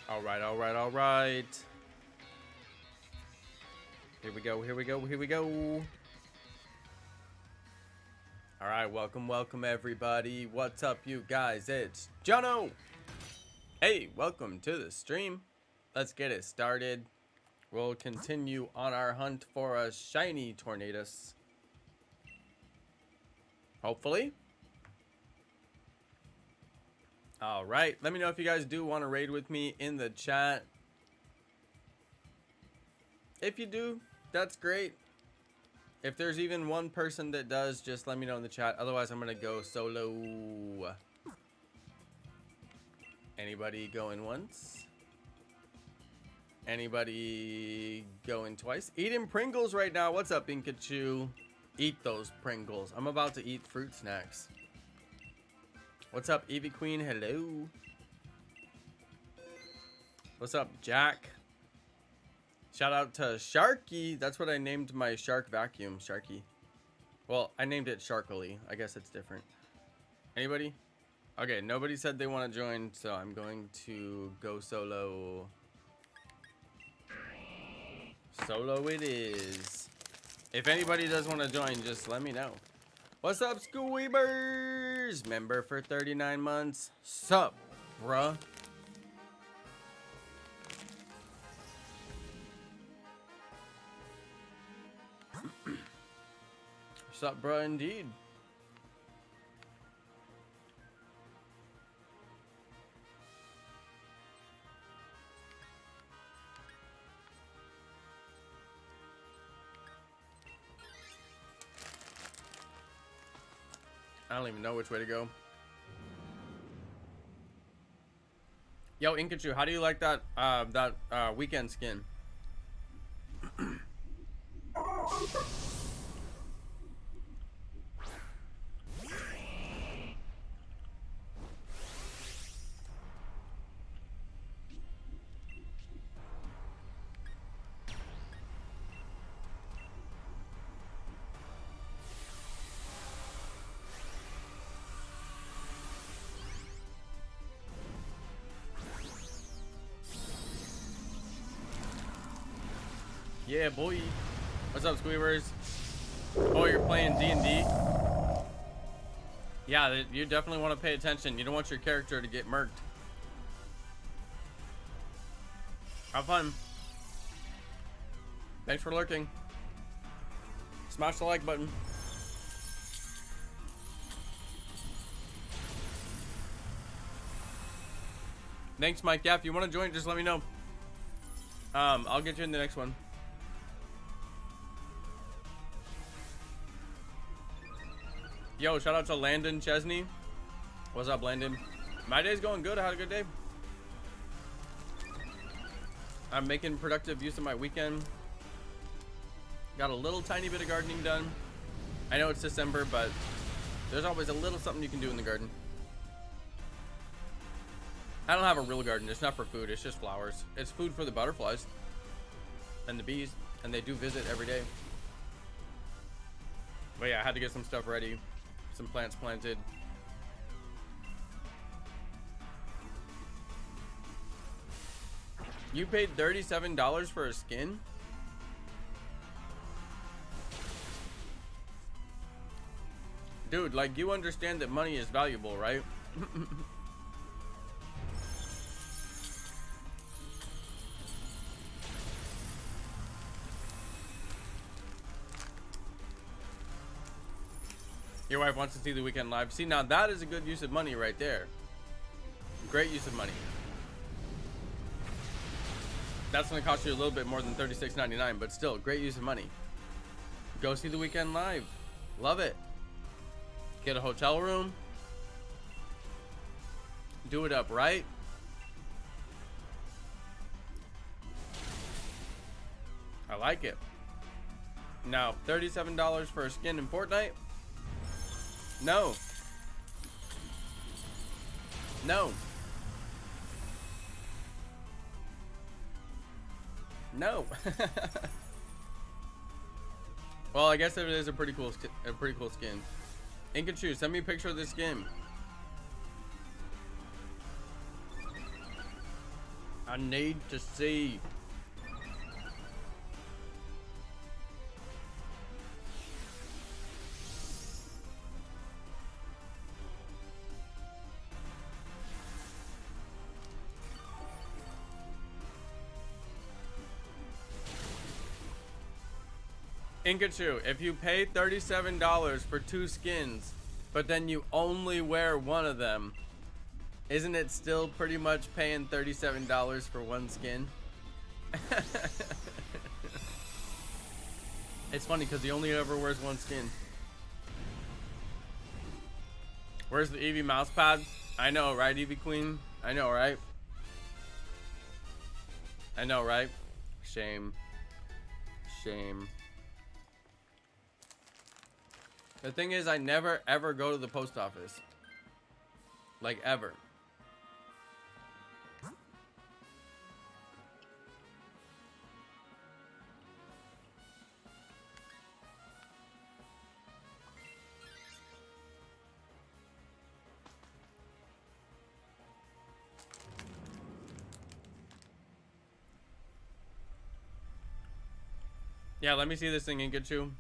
All right, all right, all right. Here we go, here we go, here we go. All right, welcome everybody. What's up, you guys? It's Jonno. Hey, welcome to the stream. Let's get it started. We'll continue on our hunt for a Shiny Tornadus. Hopefully. All right, let me know if you guys do want to raid with me in the chat. If you do, that's great. If there's even one person that does, just let me know in the chat. Otherwise, I'm going to go solo. Anybody going once? Anybody going twice? Eating Pringles right now. What's up, Pikachu? Eat those Pringles. I'm about to eat fruit snacks. What's up, Evie Queen? Hello. What's up, Jack? Shout out to Sharky. That's what I named my shark vacuum, Sharky. Well, I named it Sharkily. I guess it's different. Anybody? Okay, nobody said they want to join, so I'm going to go solo. Solo it is. If anybody does want to join, just let me know. What's up, Squeebers? Member for 39 months. Sup, bruh? Sup, bruh, indeed. I don't even know which way to go. Yo, Inkachu, how do you like that weekend skin? Yeah, boy. What's up, Squeebers? Oh, you're playing D&D? Yeah, you definitely want to pay attention. You don't want your character to get murked. Have fun. Thanks for lurking. Smash the like button. Thanks, Mike. Yeah, if you want to join, just let me know. I'll get you in the next one. Yo, shout out to Landon Chesney. What's up, Landon? My day's going good. I had a good day. I'm making productive use of my weekend. Got a little tiny bit of gardening done. I know it's December, but there's always a little something you can do in the garden. I don't have a real garden. It's not for food. It's just flowers. It's food for the butterflies and the bees, and they do visit every day. But yeah, I had to get some stuff ready. Some plants planted. You paid $37 for a skin? Dude, like, you understand that money is valuable, right? Your wife wants to see the weekend live. See, now that is a good use of money right there. Great use of money. That's going to cost you a little bit more than $36.99, but still, great use of money. Go see the weekend live. Love it. Get a hotel room. Do it up right. I like it. Now, $37 for a skin in Fortnite? No. No. No. Well, I guess it is a pretty cool skin. Inkachu, send me a picture of this skin. I need to see. Inkachu, if you pay $37 for 2 skins, but then you only wear one of them, isn't it still pretty much paying $37 for 1 skin? It's funny because he only ever wears 1 skin. Where's the Eevee mouse pad? I know, right, Eevee Queen? I know, right? I know, right? Shame. Shame. The thing is, I never ever go to the post office. Like, ever. Yeah, let me see this thing, Inkachu.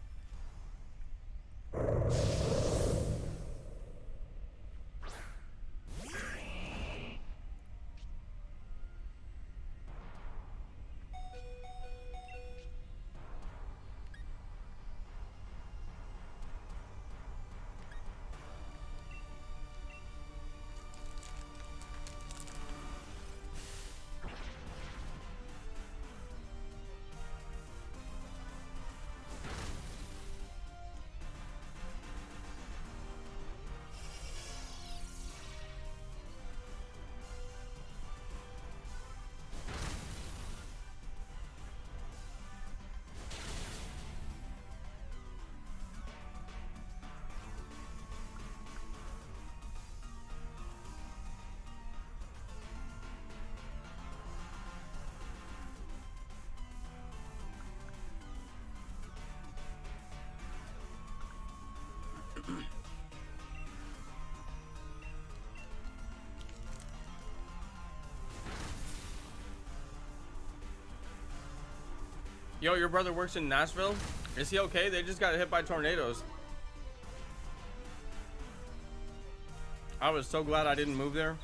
Yo, your brother works in Nashville? Is he okay? They just got hit by tornadoes. I was so glad I didn't move there.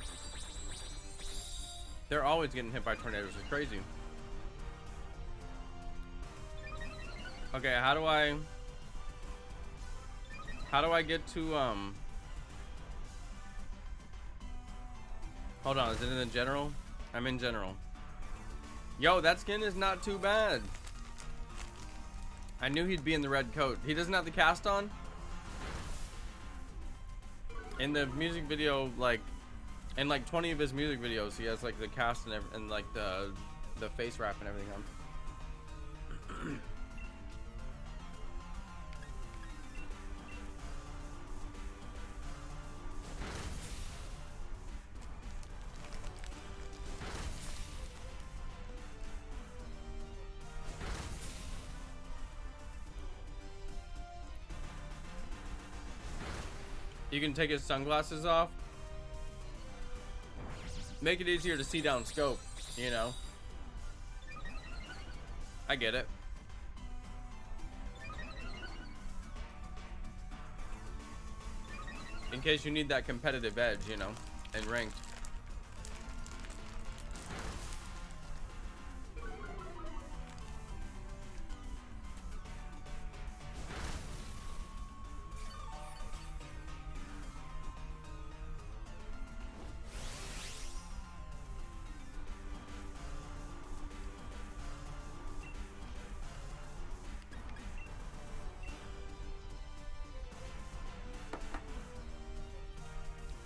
They're always getting hit by tornadoes. It's crazy. Okay, how do I get to hold on, is it in the general? I'm in general. Yo, that skin is not too bad. I knew he'd be in the red coat. He doesn't have the cast on? In the music video, like, in like 20 of his music videos, he has like the cast and like the face wrap and everything on. You can take his sunglasses off. Make it easier to see down scope, you know. I get it. In case you need that competitive edge, you know, and ranked.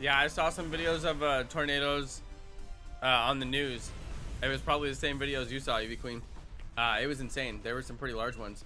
Yeah, I saw some videos of tornadoes on the news. It was probably the same videos you saw, Eevee Queen. It was insane. There were some pretty large ones.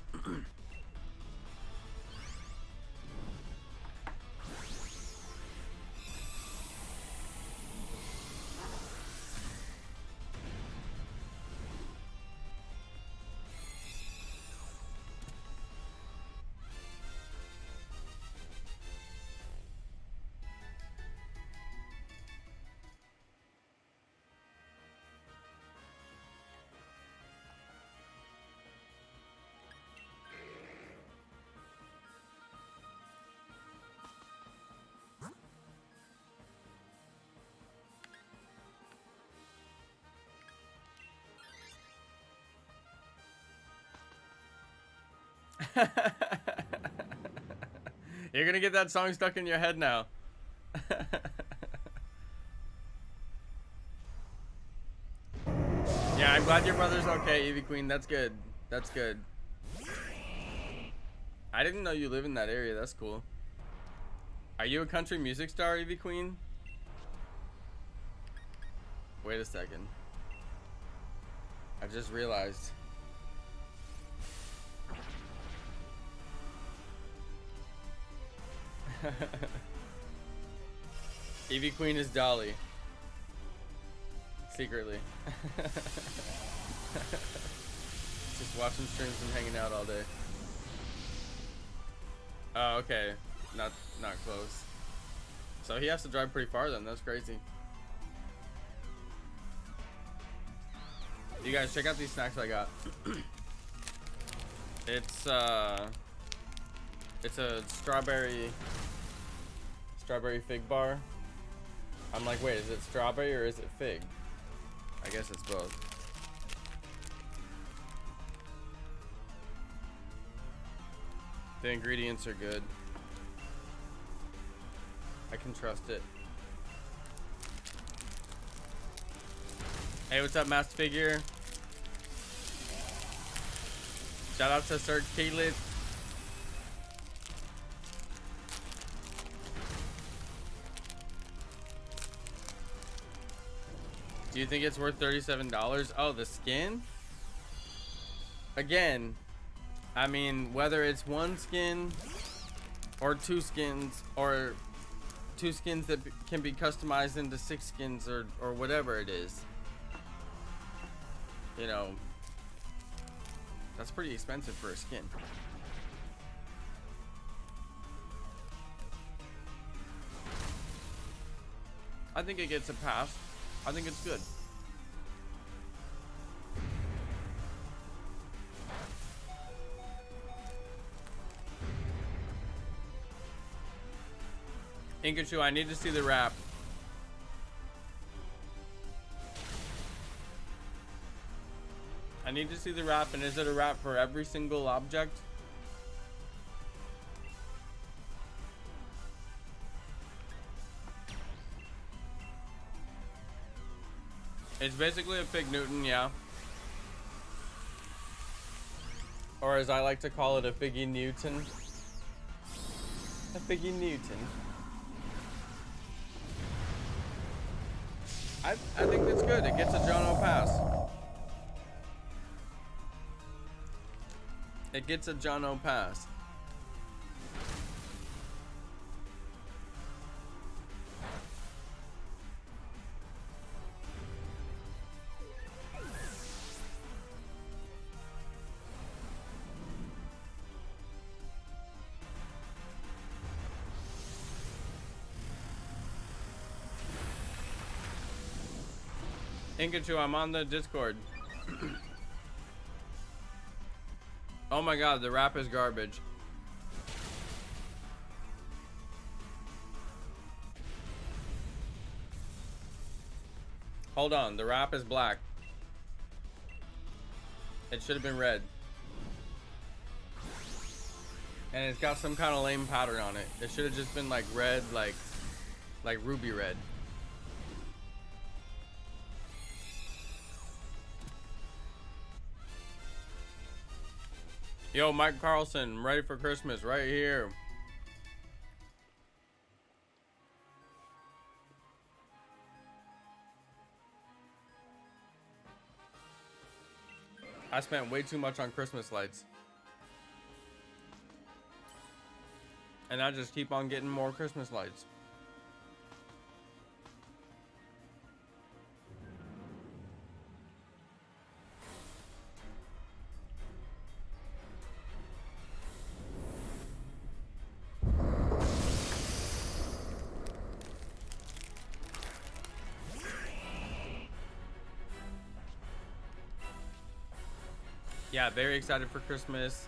You're gonna get that song stuck in your head now. Yeah, I'm glad your brother's okay, Eevee Queen. That's good. That's good. I didn't know you live in that area. That's cool. Are you a country music star, Eevee Queen? Wait a second. I just realized. Eevee Queen is Dolly. Secretly. Just watching streams and hanging out all day. Oh, okay. Not close. So he has to drive pretty far then. That's crazy. You guys check out these snacks I got. It's a strawberry fig bar. I'm like, wait, is it strawberry or is it fig? I guess it's both. The ingredients are good. I can trust it. Hey, what's up, Master Figure? Shout out to Sir Caitlin. Do you think it's worth $37? Oh, the skin? Again, I mean, whether it's one skin or two skins or two skins that can be customized into 6 skins or whatever it is, you know, that's pretty expensive for a skin. I think it gets a pass. I think it's good. Inkachu, I need to see the wrap. I need to see the wrap, and is it a wrap for every single object? It's basically a Fig Newton, yeah. Or as I like to call it, a Figgy Newton. A Figgy Newton. I think it's good. It gets a Jonno pass. It gets a Jonno pass. Inkachu, I'm on the Discord. Oh my god, the wrap is garbage. Hold on, the wrap is black. It should have been red. And it's got some kind of lame pattern on it. It should have just been like red, like ruby red. Yo, Mike Carlson, ready for Christmas right here. I spent way too much on Christmas lights. And I just keep on getting more Christmas lights. Yeah, very excited for Christmas.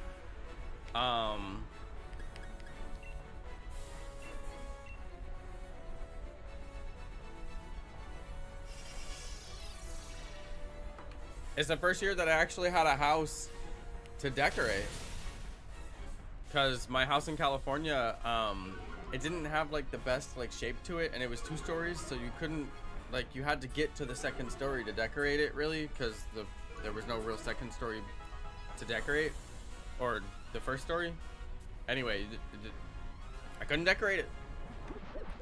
It's the first year that I actually had a house to decorate. Because my house in California, it didn't have like the best like shape to it, and it was 2 stories, so you couldn't, like, you had to get to the 2nd story to decorate it, really, because there was no real 2nd story to decorate, or the 1st story. Anyway, I couldn't decorate it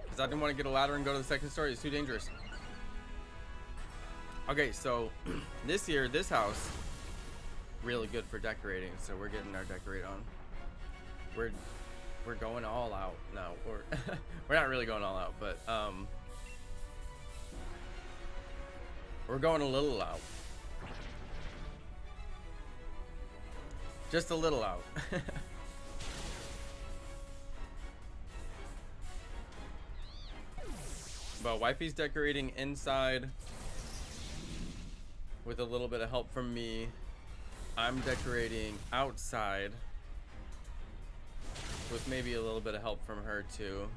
because I didn't want to get a ladder and go to the 2nd story. It's too dangerous. Okay, so this year, this house, really good for decorating, so we're getting our decorate on. We're going all out. No, we're not really going all out, but we're going a little out. Just a little out. But wifey's decorating inside with a little bit of help from me. I'm decorating outside with maybe a little bit of help from her too.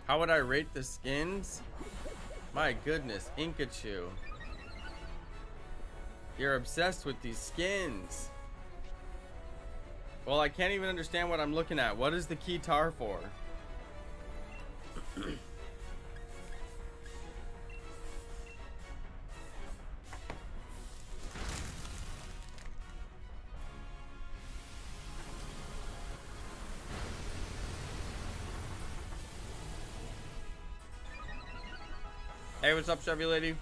How would I rate the skins? My goodness, Inkachu. You're obsessed with these skins. Well, I can't even understand what I'm looking at. What is the key tar for? Hey, what's up, Chevy lady?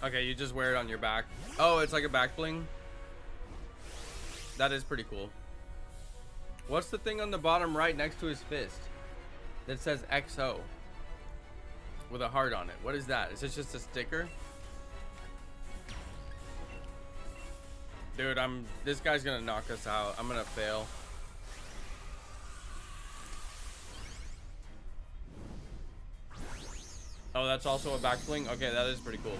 Okay, you just wear it on your back. Oh, it's like a back bling. That is pretty cool. What's the thing on the bottom right next to his fist that says XO with a heart on it? What is that? Is this just a sticker? Dude, this guy's gonna knock us out. I'm gonna fail. Oh, that's also a back bling? Okay, that is pretty cool.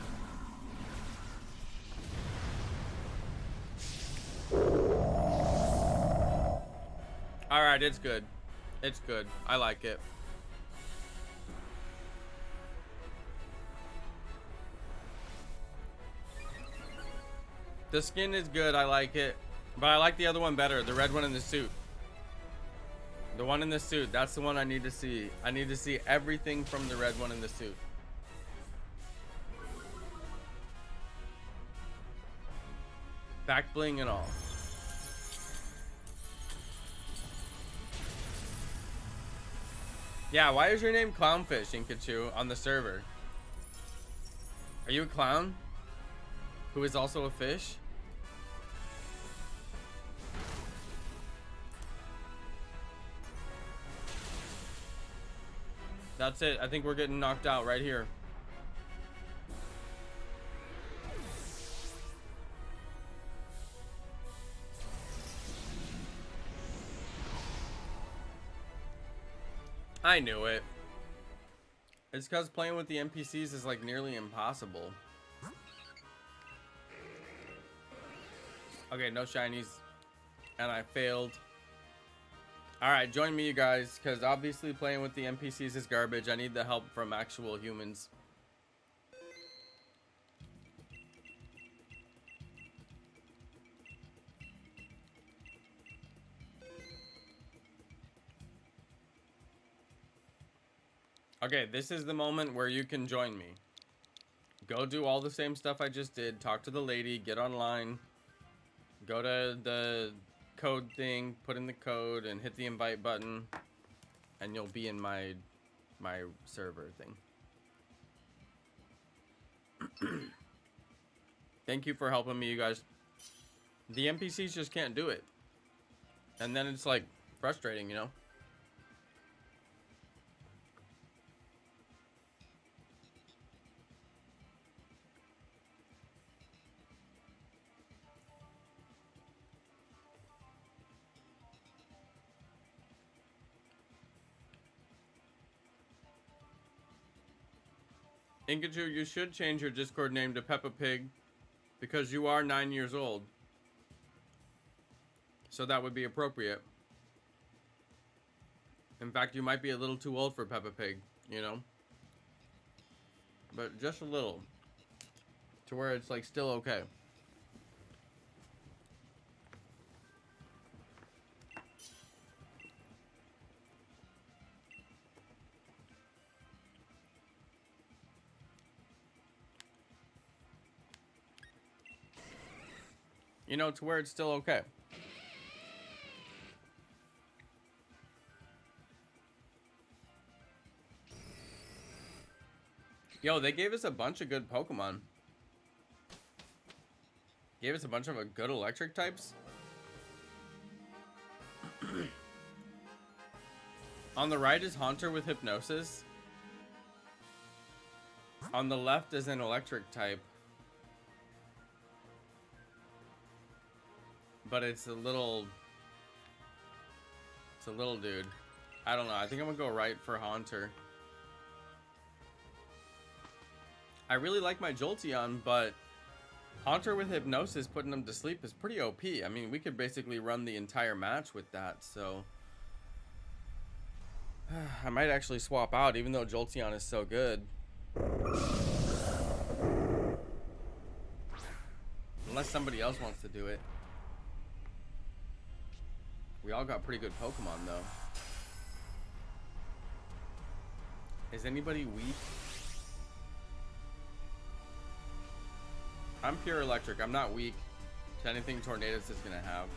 Alright, it's good. It's good. I like it. The skin is good. I like it. But I like the other one better. The red one in the suit. The one in the suit. That's the one I need to see. I need to see everything from the red one in the suit. Back bling and all. Yeah, why is your name Clownfish, Inkachu, on the server? Are you a clown? Who is also a fish? That's it. I think we're getting knocked out right here. I knew it. It's because playing with the NPCs is like nearly impossible. Okay, no shinies. And I failed. Alright, join me, you guys, because obviously playing with the NPCs is garbage. I need the help from actual humans. Okay, this is the moment where you can join me. Go do all the same stuff I just did. Talk to the lady, get online. Go to the code thing, put in the code, and hit the invite button. And you'll be in my server thing. Thank you for helping me, you guys. The NPCs just can't do it. And then it's like frustrating, you know? Inkachu, you should change your Discord name to Peppa Pig because you are 9 years old. So that would be appropriate. In fact, you might be a little too old for Peppa Pig, you know? But just a little. To where it's like still okay. You know, to where it's still okay. Yo, they gave us a bunch of good Pokemon. Gave us a bunch of good electric types. On the right is Haunter with Hypnosis. On the left is an electric type. But it's a little dude. I don't know. I think I'm gonna go right for Haunter. I really like my Jolteon, but Haunter with Hypnosis putting him to sleep is pretty OP. I mean, we could basically run the entire match with that, so I might actually swap out, even though Jolteon is so good. Unless somebody else wants to do it. We all got pretty good Pokemon, though. Is anybody weak? I'm pure electric. I'm not weak to anything Tornadus is gonna have.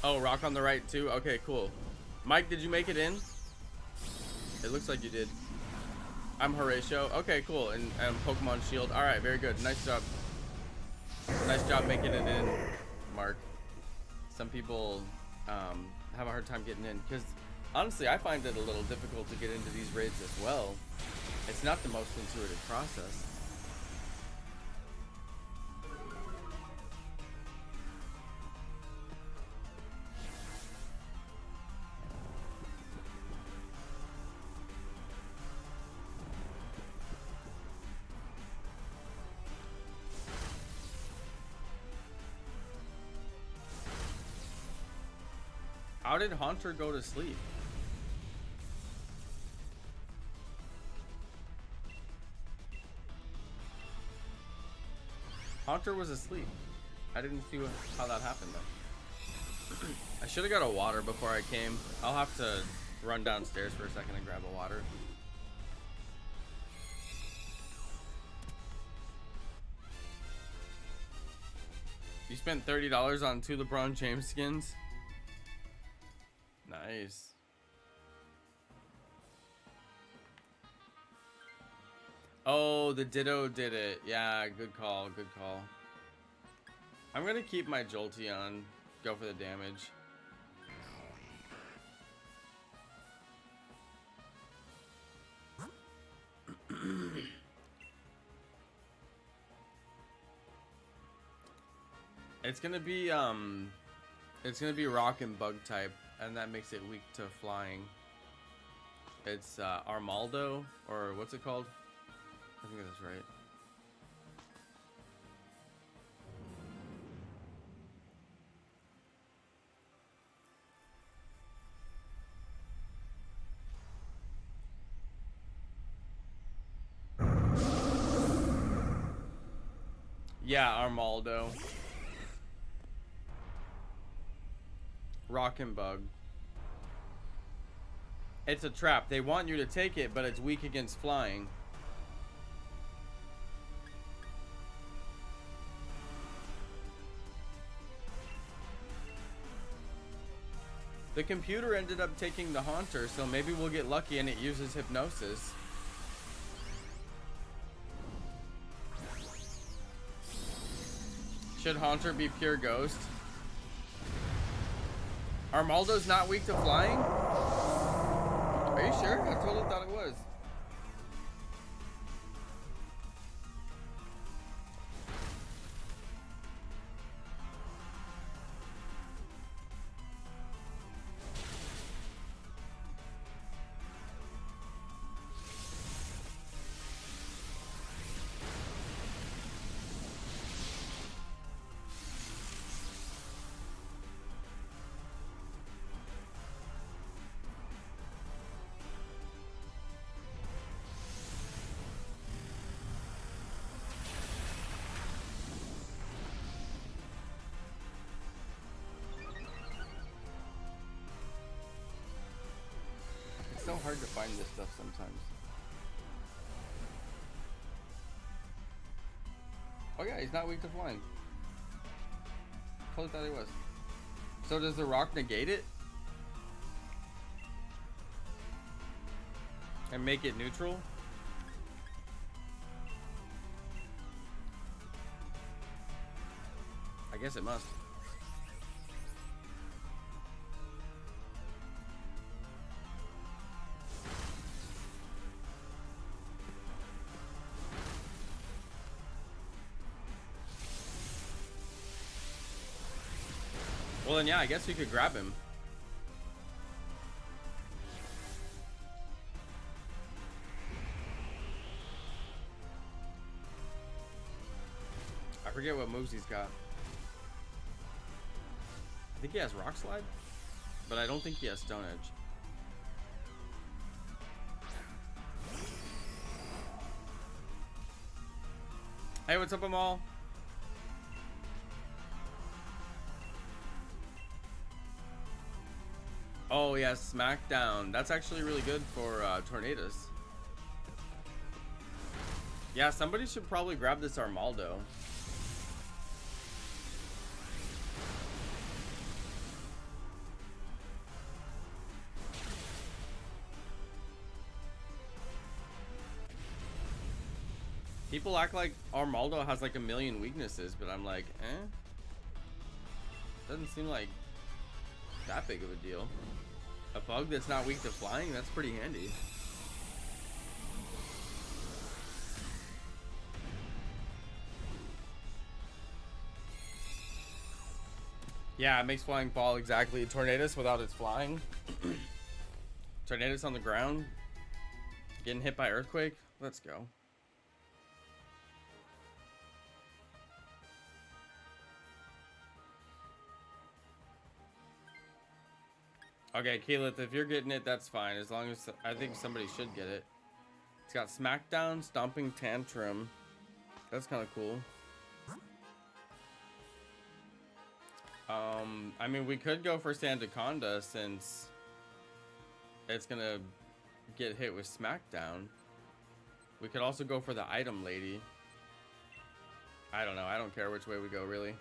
Oh, rock on the right too? Okay, cool. Mike, did you make it in? It looks like you did. I'm Horatio. Okay, cool. And Pokemon Shield. All right, very good. Nice job. Nice job making it in, Mark. Some people have a hard time getting in because honestly, I find it a little difficult to get into these raids as well. It's not the most intuitive process. How did Haunter go to sleep? Haunter was asleep. I didn't see how that happened though. I should have got a water before I came. I'll have to run downstairs for a second and grab a water. You spent $30 on 2 LeBron James skins? Nice. Oh, the Ditto did it. Yeah, good call, good call. I'm gonna keep my Jolteon. Go for the damage. It's gonna be rock and bug type, and that makes it weak to flying. It's Armaldo, or what's it called? I think that's right. Yeah, Armaldo. Rock and bug. It's a trap. They want you to take it, but it's weak against flying. The computer ended up taking the Haunter, so maybe we'll get lucky and it uses Hypnosis. Should Haunter be pure ghost? Armaldo's not weak to flying? Are you sure? I totally thought it was. find this stuff sometimes. Oh yeah, he's not weak to flying. Totally thought he was. So does the rock negate it? And make it neutral? I guess it must. Well then yeah, I guess we could grab him. I forget what moves he's got. I think he has Rock Slide, but I don't think he has Stone Edge. Hey, what's up, Amal? Oh yeah, Smackdown. That's actually really good for Tornadus. Yeah, somebody should probably grab this Armaldo. People act like Armaldo has like a million weaknesses, but I'm like, eh? Doesn't seem like that big of a deal. A bug that's not weak to flying, that's pretty handy. Yeah, it makes flying fall exactly. Tornadus without its flying. Tornadus on the ground. Getting hit by Earthquake. Let's go. Okay, Keyleth, if you're getting it, that's fine. As long as I think somebody should get it. It's got Smackdown, Stomping Tantrum. That's kind of cool. I mean, we could go for Sandaconda since it's gonna get hit with Smackdown. We could also go for the Item Lady. I don't know. I don't care which way we go, really.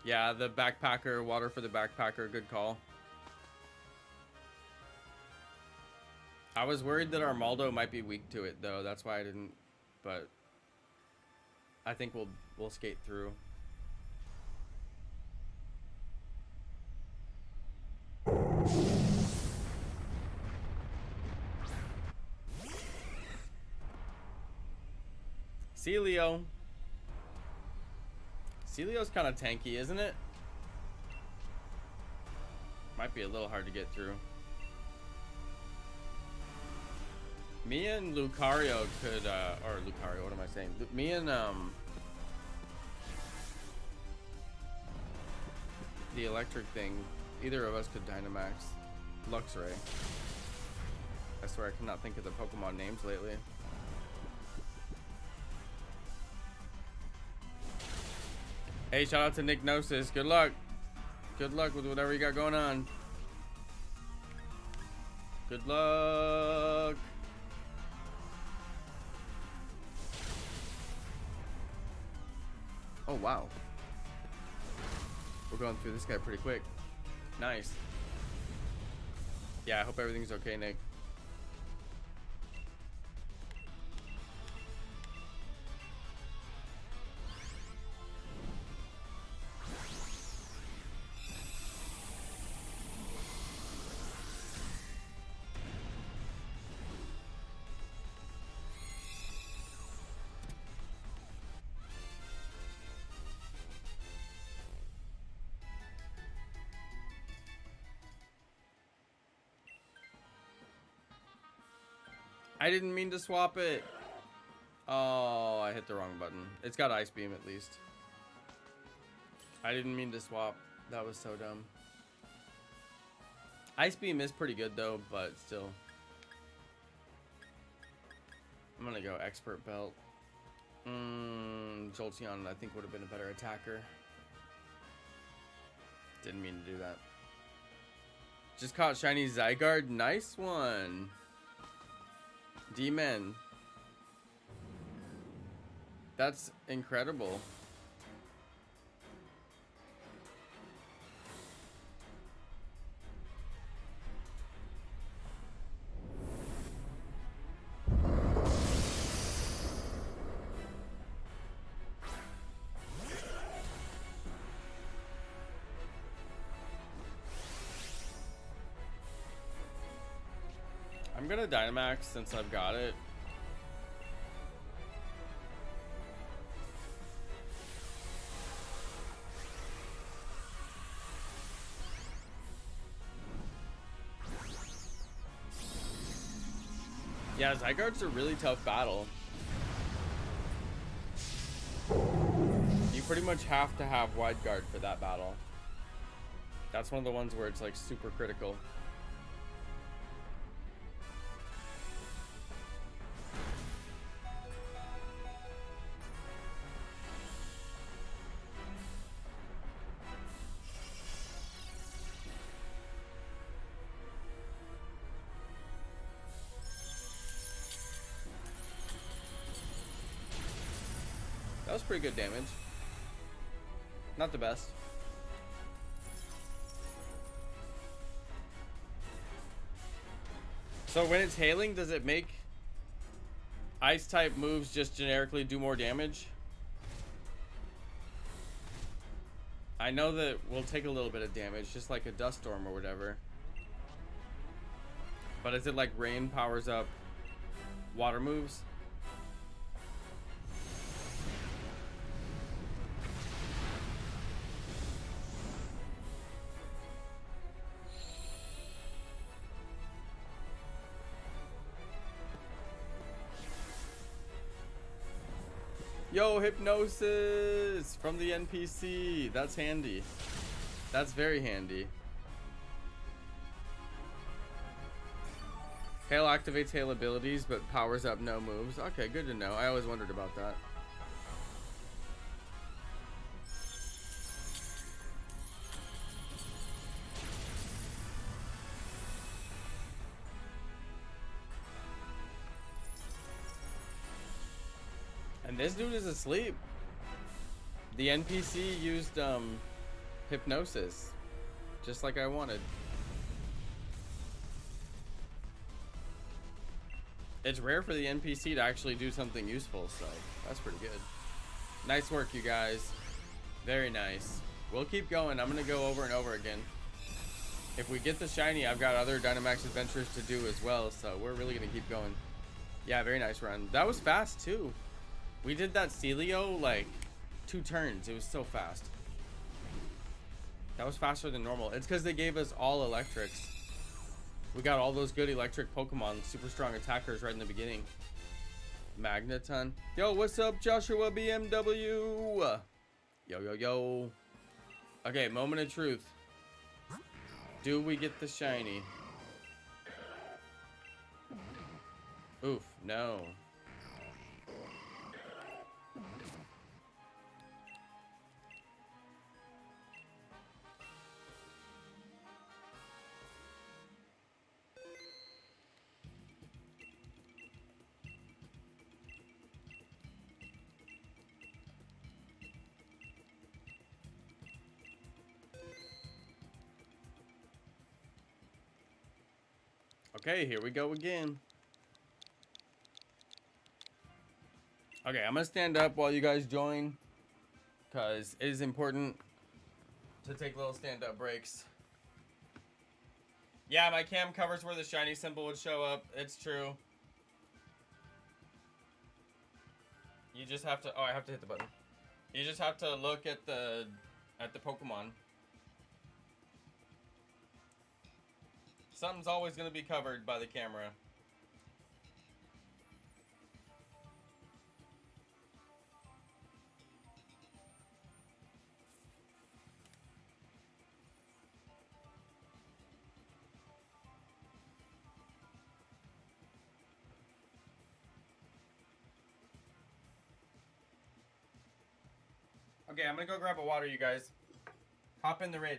Yeah, the Backpacker, water for the Backpacker, good call. I was worried that Armaldo might be weak to it, though. That's why I didn't, but I think we'll skate through. Celio. Celio's kind of tanky, isn't it? Might be a little hard to get through. Me and Lucario could, or Lucario, what am I saying? Me and, the electric thing, either of us could Dynamax. Luxray. I swear I cannot think of the Pokemon names lately. Hey, shout out to Nick Gnosis. Good luck. Good luck with whatever you got going on. Good luck. Oh, wow. We're going through this guy pretty quick. Nice. Yeah, I hope everything's okay, Nick. I didn't mean to swap it. Oh, I hit the wrong button. It's got Ice Beam at least. I didn't mean to swap. That was so dumb. Ice Beam is pretty good though, but still. I'm gonna go Expert Belt. Jolteon I think would have been a better attacker. Didn't mean to do that. Just caught shiny Zygarde. Nice one. D-Men. That's incredible. I'm gonna Dynamax since I've got it. Yeah, Zygarde's a really tough battle. You pretty much have to have Wide Guard for that battle. That's one of the ones where it's like super critical. That was pretty good damage. Not the best. So when it's hailing, does it make ice type moves just generically do more damage? I know that we'll take a little bit of damage, just like a dust storm or whatever. But is it like rain powers up water moves? Yo, hypnosis from the NPC. That's handy. That's very handy. Hail activates hail abilities, but powers up no moves. Okay, good to know. I always wondered about that. And this dude is asleep. The NPC used hypnosis, just like I wanted. It's rare for the NPC to actually do something useful, so that's pretty good. Nice work, you guys. Very nice. We'll keep going. I'm gonna go over and over again. If we get the shiny, I've got other Dynamax Adventures to do as well, so we're really gonna keep going. Yeah, very nice run. That was fast too. We did that Celio like 2 turns. It was so fast. That was faster than normal. It's because they gave us all electrics. We got all those good electric Pokemon, super strong attackers right in the beginning. Magneton. Yo, what's up, Joshua BMW? Yo, yo, yo. Okay, moment of truth. Do we get the shiny? Oof, no. Okay, here we go again. Okay, I'm gonna stand up while you guys join, because it is important to take little stand-up breaks. Yeah, my cam covers where the shiny symbol would show up. It's true. You just have to, oh, I have to hit the button. You just have to look at the Pokemon. Something's always going to be covered by the camera. Okay, I'm going to go grab a water, you guys. Hop in the raid.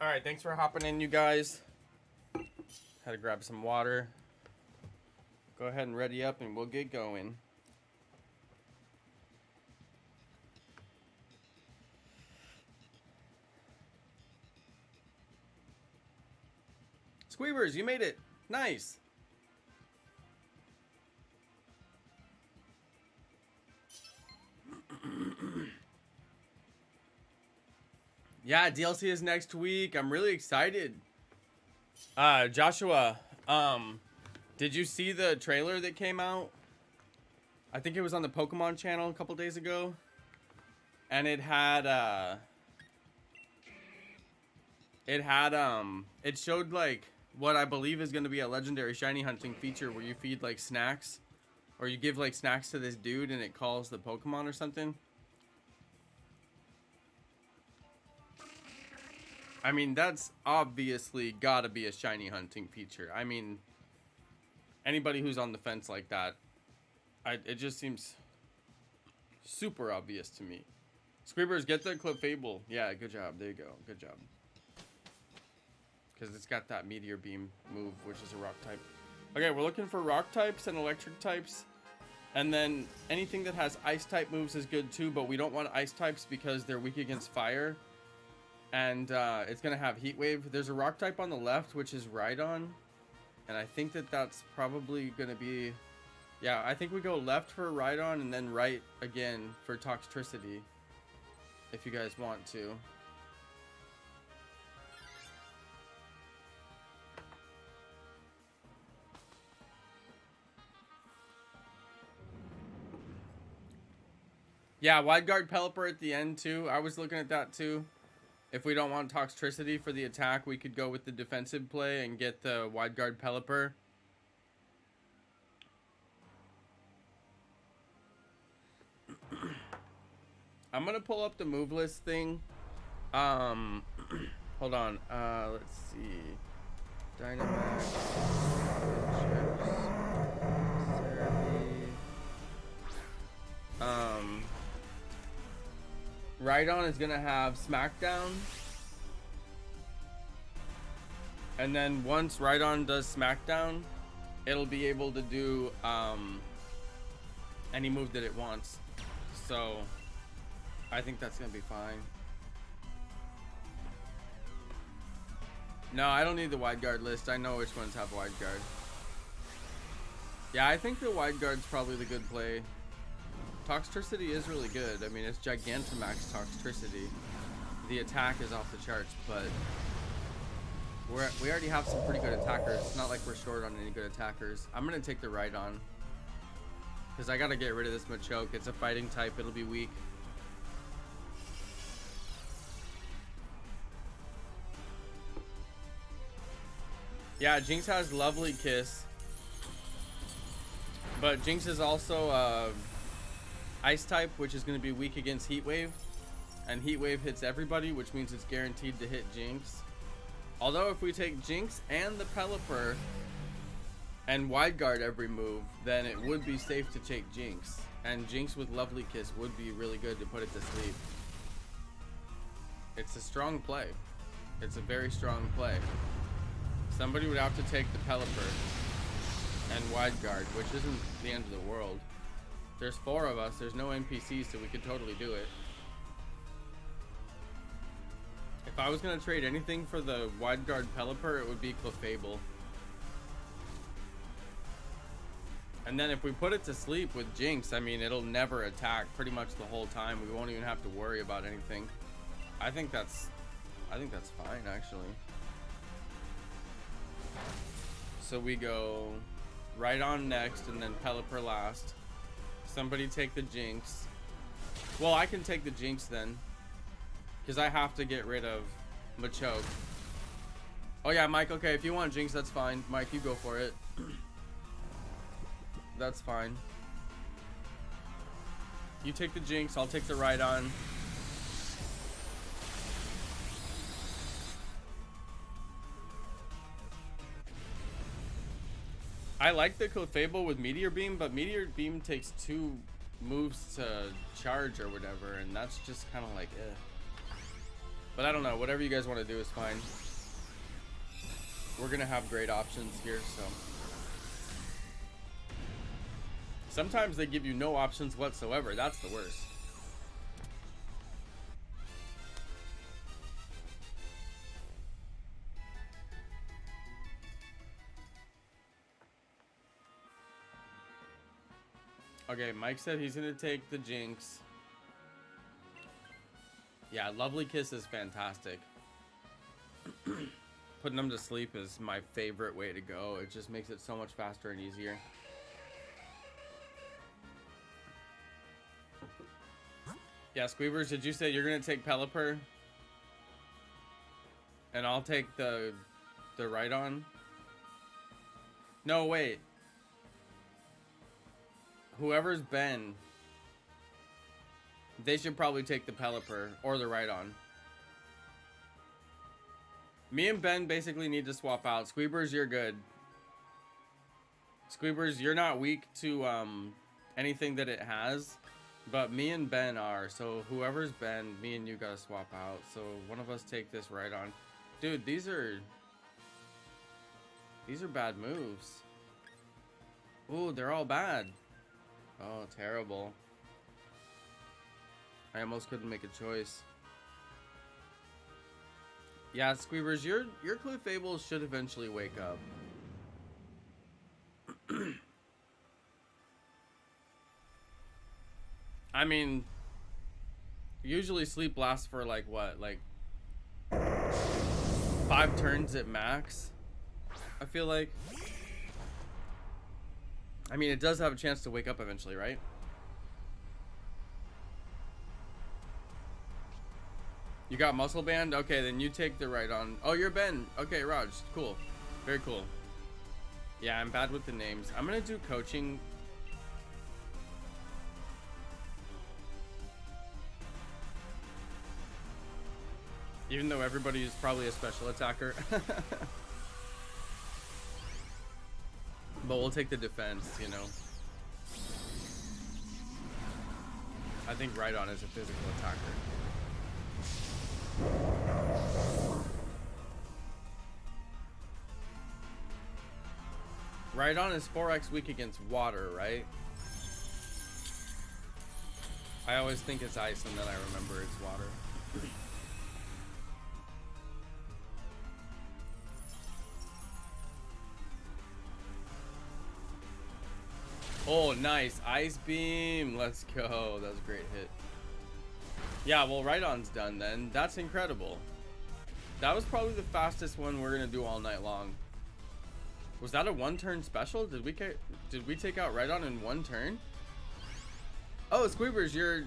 All right, thanks for hopping in, you guys. Had to grab some water. Go ahead and ready up and we'll get going. Squeebers, you made it. Nice. Yeah, DLC is next week. I'm really excited. Joshua, did you see the trailer that came out? I think it was on the Pokemon channel a couple days ago. And it showed like what I believe is going to be a legendary shiny hunting feature where you feed like snacks, or you give like snacks to this dude and it calls the Pokemon or something. I mean, that's obviously gotta be a shiny hunting feature. I mean, anybody who's on the fence like that, it just seems super obvious to me. Squeebers, get the Clefable. Yeah, good job. There you go. Good job. Because it's got that Meteor Beam move, which is a rock type. Okay, we're looking for rock types and electric types. And then anything that has ice type moves is good too, but we don't want ice types because they're weak against fire. And it's going to have Heat Wave. There's a rock type on the left, which is Rhydon. And I think that that's probably going to be... Yeah, I think we go left for Rhydon and then right again for Toxtricity. If you guys want to. Yeah, Wide Guard Pelipper at the end too. I was looking at that too. If we don't want Toxtricity for the attack, we could go with the defensive play and get the Wide Guard Pelipper. I'm going to pull up the move list thing. Hold on. Let's see. Dynamax Adventures. Rhydon is going to have Smackdown. And then once Rhydon does Smackdown, it'll be able to do any move that it wants. So I think that's going to be fine. No, I don't need the Wide Guard list. I know which ones have Wide Guard. Yeah, I think the Wide Guard's probably the good play. Toxtricity is really good. I mean, it's Gigantamax Toxtricity. The attack is off the charts, but we already have some pretty good attackers. It's not like we're short on any good attackers. I'm going to take the Rhydon, because I got to get rid of this Machoke. It's a fighting type. It'll be weak. Yeah, Jinx has Lovely Kiss. But Jinx is also Ice type, which is going to be weak against Heat Wave. And Heat Wave hits everybody, which means it's guaranteed to hit Jinx. Although if we take Jinx and the Pelipper and Wide Guard every move, then it would be safe to take Jinx. And Jinx with Lovely Kiss would be really good to put it to sleep. It's a strong play. It's a very strong play. Somebody would have to take the Pelipper and Wide Guard, which isn't the end of the world. There's 4 of us, there's no NPCs, so we could totally do it. If I was going to trade anything for the Wide Guard Pelipper, it would be Clefable. And then if we put it to sleep with Jinx, I mean, it'll never attack pretty much the whole time. We won't even have to worry about anything. I think that's fine, actually. So we go Rhydon next and then Pelipper last. Somebody take the Jinx. Well, I can take the Jinx then, because I have to get rid of Machoke. Oh yeah, Mike, okay, if you want Jinx, that's fine. Mike, you go for it. That's fine. You take the Jinx, I'll take the Rhydon. I like the Clefable with Meteor Beam, but Meteor Beam takes 2 moves to charge or whatever, and that's just kind of like, eh. But I don't know. Whatever you guys want to do is fine. We're going to have great options here, so. Sometimes they give you no options whatsoever. That's the worst. Okay, Mike said he's going to take the Jinx. Yeah, Lovely Kiss is fantastic. Putting them to sleep is my favorite way to go. It just makes it so much faster and easier. Yeah, Squeebers, did you say you're going to take Pelipper? And I'll take the Rhydon? No, wait. Whoever's Ben, they should probably take the Pelipper or the Rhydon. Me and Ben basically need to swap out. Squeebers, you're good. Squeebers, you're not weak to anything that it has, but me and Ben are. So whoever's Ben, me and you gotta swap out. So one of us take this Rhydon. Dude, these are bad moves. Ooh, they're all bad. Oh, terrible. I almost couldn't make a choice. Yeah, Squeebers, your Clefable should eventually wake up. I mean, usually sleep lasts for like what? Like 5 turns at max, I feel like. I mean, it does have a chance to wake up eventually, right? You got Muscle Band? Okay, then you take the Rhydon. Oh, you're Ben. Okay, Raj. Cool. Very cool. Yeah, I'm bad with the names. I'm gonna do coaching. Even though everybody is probably a special attacker. But we'll take the defense, you know. I think Rhydon is a physical attacker. Rhydon is 4x weak against water, right? I always think it's ice and then I remember it's water. Oh, nice. Ice Beam. Let's go. That was a great hit. Yeah, well, Rhydon's done then. That's incredible. That was probably the fastest one we're going to do all night long. Was that a 1-turn special? Did we take out Rhydon in 1 turn? Oh, Squeebers, your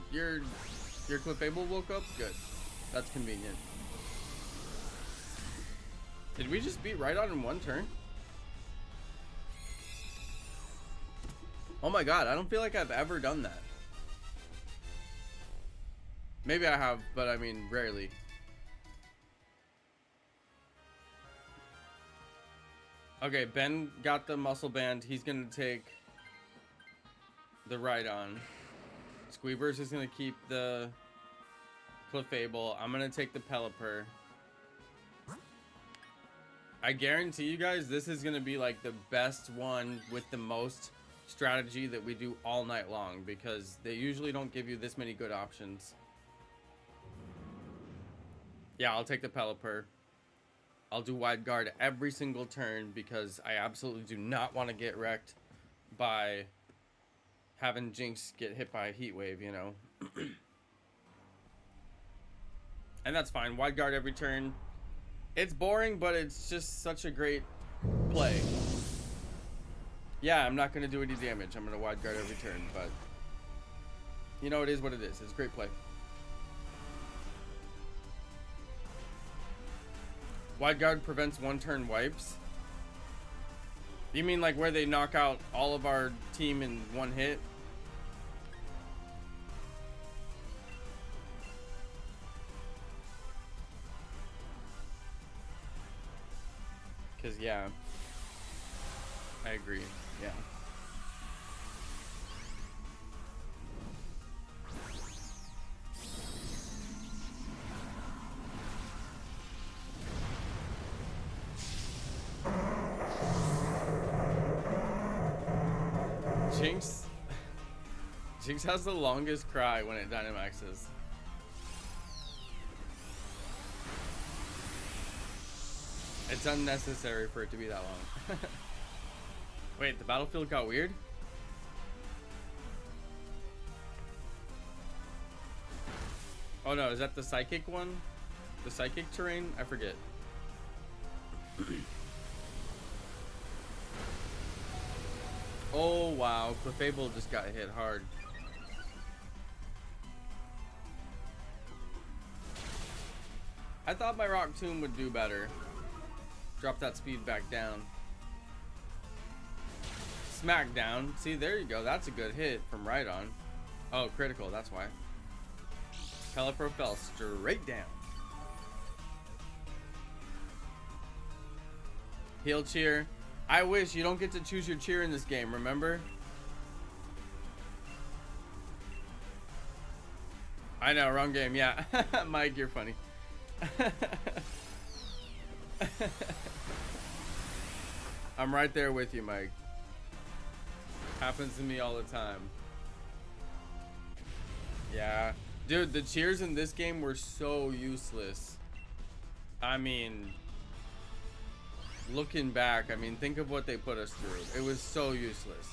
Clefable woke up? Good. That's convenient. Did we just beat Rhydon in 1 turn? Oh my god, I don't feel like I've ever done that. Maybe I have, but I mean, rarely. Okay, Ben got the Muscle Band. He's gonna take the Rhydon. Squeebers is gonna keep the Clefable. I'm gonna take the Pelipper. I guarantee you guys, this is gonna be like the best one with the most strategy that we do all night long, because they usually don't give you this many good options. Yeah, I'll take the Pelipper. I'll do Wide Guard every single turn because I absolutely do not want to get wrecked by having Jinx get hit by a Heat Wave, you know. And that's fine. Wide Guard every turn. It's boring, but it's just such a great play. Yeah, I'm not going to do any damage. I'm going to Wide Guard every turn, but you know, it is what it is. It's a great play. Wide Guard prevents 1-turn wipes. You mean like where they knock out all of our team in 1 hit? Because, yeah, I agree. Yeah. Jinx. Jinx has the longest cry when it Dynamaxes. It's unnecessary for it to be that long. Wait, the battlefield got weird? Oh no, is that the psychic one? The psychic terrain? I forget. Oh wow, Clefable just got hit hard. I thought my Rock Tomb would do better. Drop that speed back down. Smackdown. See, there you go. That's a good hit from right on. Oh, critical. That's why. Pelipper fell straight down. Heal cheer. I wish you don't get to choose your cheer in this game, remember? I know, wrong game. Yeah. Mike, you're funny. I'm right there with you, Mike. Happens to me all the time. Yeah. Dude, the cheers in this game were so useless. I mean, looking back, I mean, think of what they put us through. It was so useless.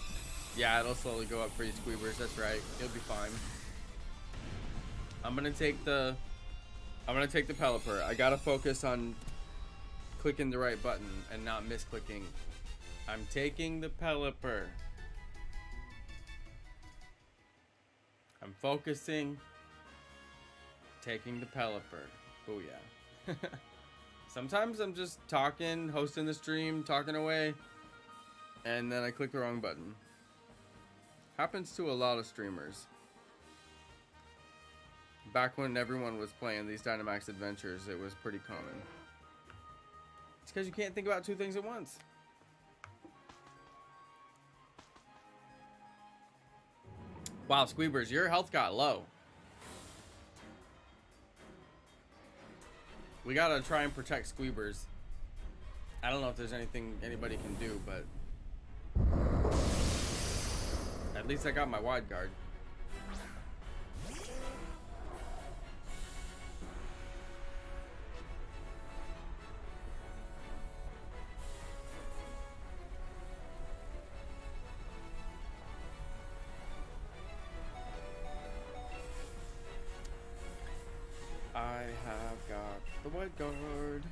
Yeah, it'll slowly go up for you squeebers. That's right. You'll be fine. I'm gonna take the Pelipper. I gotta focus on clicking the right button and not misclicking. I'm taking the Pelipper. I'm focusing. Taking the Pelipper. Booyah. Sometimes I'm just talking, hosting the stream, talking away, and then I click the wrong button. Happens to a lot of streamers. Back when everyone was playing these Dynamax Adventures, it was pretty common. It's because you can't think about two things at once. Wow, Squeebers, your health got low. We gotta try and protect Squeebers. I don't know if there's anything anybody can do, but at least I got my wide guard. I have got the white guard.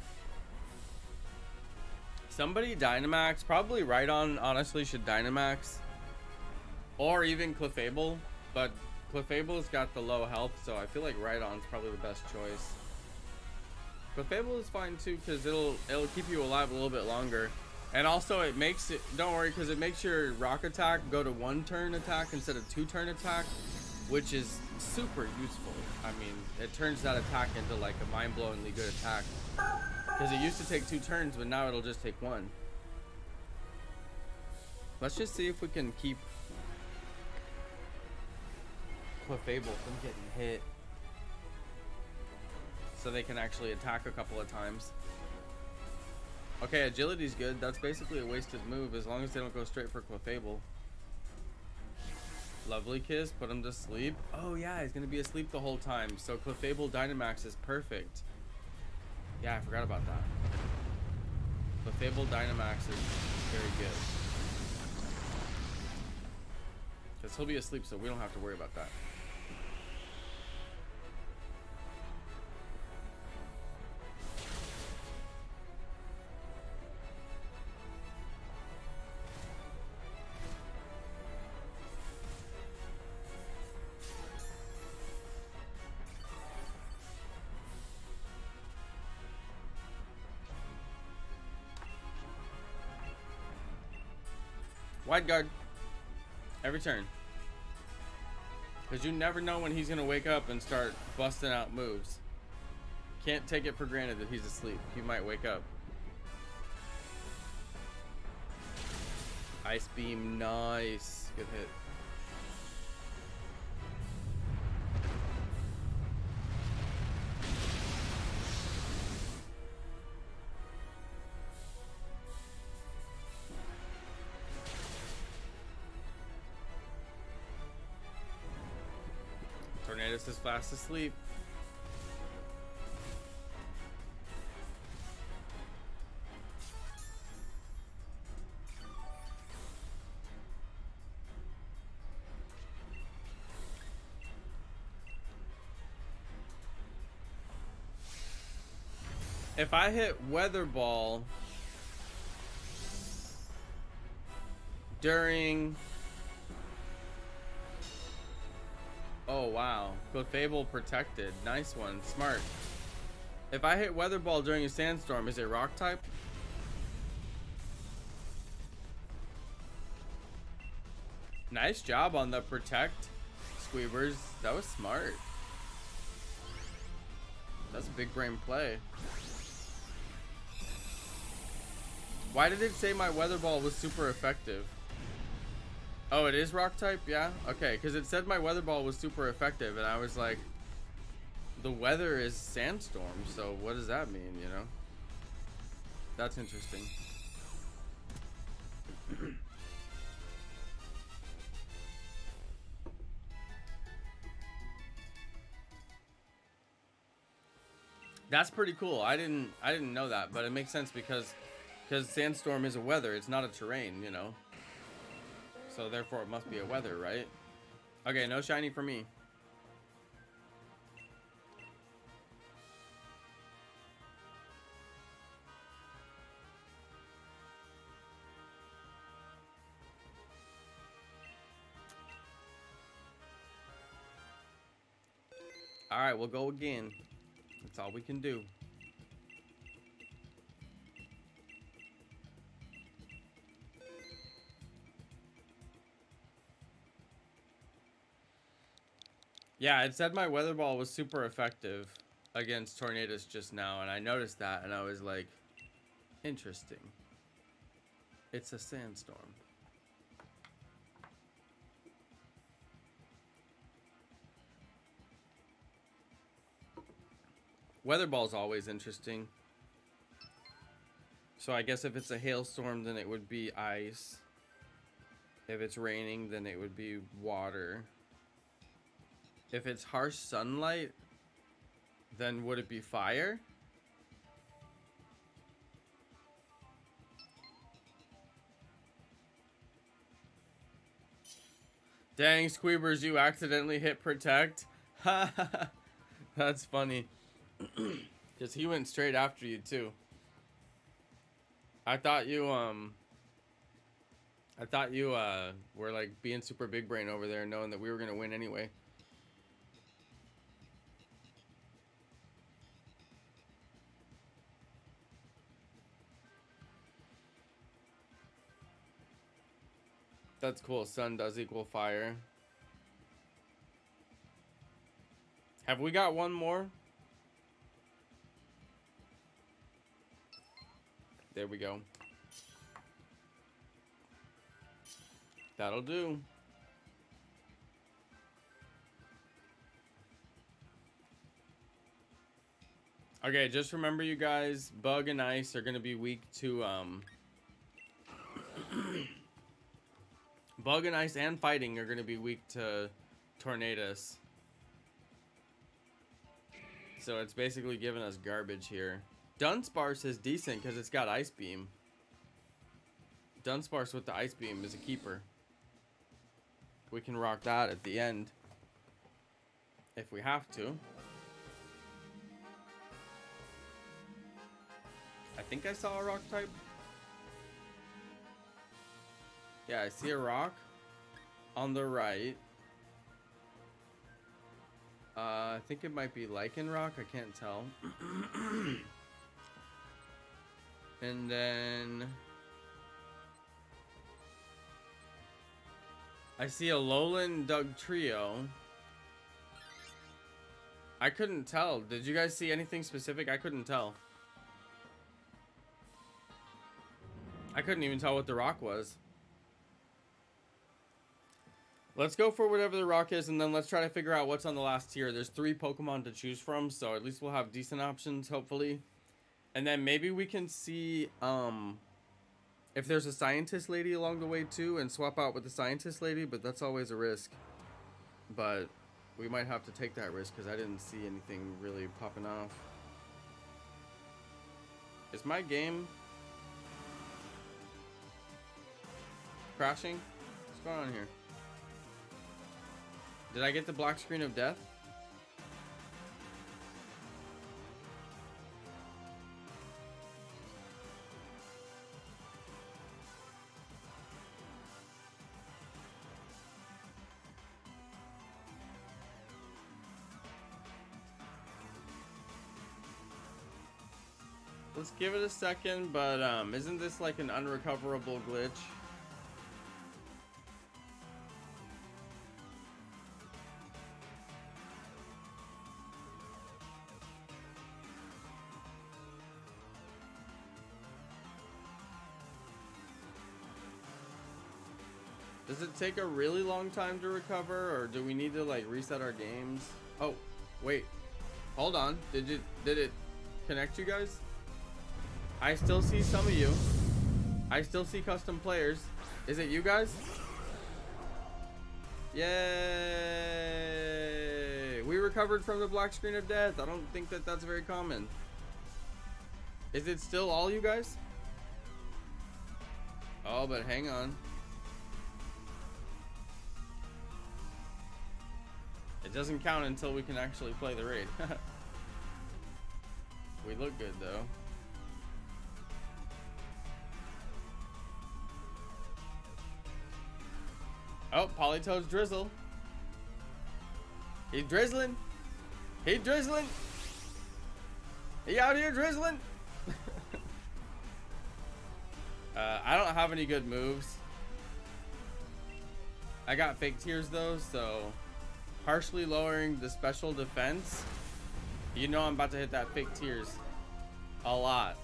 Somebody Dynamax, probably right on, honestly, should Dynamax. Or even Clefable, but Clefable's got the low health, so I feel like right on's probably the best choice. Clefable is fine too, because it'll keep you alive a little bit longer. And also it makes it, don't worry, because it makes your rock attack go to 1 turn attack instead of 2 turn attack, which is super useful. I mean, it turns that attack into like a mind-blowingly good attack. Because it used to take 2 turns, but now it'll just take 1. Let's just see if we can keep Clefable from getting hit, so they can actually attack a couple of times. Okay, agility's good. That's basically a wasted move as long as they don't go straight for Clefable. Lovely Kiss, put him to sleep. Oh yeah, he's gonna be asleep the whole time, so Clefable Dynamax is perfect. Yeah, I forgot about that. Clefable Dynamax is very good. Because he'll be asleep, so we don't have to worry about that. Wide guard. Every turn. Because you never know when he's going to wake up and start busting out moves. Can't take it for granted that he's asleep. He might wake up. Ice Beam, nice. Good hit. just as fast asleep. If I hit Weather Ball during... Oh, wow. Clefable protected. Nice one. Smart. If I hit Weather Ball during a sandstorm, is it rock type? Nice job on the protect, Squeebers. That was smart. That's a big brain play. Why did it say my Weather Ball was super effective? Oh, it is rock type? Yeah? Okay, because it said my Weather Ball was super effective, and I was like, the weather is sandstorm, so what does that mean, you know? That's interesting. That's pretty cool. I didn't know that, but it makes sense because sandstorm is a weather, it's not a terrain, you know. So therefore it must be a weather, right? Okay, no shiny for me. All right, we'll go again. That's all we can do. Yeah, it said my Weather Ball was super effective against Tornadus just now, and I noticed that, and I was like, interesting. It's a sandstorm. Weather Ball's always interesting. So I guess if it's a hailstorm, then it would be ice. If it's raining, then it would be water. If it's harsh sunlight, then would it be fire? Dang, Squeebers, you accidentally hit protect. That's funny. Because he went straight after you too. I thought you were like being super big brain over there, knowing that we were gonna win anyway. That's cool. Sun does equal fire. Have we got one more? There we go. That'll do. Okay, just remember, you guys, Bug and Ice are gonna be weak to Bug and Ice and Fighting are gonna be weak to Tornadus. So it's basically giving us garbage here. Dunsparce is decent because it's got Ice Beam. Dunsparce with the Ice Beam is a keeper. We can rock that at the end if we have to. I think I saw a rock type. Yeah, I see a rock on the right. I think it might be Lichen Rock. I can't tell. And then I see a Lowland Dugtrio. I couldn't tell. Did you guys see anything specific? I couldn't tell. I couldn't even tell what the rock was. Let's go for whatever the rock is, and then let's try to figure out what's on the last tier. There's 3 Pokemon to choose from, so at least we'll have decent options, hopefully. And then maybe we can see if there's a scientist lady along the way too, and swap out with the scientist lady, but that's always a risk. But we might have to take that risk because I didn't see anything really popping off. Is my game crashing? What's going on here? Did I get the black screen of death? Let's give it a second, but isn't this like an unrecoverable glitch? Does it take a really long time to recover, or do we need to like reset our games? Oh, wait. Hold on. Did it connect you guys? I still see some of you. I still see custom players. Is it you guys? Yay! We recovered from the black screen of death. I don't think that that's very common. Is it still all you guys? Oh, but hang on. It doesn't count until we can actually play the raid. We look good though. Oh, Polytoad's drizzle. He's drizzling. He drizzling. He out here drizzling. I don't have any good moves. I got fake tears though, so partially lowering the special defense. You know I'm about to hit that fake tears a lot.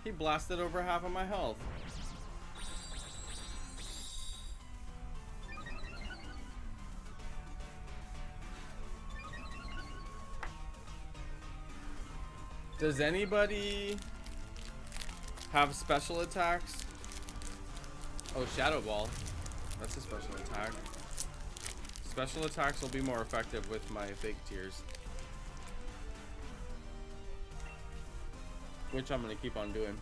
He blasted over half of my health. Does anybody have special attacks? Oh, Shadow Ball. That's a special attack. Special attacks will be more effective with my fake tears, which I'm gonna keep on doing.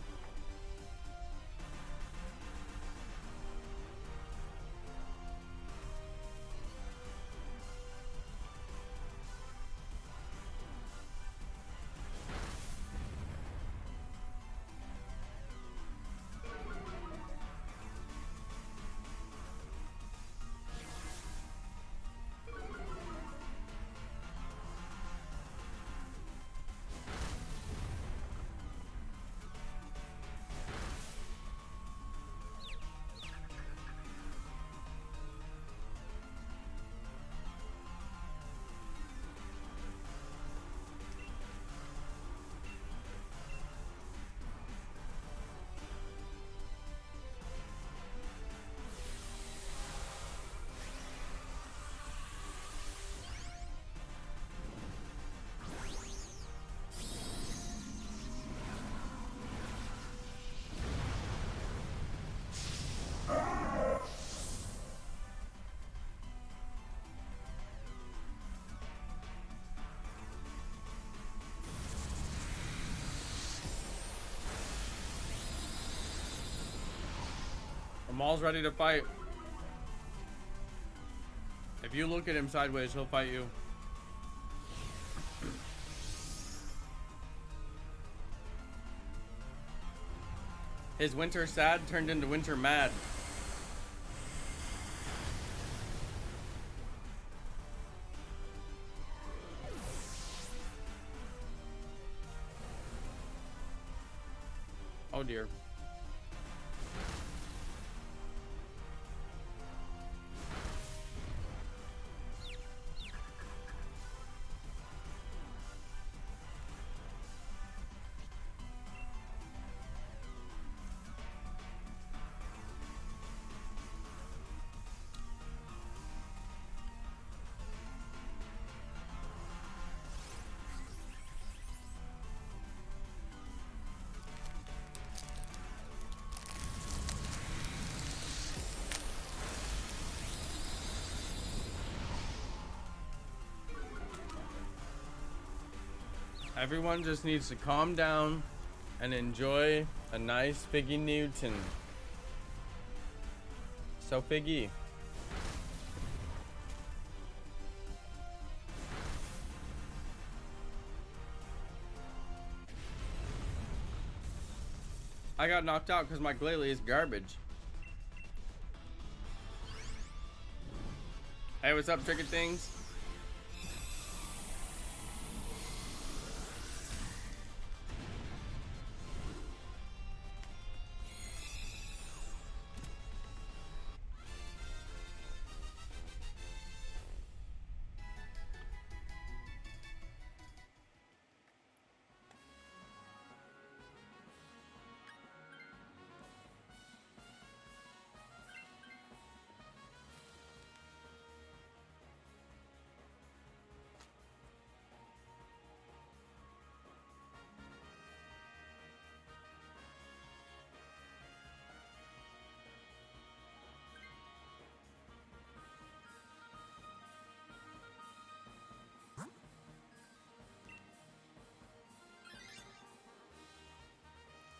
Maul's ready to fight. If you look at him sideways, he'll fight you. His winter sad turned into winter mad. Oh dear. Everyone just needs to calm down and enjoy a nice Figgy Newton. So Figgy. I got knocked out because my Glalie is garbage. Hey, what's up, Tricky Things?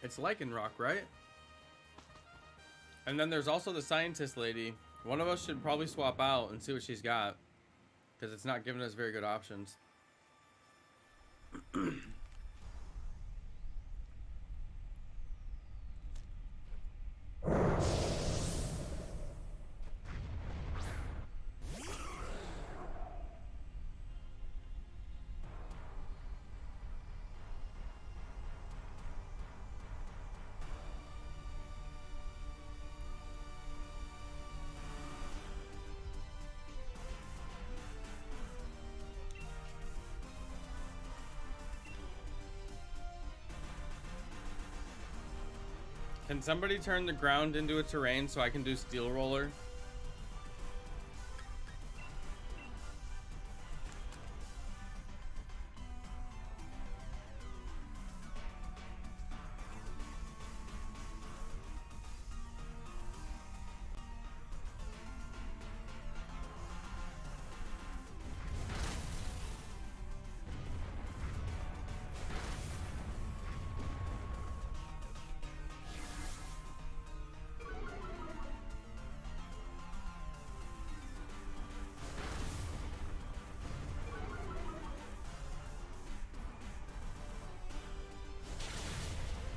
It's Lycanroc, right? And then there's also the scientist lady. One of us should probably swap out and see what she's got, because it's not giving us very good options. Can somebody turn the ground into a terrain so I can do Steel Roller?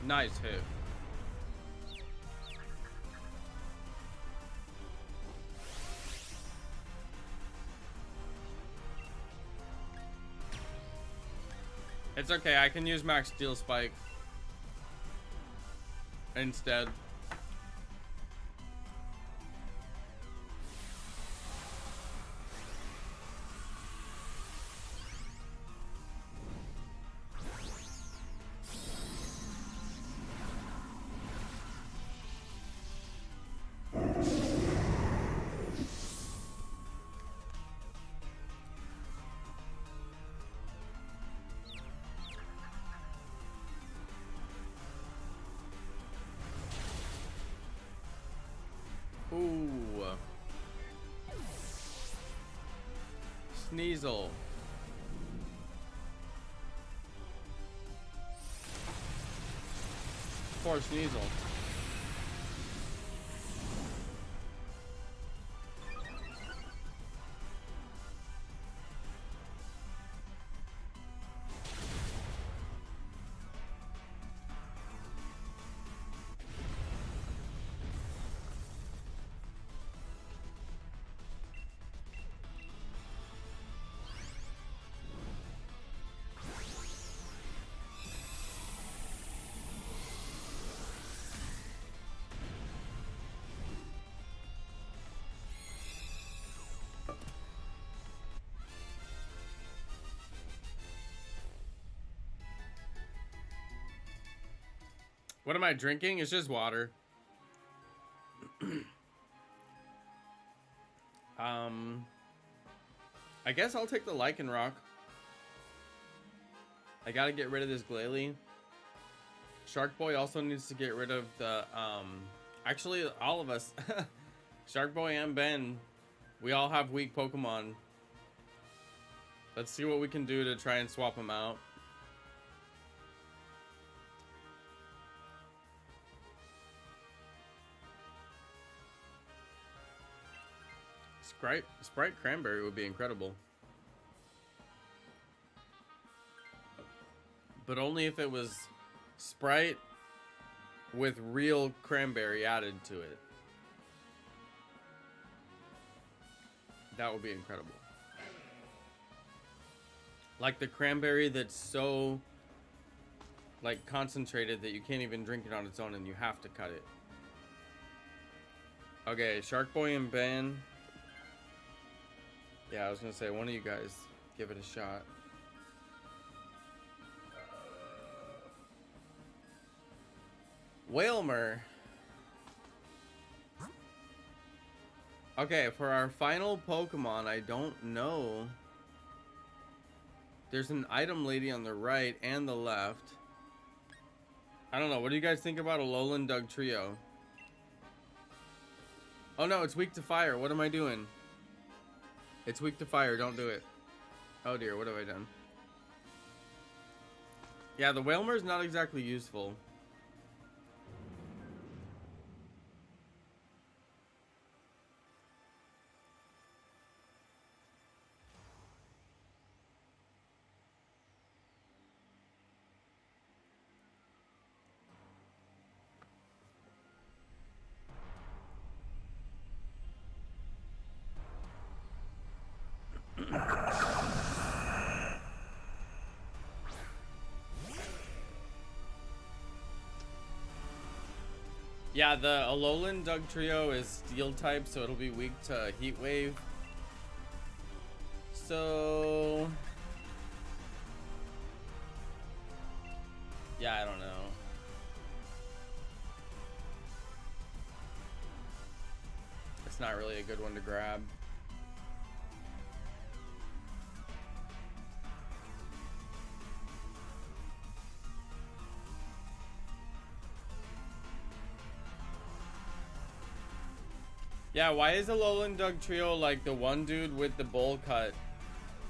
Nice hit. It's okay, I can use Max Steel Spike instead. Ooh. Sneasel. Poor Sneasel. What am I drinking? It's just water. I guess I'll take the Lycanroc. I gotta get rid of this Glalie. Shark Boy also needs to get rid of the, actually all of us. Shark Boy and Ben, we all have weak Pokemon. Let's see what we can do to try and swap them out. Sprite Cranberry would be incredible. But only if it was Sprite with real cranberry added to it. That would be incredible. Like the cranberry that's so like concentrated that you can't even drink it on its own and you have to cut it. Okay, Shark Boy and Ben. Yeah, I was gonna say one of you guys give it a shot. Whalmer. Okay, for our final Pokemon, I don't know. There's an item lady on the right and the left. I don't know. What do you guys think about a Alolan Dugtrio? Oh no, it's weak to fire. What am I doing? It's weak to fire. Don't do it. Oh dear, what have I done? Yeah, the Whalmer's not exactly useful. Yeah, the Alolan Dugtrio is steel type, so it'll be weak to Heat Wave. So yeah, I don't know. It's not really a good one to grab. Yeah, why is Alolan Dugtrio like the one dude with the bowl cut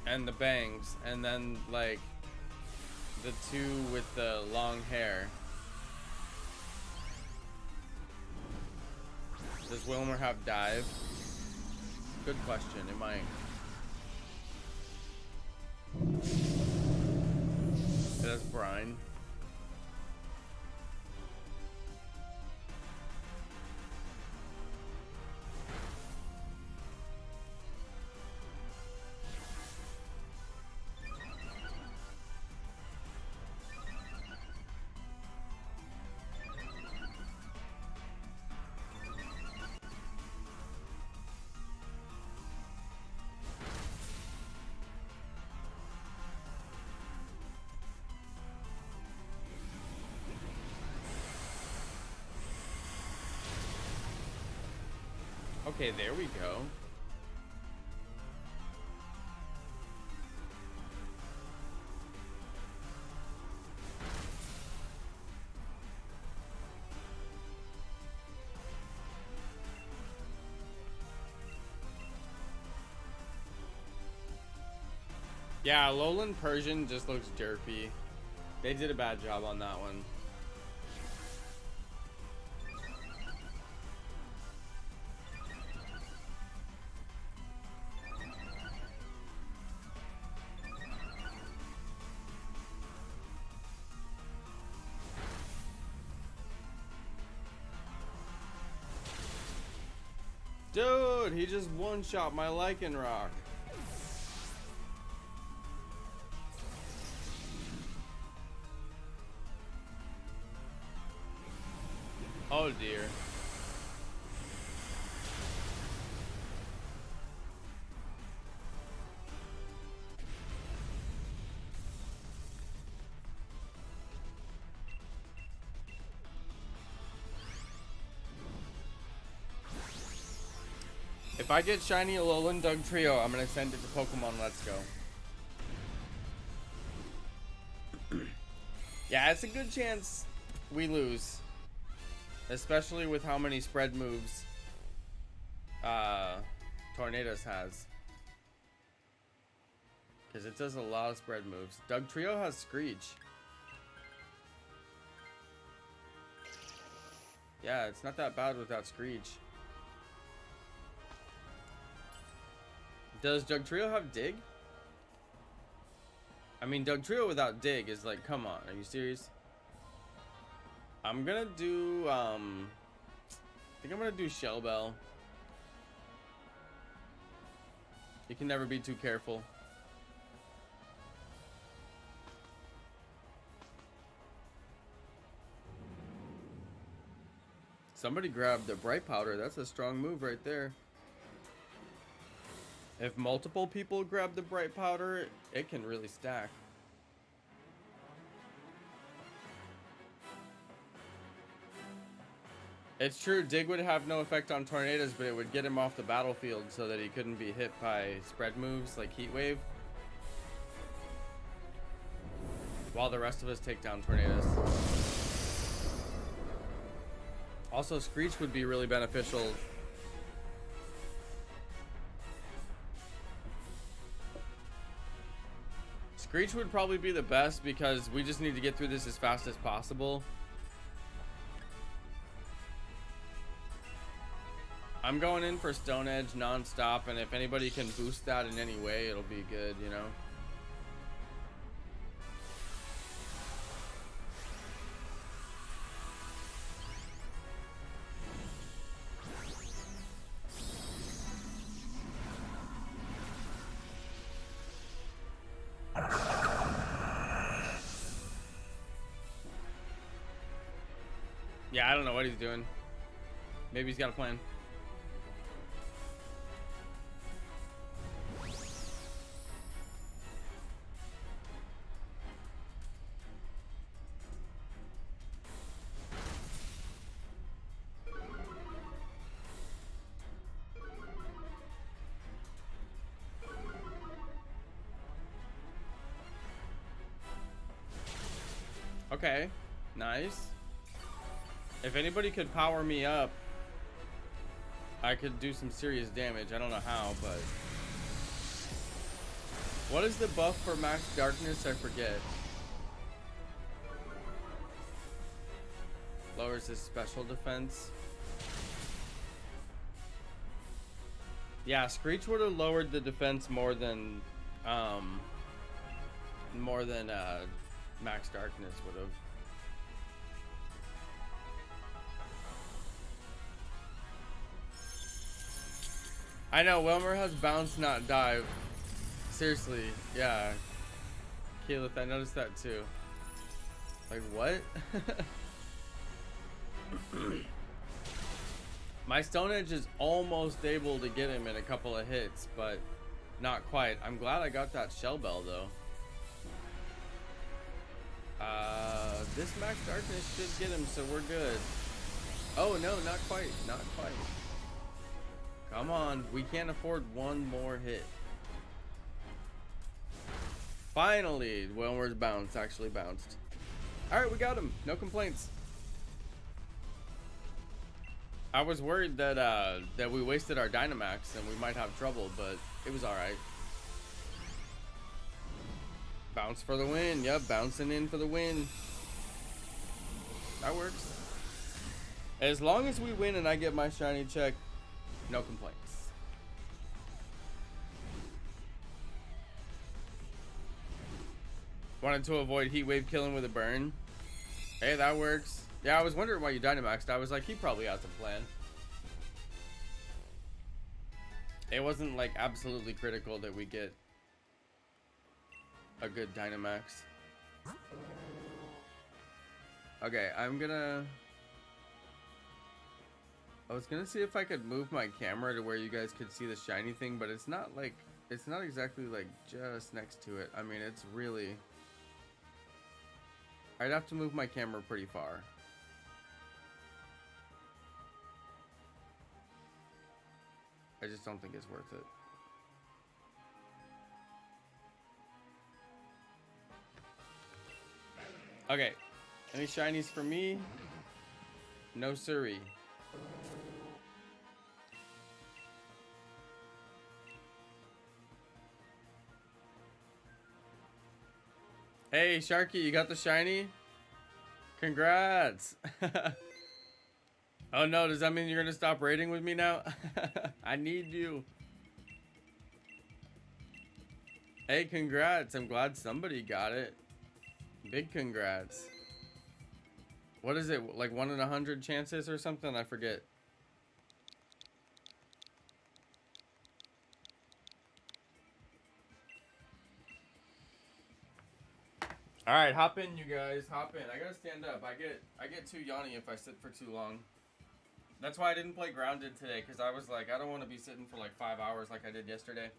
and the bangs, and then like the two with the long hair? Does Wilmer have dive? Good question. It might. That's Brine. Okay, there we go. Yeah, Alolan Persian just looks derpy. They did a bad job on that one. Dude, he just one-shot my Lycanroc. Oh dear. If I get Shiny Alolan Dugtrio, I'm gonna send it to Pokemon Let's Go. Yeah, it's a good chance we lose. Especially with how many spread moves Tornadus has. Because it does a lot of spread moves. Dugtrio has Screech. Yeah, it's not that bad without Screech. Does Dugtrio have dig? I mean, Dugtrio without dig is like, come on, are you serious? I'm gonna do, I think I'm gonna do Shell Bell. You can never be too careful. Somebody grabbed the Bright Powder. That's a strong move right there. If multiple people grab the Bright Powder, it can really stack. It's true, Dig would have no effect on Tornadus, but it would get him off the battlefield so that he couldn't be hit by spread moves like Heat Wave. While the rest of us take down Tornadus. Also, Screech would be really beneficial. Screech would probably be the best because we just need to get through this as fast as possible. I'm going in for Stone Edge non-stop, and if anybody can boost that in any way, it'll be good, you know? Yeah, I don't know what he's doing. Maybe he's got a plan. Okay, nice. If anybody could power me up, I could do some serious damage. I don't know how, but... What is the buff for Max Darkness? I forget. Lowers his special defense. Yeah, Screech would have lowered the defense more than Max Darkness would have. I know, Wilmer has bounce, not dive. Seriously, yeah. Keyleth, I noticed that too. Like, what? My Stone Edge is almost able to get him in a couple of hits, but not quite. I'm glad I got that Shell Bell, though. This Max Darkness should get him, so we're good. Oh, no, not quite. Not quite. Come on. We can't afford one more hit. Finally, Wilmer's bounce actually bounced. All right, we got him. No complaints. I was worried that that we wasted our Dynamax and we might have trouble, but it was all right. Bounce for the win. Yep, bouncing in for the win. That works. As long as we win and I get my shiny check, no complaints. Wanted to avoid Heat Wave killing with a burn. Hey, that works. Yeah, I was wondering why you Dynamaxed. I was like, he probably has a plan. It wasn't like absolutely critical that we get a good Dynamax. Okay, I was gonna see if I could move my camera to where you guys could see the shiny thing, but it's not like, it's not exactly like just next to it. I mean, it's really, I'd have to move my camera pretty far. I just don't think it's worth it. Okay, any shinies for me? No siree. Hey Sharky, you got the shiny? Congrats. Oh no, does that mean you're gonna stop raiding with me now? I need you. Hey, congrats. I'm glad somebody got it. Big congrats. What is it? Like 1 in 100 chances or something? I forget. All right, hop in, you guys. Hop in. I gotta stand up. I get too yawny if I sit for too long. That's why I didn't play Grounded today, because I was like, I don't want to be sitting for like 5 hours like I did yesterday.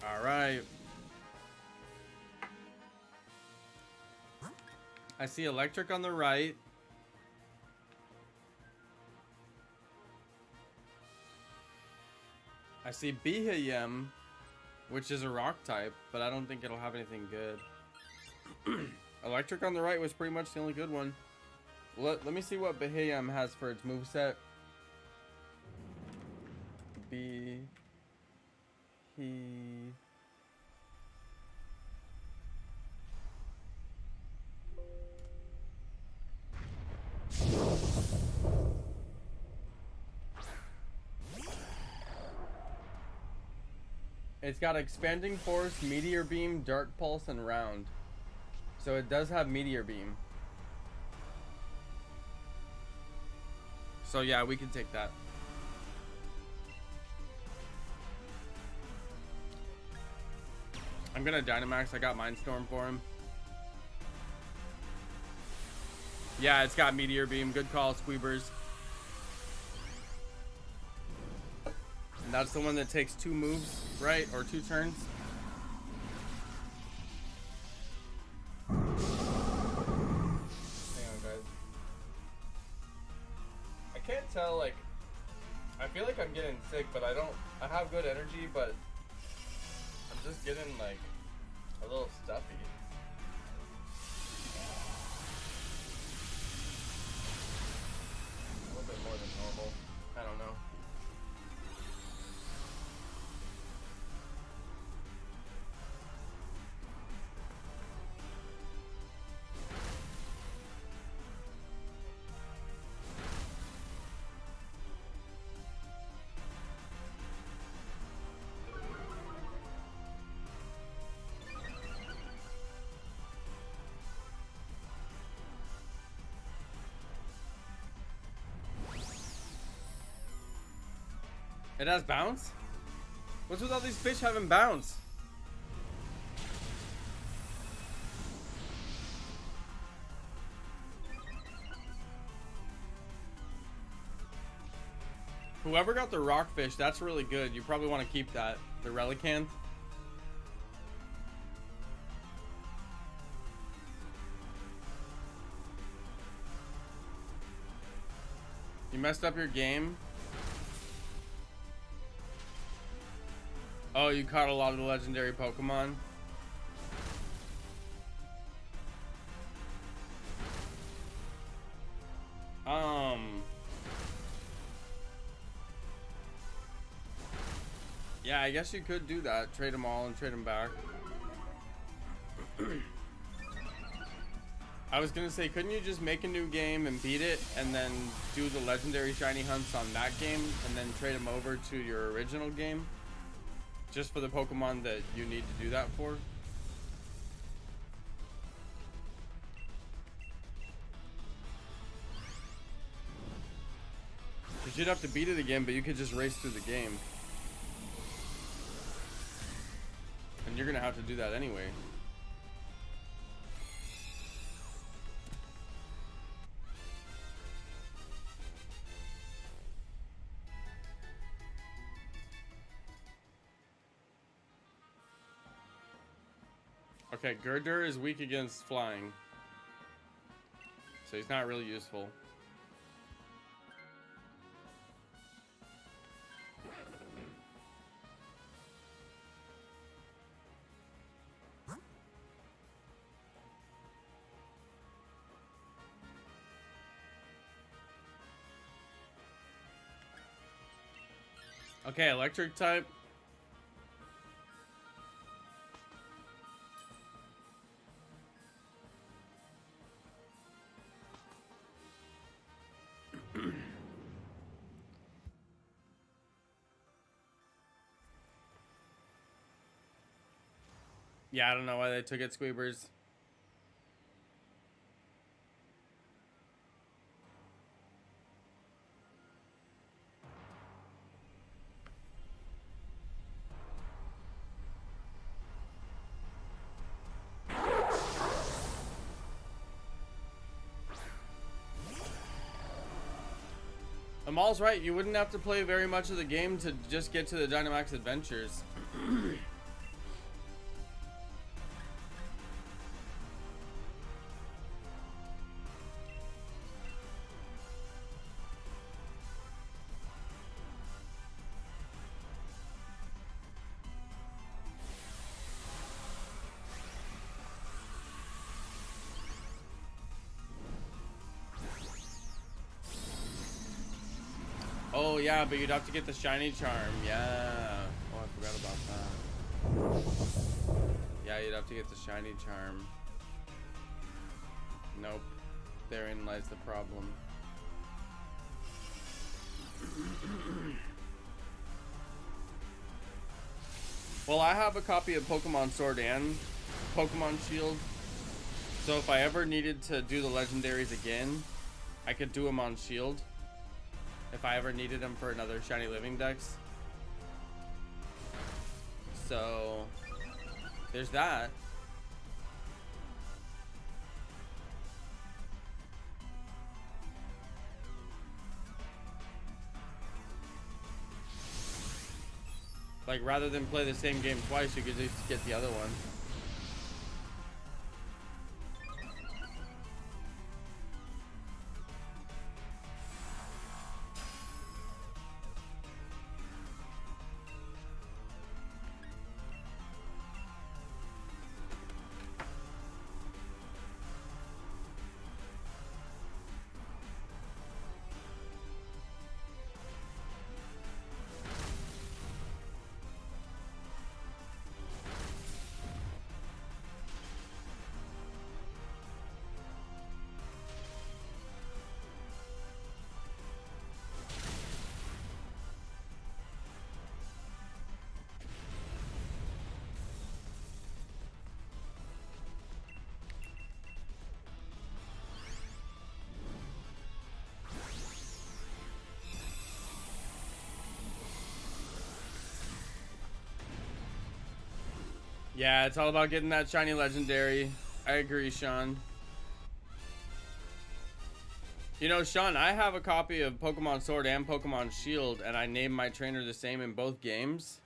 All right. I see electric on the right. I see Behem, which is a rock type, but I don't think it'll have anything good. Electric on the right was pretty much the only good one. Let me see what Behem has for its moveset. It's got Expanding Force, Meteor Beam, Dark Pulse, and Round. So it does have Meteor Beam. So yeah, we can take that. I'm gonna Dynamax. I got Mindstorm for him. Yeah, it's got Meteor Beam. Good call, Squeebers. And that's the one that takes 2 moves, right? Or 2 turns. Hang on, guys. I can't tell, like, I feel like I'm getting sick, but I have good energy, but I'm just getting, like, a little stuffy. A little bit more than normal. I don't know. It has bounce? What's with all these fish having bounce? Whoever got the rockfish, that's really good. You probably want to keep that. The Relicanth. You messed up your game. Oh, you caught a lot of the legendary Pokemon. Yeah, I guess you could do that. Trade them all and trade them back. I was gonna say, couldn't you just make a new game and beat it, and then do the legendary shiny hunts on that game, and then trade them over to your original game? Just for the Pokemon that you need to do that for? You'd have to beat it again, but you could just race through the game. And you're gonna have to do that anyway. Okay, Girder is weak against flying. So he's not really useful. Okay, electric type. Yeah, I don't know why they took it, Squeebers. Amal's right, you wouldn't have to play very much of the game to just get to the Dynamax Adventures. Oh yeah, but you'd have to get the shiny charm. Yeah. Oh, I forgot about that. Yeah, you'd have to get the shiny charm. Nope. Therein lies the problem. Well, I have a copy of Pokemon Sword and Pokemon Shield. So if I ever needed to do the legendaries again, I could do them on Shield. If I ever needed them for another Shiny Living Dex. So there's that. Like, rather than play the same game twice, you could just get the other one. Yeah, it's all about getting that shiny legendary. I agree, Sean. You know, Sean, I have a copy of Pokemon Sword and Pokemon Shield, and I named my trainer the same in both games.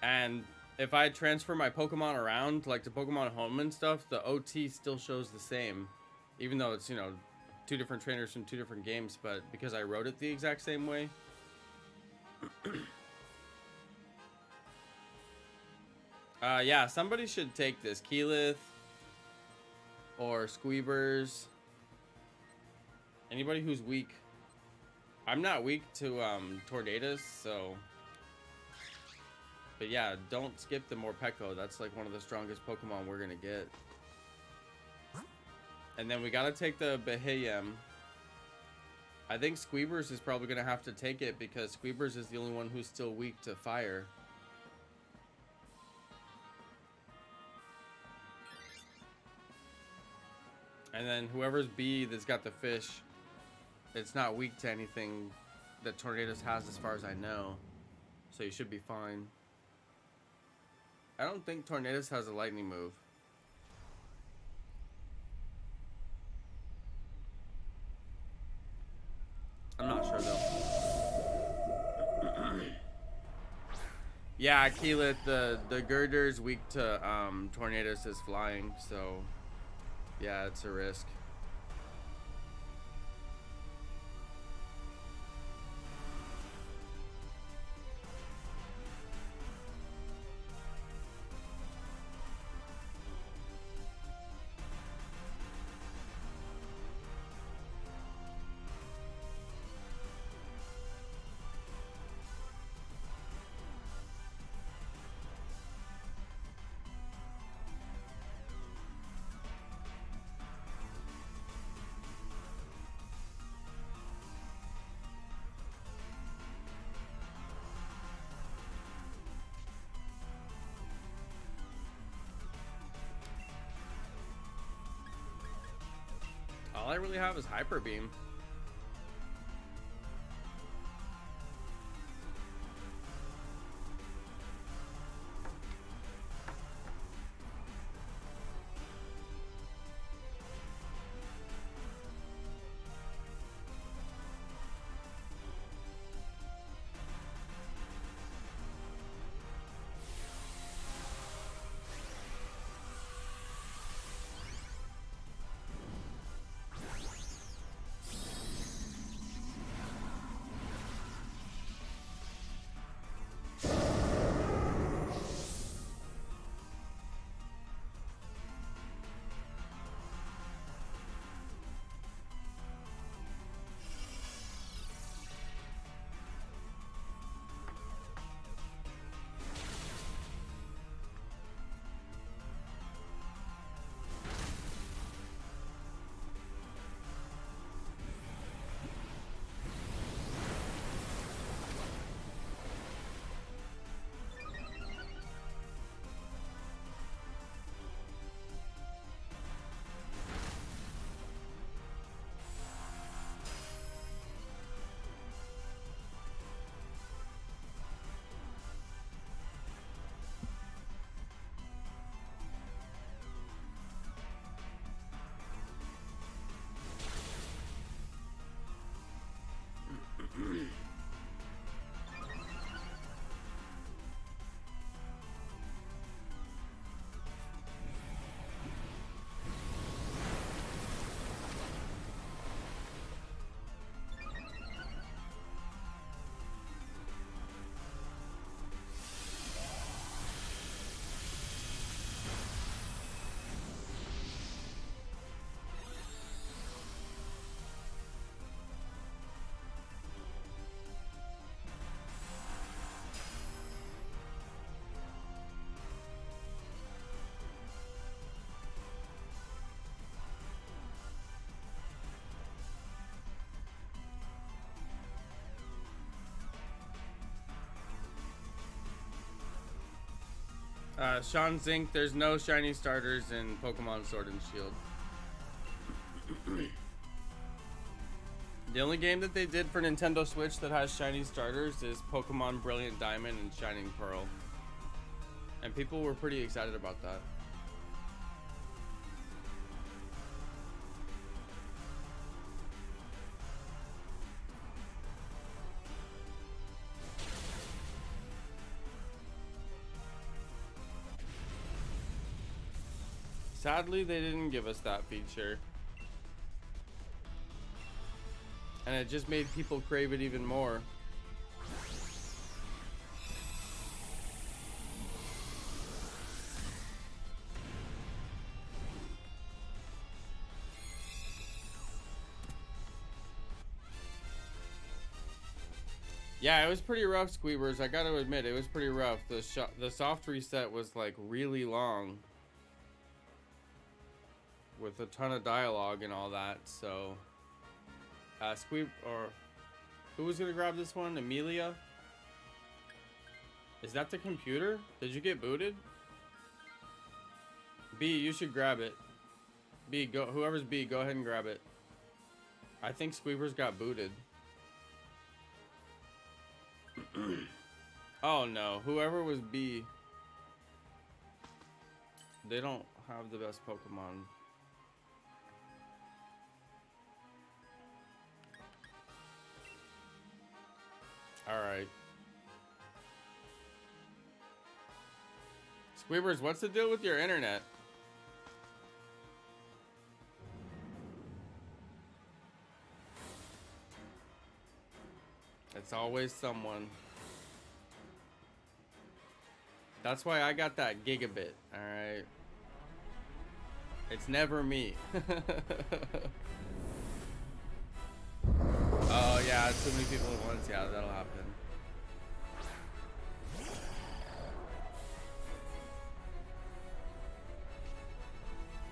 And if I transfer my Pokemon around, like to Pokemon Home and stuff, the OT still shows the same. Even though it's, you know, two different trainers from two different games, but because I wrote it the exact same way. Yeah, somebody should take this. Keyleth or Squeebers. Anybody who's weak. I'm not weak to Tornadus, so. But yeah, don't skip the Morpeko. That's like one of the strongest Pokemon we're gonna get. And then we gotta take the Beheeyem. I think Squeebers is probably gonna have to take it because Squeebers is the only one who's still weak to fire. And then whoever's B that's got the fish, it's not weak to anything that Tornadus has as far as I know. So you should be fine. I don't think Tornadus has a lightning move. I'm not sure though. Yeah, Keelit, the Girder's weak to Tornadus is flying, so yeah, it's a risk. All I really have is Hyper Beam. Sean Zink, there's no shiny starters in Pokemon Sword and Shield. The only game that they did for Nintendo Switch that has shiny starters is Pokemon Brilliant Diamond and Shining Pearl. And people were pretty excited about that. Sadly, they didn't give us that feature. And it just made people crave it even more. Yeah, it was pretty rough, Squeebers. I gotta admit, it was pretty rough. The soft reset was like really long, with a ton of dialogue and all that. So, who was gonna grab this one? Amelia? Is that the computer? Did you get booted? B, you should grab it. B, go. Whoever's B, go ahead and grab it. I think Squeebers got booted. Oh no, whoever was B, they don't have the best Pokemon. Alright. Squeebers, what's the deal with your internet? It's always someone. That's why I got that gigabit, alright? It's never me. Oh yeah, too many people at once. Yeah, that'll happen.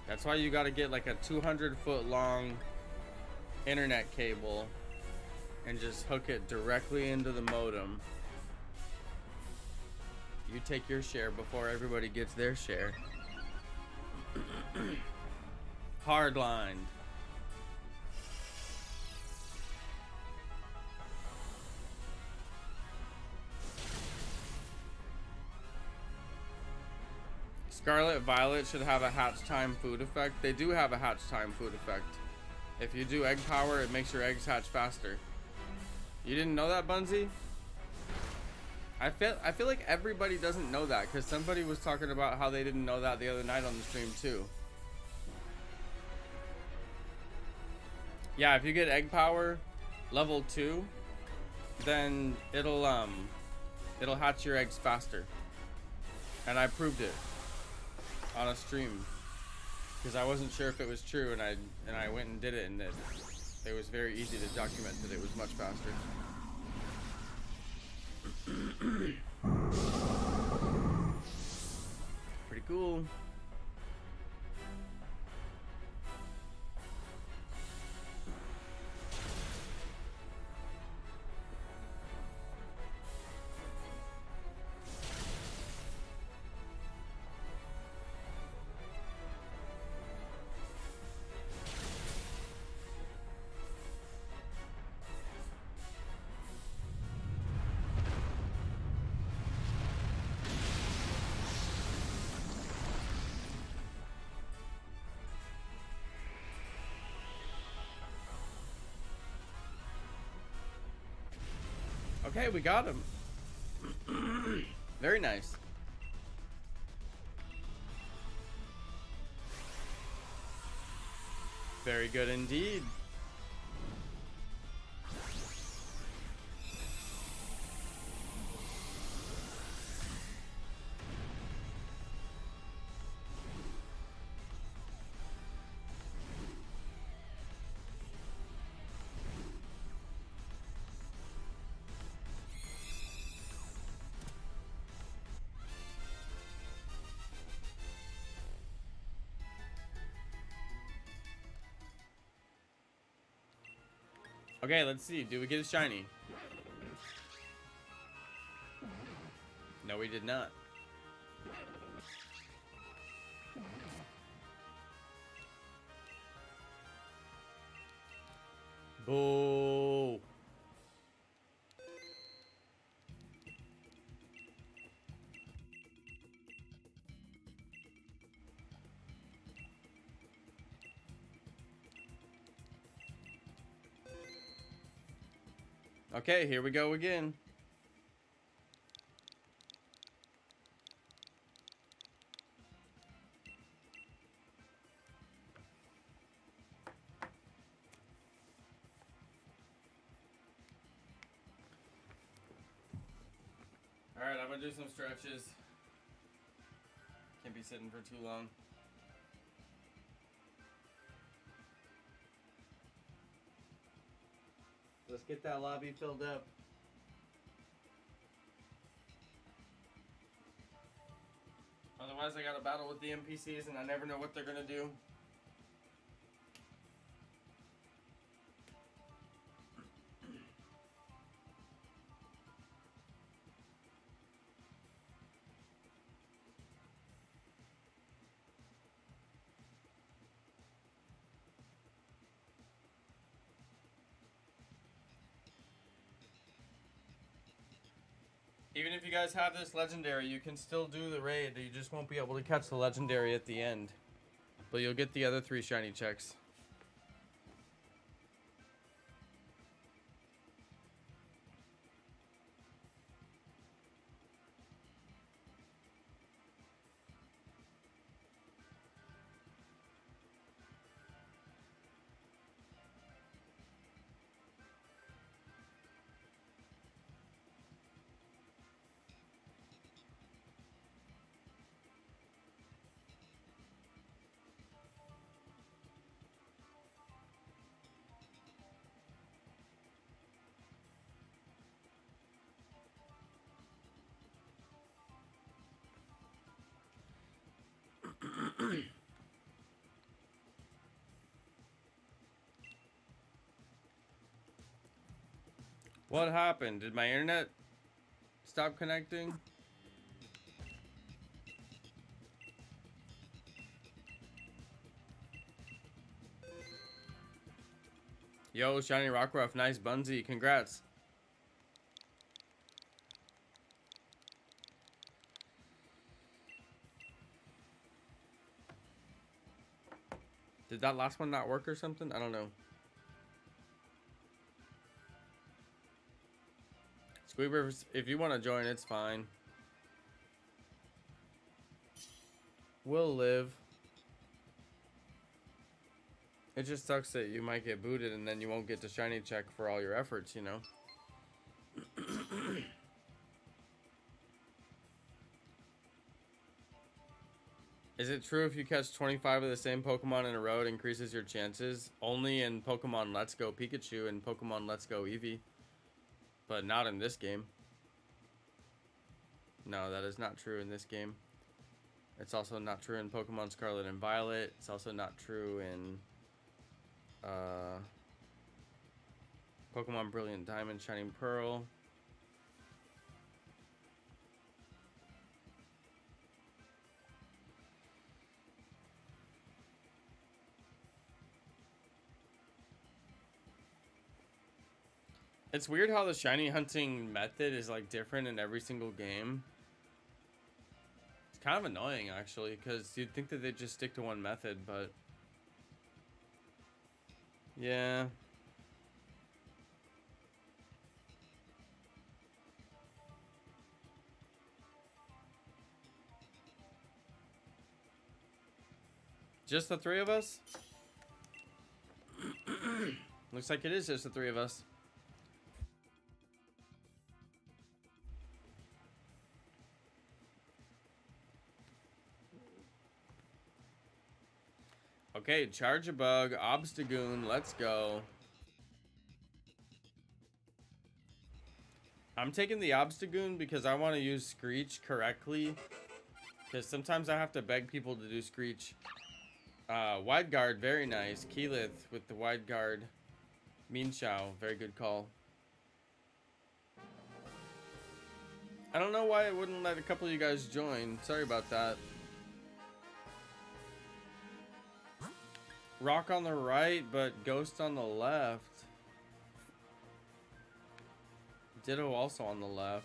That's why you gotta get like a 200-foot long internet cable and just hook it directly into the modem. You take your share before everybody gets their share. Hardlined. Scarlet Violet should have a hatch time food effect. They do have a hatch time food effect. If you do egg power, it makes your eggs hatch faster. You didn't know that, Bunzy? I feel like everybody doesn't know that because somebody was talking about how they didn't know that the other night on the stream too. Yeah, if you get egg power level 2, then it'll hatch your eggs faster. And I proved it on a stream because I wasn't sure if it was true, and I went and did it, and it was very easy to document that it was much faster. Pretty cool. Okay, we got him. Very nice. Very good indeed. Okay, let's see. Do we get a shiny? No, we did not. Boo. Okay, here we go again. All right, I'm gonna do some stretches. Can't be sitting for too long. Let's get that lobby filled up. Otherwise, I gotta battle with the NPCs and I never know what they're gonna do. Even if you guys have this legendary, you can still do the raid. You just won't be able to catch the legendary at the end. But you'll get the other 3 shiny checks. What happened? Did my internet stop connecting? Yo, Shiny Rockruff, nice bunsy, congrats. Did that last one not work or something? I don't know. Squeebers, if you want to join, it's fine. We'll live. It just sucks that you might get booted and then you won't get the shiny check for all your efforts, you know? Is it true if you catch 25 of the same Pokemon in a row, it increases your chances? Only in Pokemon Let's Go Pikachu and Pokemon Let's Go Eevee. But not in this game. No, that is not true in this game. It's also not true in Pokemon Scarlet and Violet. It's also not true in Pokemon Brilliant Diamond, Shining Pearl. It's weird how the shiny hunting method is like different in every single game. It's kind of annoying actually, because you'd think that they'd just stick to one method, but yeah. Just the 3 of us? Looks like it is just the 3 of us. Okay, charge a bug, Obstagoon, let's go. I'm taking the Obstagoon because I want to use Screech correctly. Because sometimes I have to beg people to do Screech. Wide Guard, very nice. Keyleth with the Wide Guard. Mean Chow, very good call. I don't know why it wouldn't let a couple of you guys join. Sorry about that. Rock on the right, but Ghost on the left. Ditto also on the left.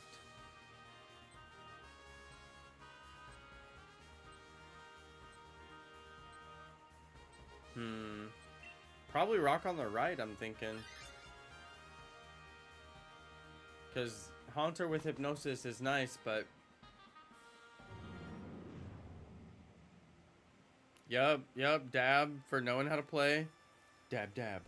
Probably Rock on the right, I'm thinking. Because Haunter with Hypnosis is nice, but... Yup, dab for knowing how to play. Dab, dab.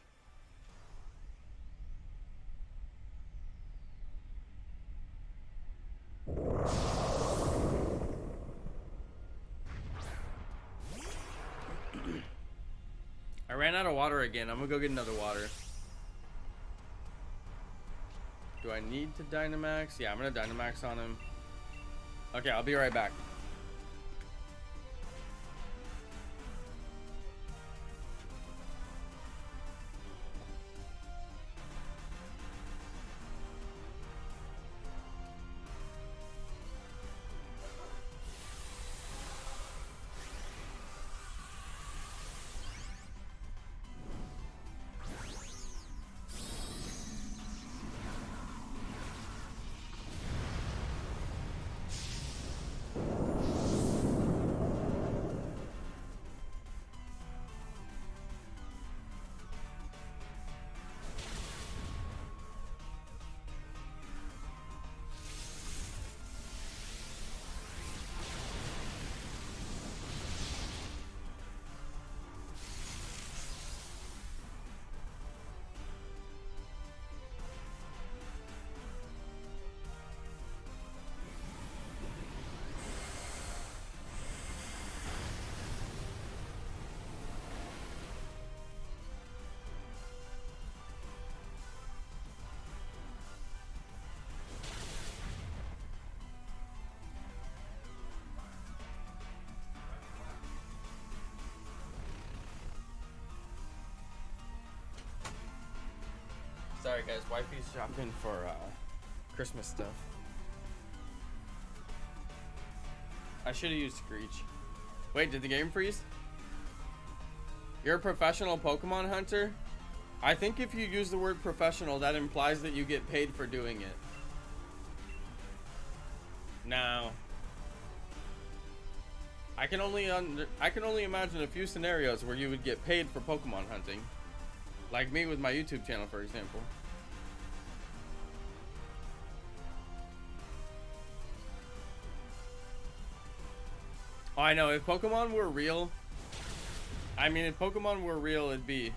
I ran out of water again. I'm gonna go get another water. Do I need to Dynamax? Yeah, I'm gonna Dynamax on him. Okay, I'll be right back. Sorry guys, wifey's shopping for Christmas stuff. I should have used Screech. Wait, did the game freeze? You're a professional Pokemon hunter? I think if you use the word professional, that implies that you get paid for doing it. Now, I can only imagine a few scenarios where you would get paid for Pokemon hunting. Like me with my YouTube channel, for example. Oh, I know, if Pokemon were real, I mean, if Pokemon were real, it'd be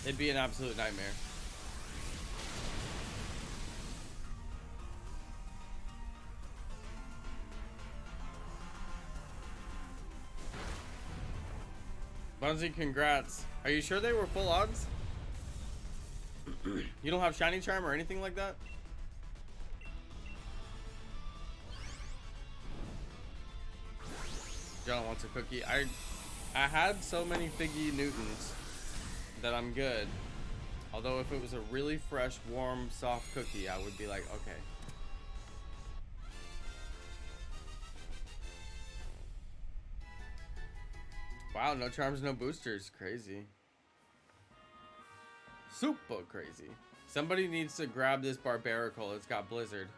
an absolute nightmare. Bunsy, congrats. Are you sure they were full odds? You don't have Shiny Charm or anything like that? Jonno wants a cookie. I had so many Figgy Newtons that I'm good. Although if it was a really fresh, warm, soft cookie, I would be like, okay. Wow, no charms, no boosters. Crazy. Super crazy. Somebody needs to grab this Barbaracle. It's got Blizzard.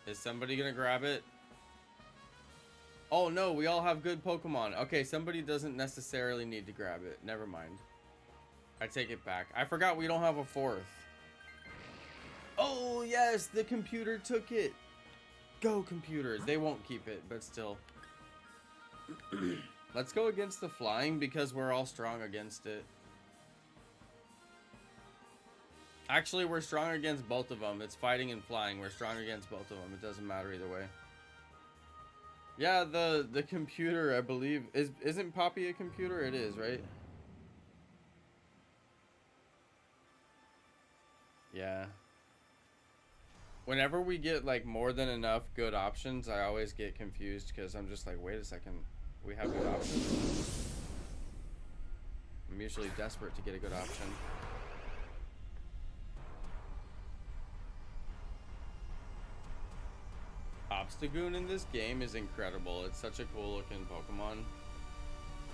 Is somebody gonna grab it? Oh no, we all have good Pokemon. Okay, somebody doesn't necessarily need to grab it. Never mind. I take it back. I forgot we don't have a fourth. Oh yes, the computer took it. Go computers. They won't keep it, but still. Let's go against the flying because we're all strong against it. Actually, we're strong against both of them. It's fighting and flying. We're strong against both of them. It doesn't matter either way. Yeah, the computer, I believe, isn't Poppy a computer? It is, right? Yeah. Whenever we get like more than enough good options, I always get confused because I'm just like, wait a second, we have good options. I'm usually desperate to get a good option. Obstagoon in this game is incredible. It's such a cool looking Pokemon.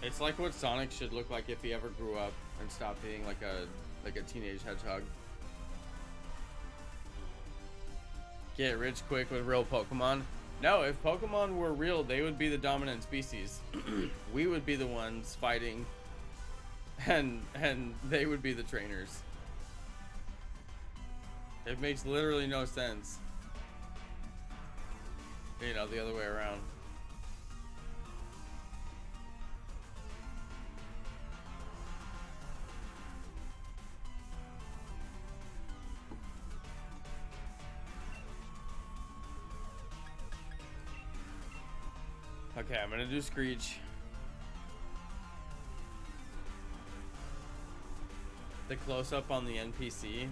It's like what Sonic should look like if he ever grew up and stopped being like a teenage hedgehog. Get rich quick with real Pokemon. No, if Pokemon were real, they would be the dominant species. We would be the ones fighting, and they would be the trainers. It makes literally no sense. You know, the other way around. Okay, I'm gonna do Screech. The close-up on the NPC.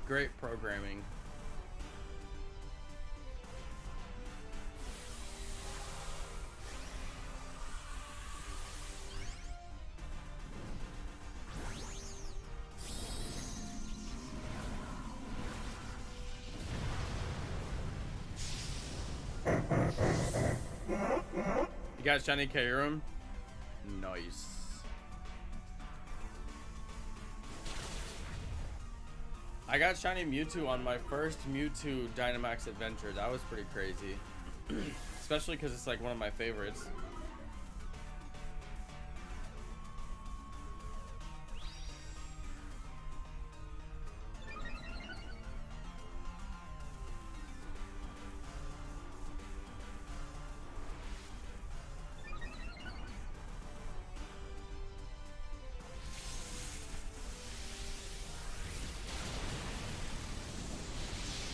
Great programming. You got Shiny Kyurem? Nice. I got Shiny Mewtwo on my first Mewtwo Dynamax Adventure. That was pretty crazy. Especially because it's like one of my favorites.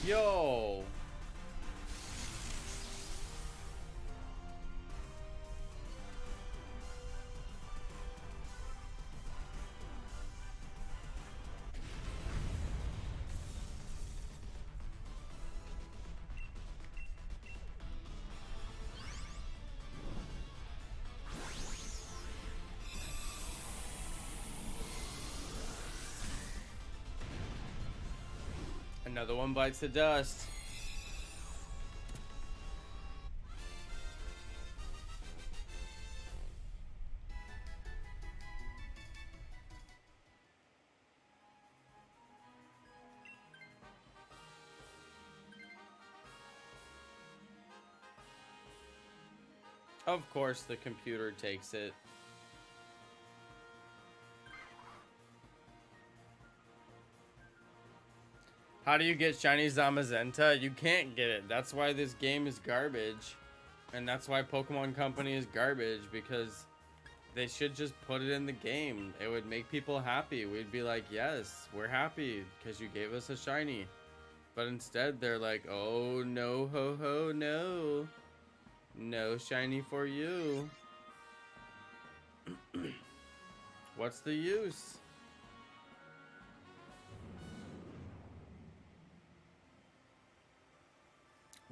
Yo. Another one bites the dust. Of course, the computer takes it. How do you get Shiny Zamazenta? You can't get it. That's why this game is garbage. And that's why Pokemon Company is garbage, because they should just put it in the game. It would make people happy. We'd be like, yes, we're happy because you gave us a shiny. But instead, they're like, oh, no, ho, ho, no. No shiny for you. What's the use?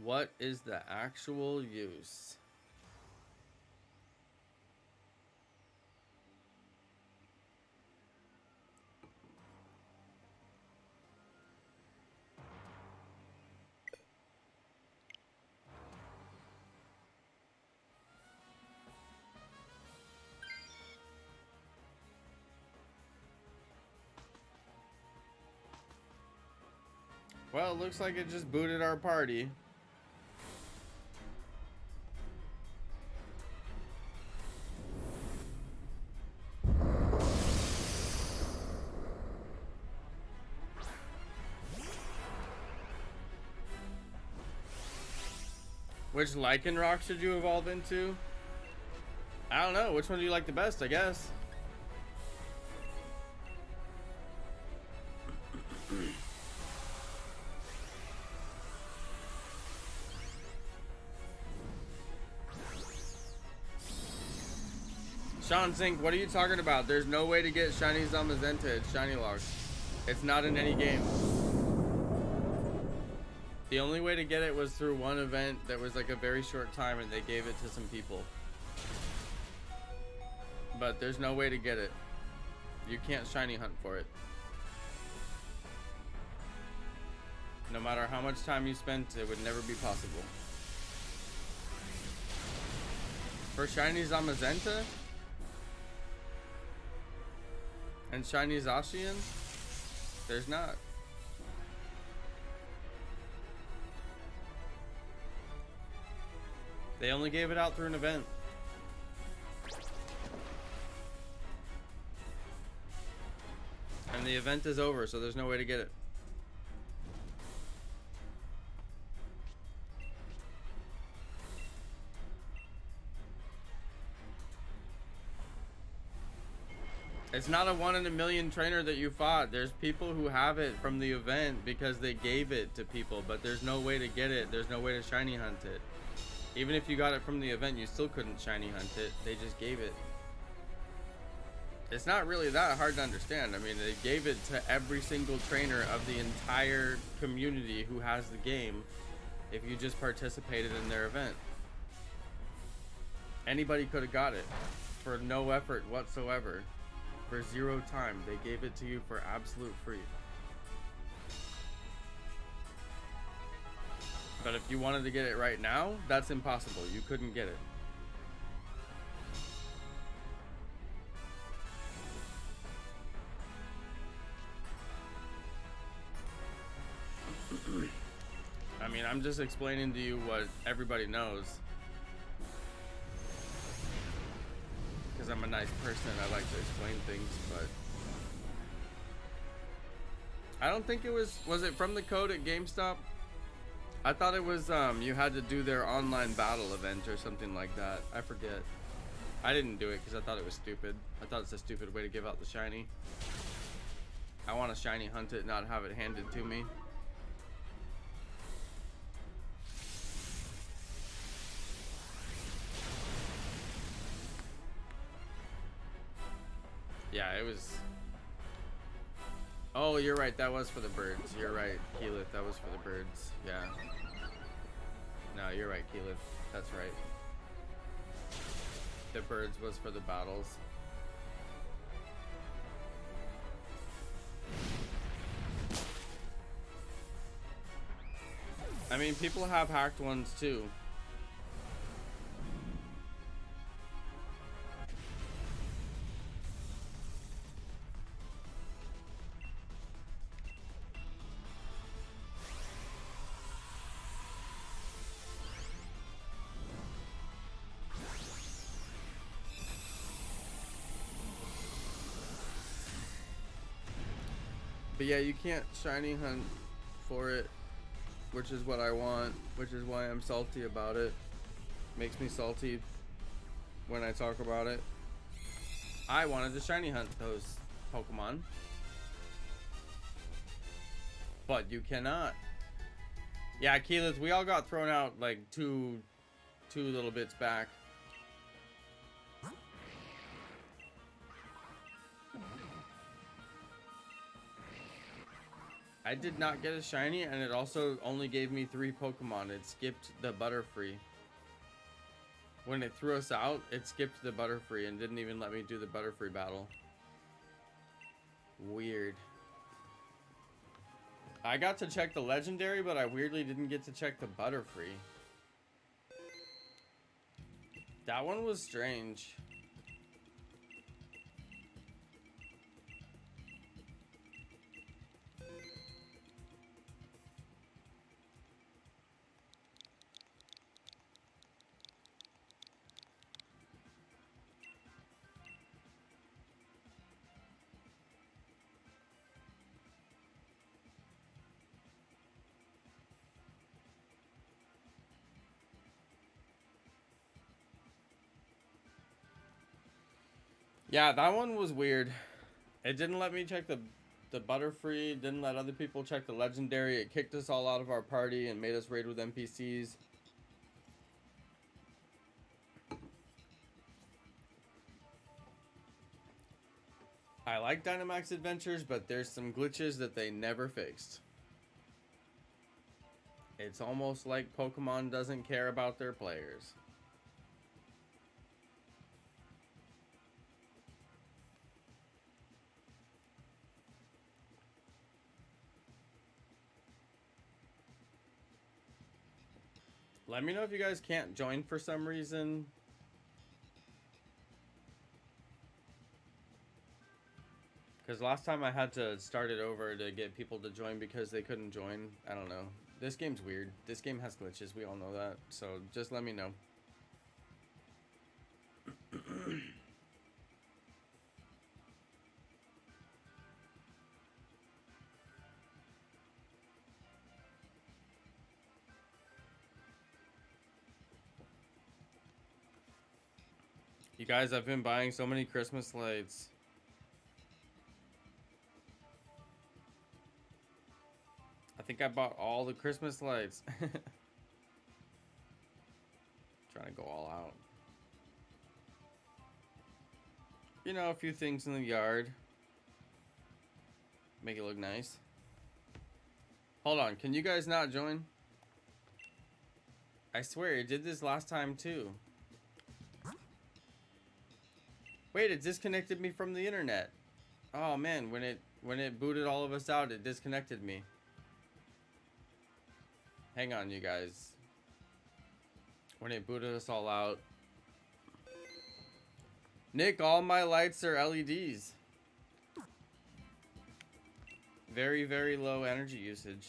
What is the actual use? Well, it looks like it just booted our party. Which Lycanroc should you evolve into? I don't know. Which one do you like the best, I guess? Sean Zink, what are you talking about? There's no way to get Shiny Zamazenta at Shiny Log. It's not in any game. The only way to get it was through one event that was like a very short time, and they gave it to some people. But there's no way to get it. You can't shiny hunt for it. No matter how much time you spent, it would never be possible. For Shiny Zamazenta and Shiny Zacian, there's not. They only gave it out through an event. And the event is over, so there's no way to get it. It's not a 1 in a million trainer that you fought. There's people who have it from the event because they gave it to people, but there's no way to get it. There's no way to shiny hunt it. Even if you got it from the event, you still couldn't shiny hunt it. They just gave it. It's not really that hard to understand. I mean, they gave it to every single trainer of the entire community who has the game if you just participated in their event. Anybody could have got it for no effort whatsoever. For 0 time. They gave it to you for absolute free. But if you wanted to get it right now, that's impossible. You couldn't get it. I mean, I'm just explaining to you what everybody knows. Because I'm a nice person and I like to explain things, but I don't think it was it from the code at GameStop? I thought it was you had to do their online battle event or something like that. I forget. I didn't do it because I thought it was stupid. I thought it's a stupid way to give out the shiny. I want to shiny hunt it, not have it handed to me. Yeah, it was. Oh, you're right. That was for the birds. You're right, Keyleth. That was for the birds. Yeah. No, you're right, Keyleth. That's right. The birds was for the battles. I mean, people have hacked ones too. But yeah, you can't shiny hunt for it, which is what I want, which is why I'm salty about it. Makes me salty when I talk about it. I wanted to shiny hunt those Pokemon, but you cannot. Yeah, Keyleth, we all got thrown out like two little bits back. I did not get a shiny, and it also only gave me 3 Pokemon. It skipped the Butterfree. When it threw us out, it skipped the Butterfree and didn't even let me do the Butterfree battle. Weird. I got to check the Legendary, but I weirdly didn't get to check the Butterfree. That one was strange. Yeah, that one was weird. It didn't let me check the Butterfree, didn't let other people check the Legendary. It kicked us all out of our party and made us raid with NPCs. I like Dynamax Adventures, but there's some glitches that they never fixed. It's almost like Pokemon doesn't care about their players. Let me know if you guys can't join for some reason. Because last time I had to start it over to get people to join because they couldn't join. I don't know. This game's weird. This game has glitches. We all know that. So just let me know. You guys, I've been buying so many Christmas lights. I think I bought all the Christmas lights. Trying to go all out. You know, a few things in the yard. Make it look nice. Hold on, can you guys not join? I swear, it did this last time too. Wait, it disconnected me from the internet. Oh man, when it booted all of us out, it disconnected me. Hang on, you guys. When it booted us all out. Nick, all my lights are LEDs. Very, very low energy usage.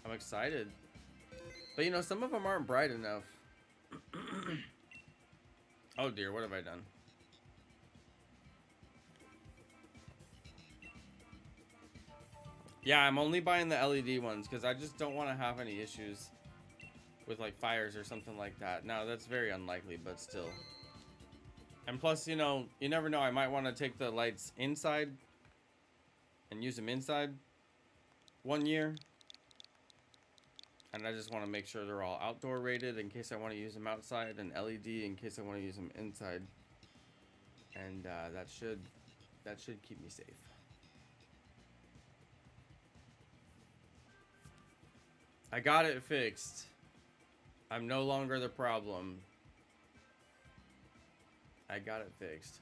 I'm excited. But you know, some of them aren't bright enough. Oh dear, what have I done? Yeah, I'm only buying the LED ones because I just don't want to have any issues with like fires or something like that. Now that's very unlikely, but still. And plus, you know, you never know. I might want to take the lights inside and use them inside 1 year. And I just want to make sure they're all outdoor rated in case I want to use them outside, and LED in case I want to use them inside. And that should keep me safe. I got it fixed. I'm no longer the problem. I got it fixed.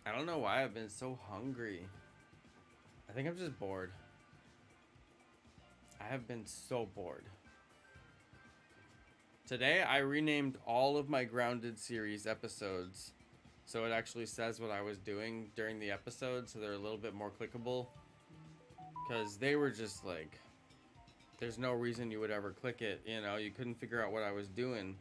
I don't know why I've been so hungry. I think I'm just bored. I have been so bored. Today, I renamed all of my Grounded series episodes so it actually says what I was doing during the episode, so they're a little bit more clickable. Because they were just like, there's no reason you would ever click it, you know? You couldn't figure out what I was doing.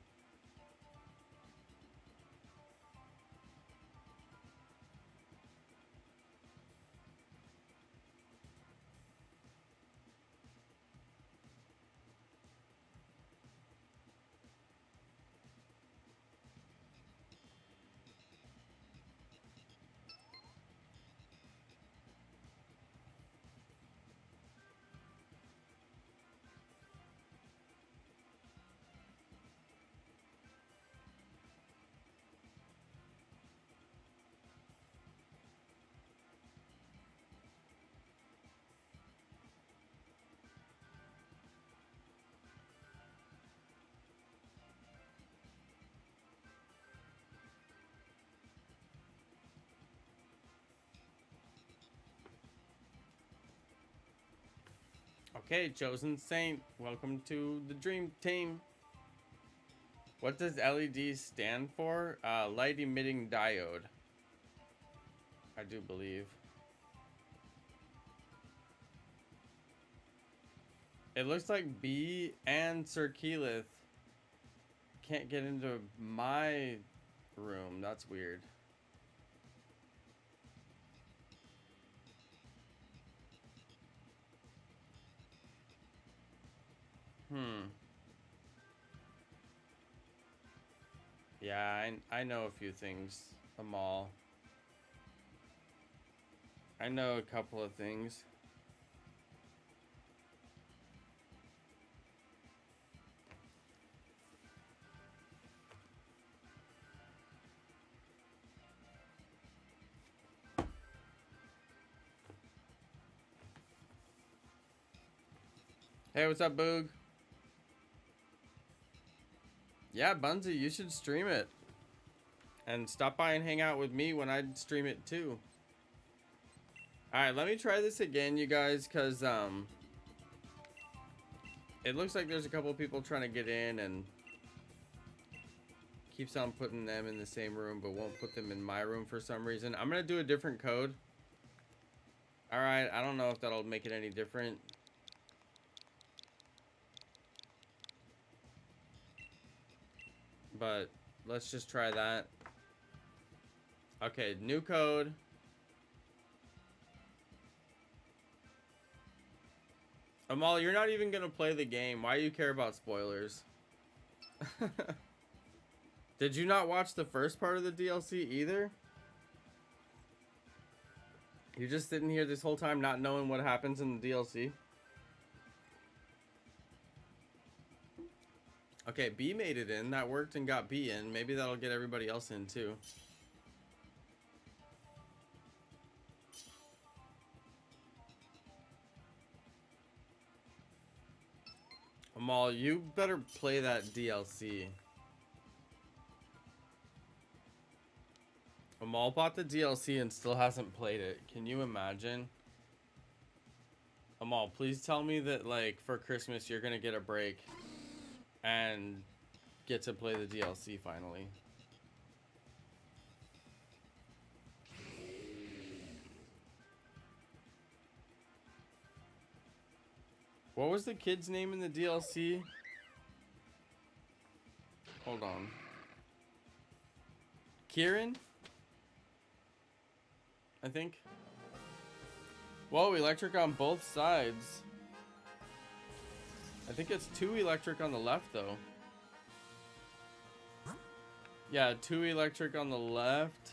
Okay, Chosen Saint, welcome to the Dream Team. What does LED stand for? Light emitting diode. I do believe. It looks like B and Sir Keyleth can't get into my room. That's weird. Yeah, I know a few things. Amal. I know a couple of things. Hey, what's up, Boog? Yeah, Bunzy, you should stream it. And stop by and hang out with me when I stream it too. Alright, let me try this again, you guys, because it looks like there's a couple people trying to get in and keeps on putting them in the same room but won't put them in my room for some reason. I'm gonna do a different code. Alright, I don't know if that'll make it any different. But let's just try that. Okay, new code. Amal, you're not even gonna play the game. Why do you care about spoilers? Did you not watch the first part of the DLC either? You're just sitting here this whole time not knowing what happens in the DLC? Okay, B made it in. That worked and got B in. Maybe that'll get everybody else in too. Amal, you better play that DLC. Amal bought the DLC and still hasn't played it. Can you imagine? Amal, please tell me that, like, for Christmas you're gonna get a break and get to play the DLC finally. What was the kid's name in the DLC? Hold on. Kieran? I think. Whoa, electric on both sides. I think it's 2 electric on the left, though. Yeah, 2 electric on the left.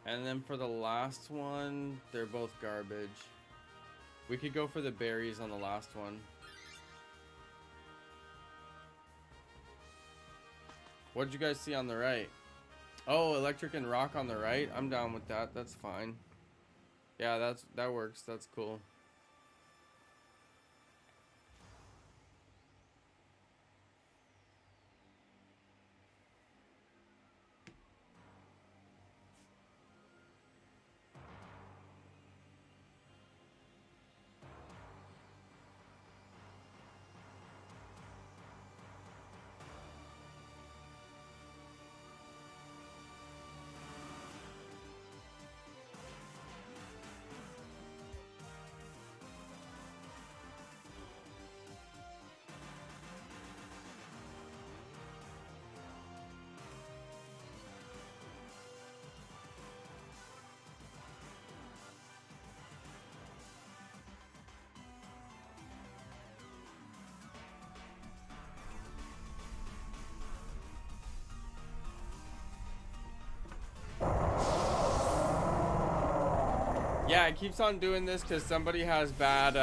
And then for the last one, they're both garbage. We could go for the berries on the last one. What did you guys see on the right? Oh, electric and rock on the right. I'm down with that. That's fine. Yeah, that works. That's cool. Yeah, it keeps on doing this because somebody has bad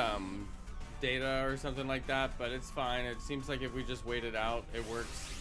data or something like that, but it's fine. It seems like if we just wait it out, it works.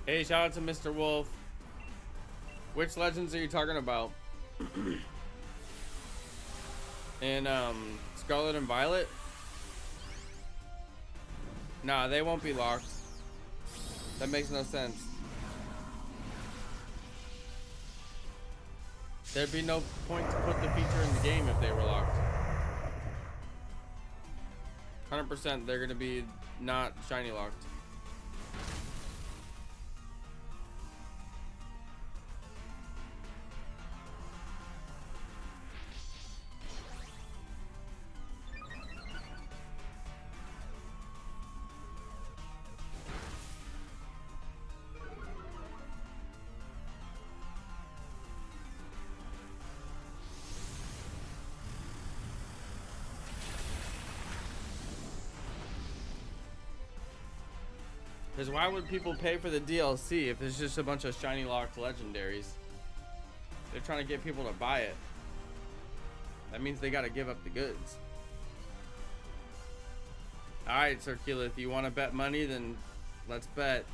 Hey, shout out to Mr. Wolf. Which legends are you talking about? In Scarlet and Violet? Nah, they won't be locked. That makes no sense. There'd be no point to put the feature in the game if they were locked. 100% they're gonna be not shiny locked. Because why would people pay for the DLC if it's just a bunch of shiny locked legendaries? They're trying to get people to buy it. That means they got to give up the goods. Alright, Circula, if you want to bet money, then let's bet.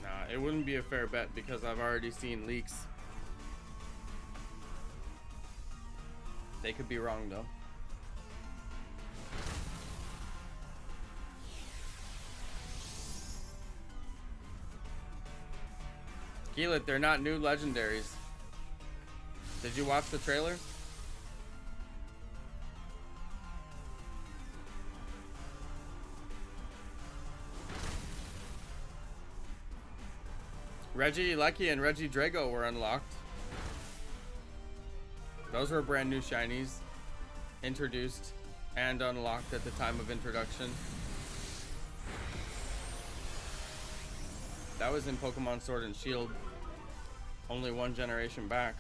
Nah, it wouldn't be a fair bet because I've already seen leaks. They could be wrong, though. Keelit, they're not new legendaries. Did you watch the trailer? Regieleki and Regidrago were unlocked. Those were brand new shinies, introduced and unlocked at the time of introduction. That was in Pokemon Sword and Shield, only one generation back.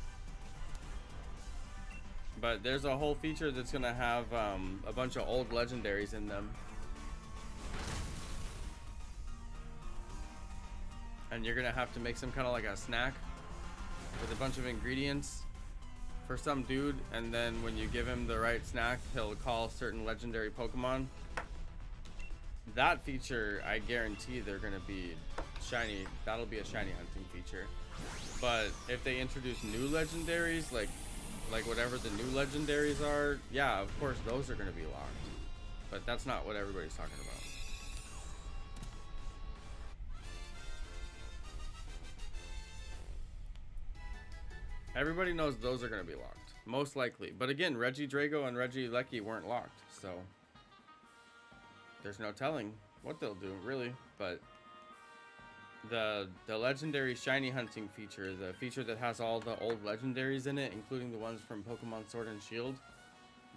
But there's a whole feature that's gonna have a bunch of old legendaries in them. And you're gonna have to make some kind of like a snack with a bunch of ingredients for some dude, and then when you give him the right snack, he'll call certain legendary Pokemon. That feature, I guarantee they're gonna be shiny. That'll be a shiny hunting feature. But if they introduce new legendaries, like whatever the new legendaries are, yeah, of course those are gonna be locked. But that's not what everybody's talking about. Everybody knows those are going to be locked, most likely. But again, Regidrago and Regieleki weren't locked, so there's no telling what they'll do, really. But the legendary shiny hunting feature, the feature that has all the old legendaries in it, including the ones from Pokemon Sword and Shield,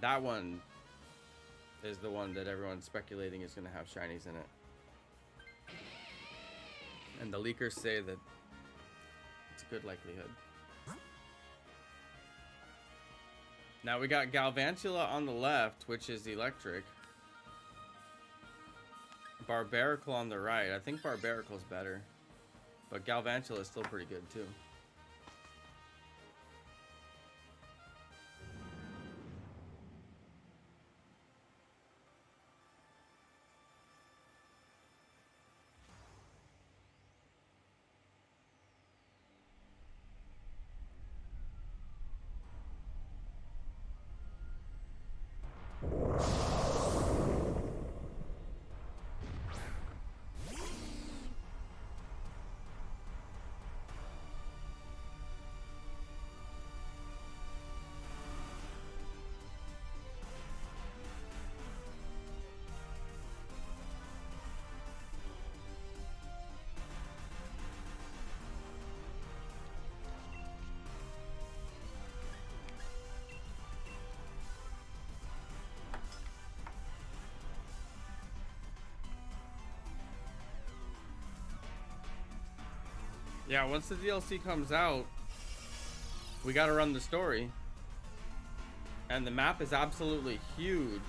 that one is the one that everyone's speculating is going to have shinies in it. And the leakers say that it's a good likelihood. Now we got Galvantula on the left, which is electric. Barbaracle on the right. I think Barbaracle's better. But Galvantula is still pretty good too. Yeah, once the DLC comes out, we gotta run the story. And the map is absolutely huge.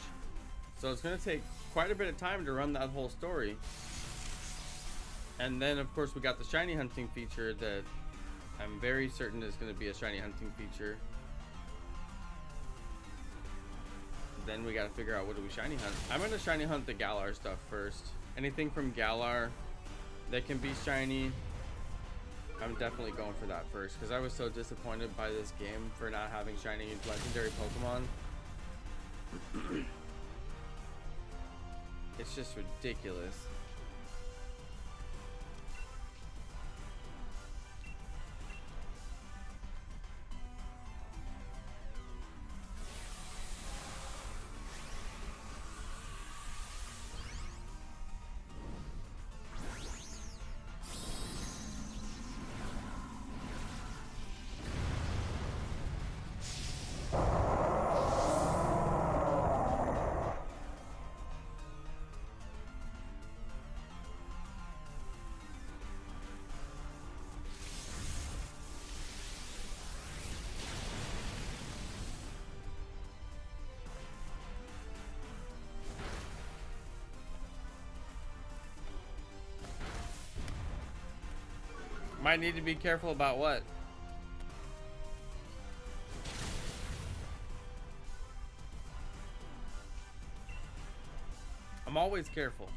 So it's gonna take quite a bit of time to run that whole story. And then of course we got the shiny hunting feature that I'm very certain is gonna be a shiny hunting feature. Then we gotta figure out what do we shiny hunt. I'm gonna shiny hunt the Galar stuff first. Anything from Galar that can be shiny, I'm definitely going for that first, because I was so disappointed by this game for not having shiny legendary Pokemon. It's just ridiculous. Might need to be careful about what? I'm always careful.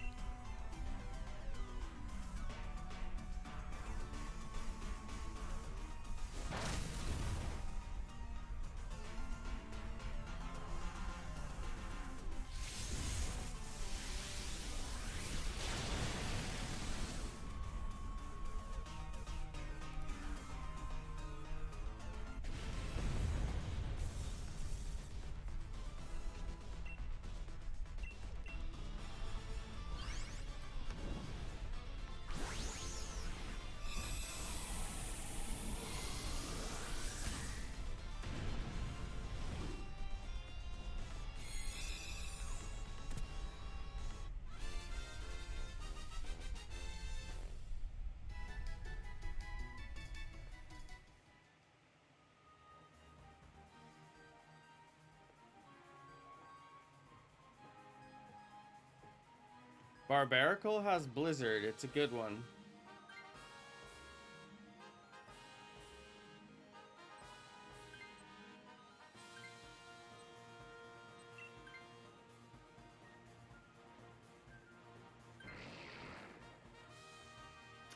Barbaracle has Blizzard. It's a good one.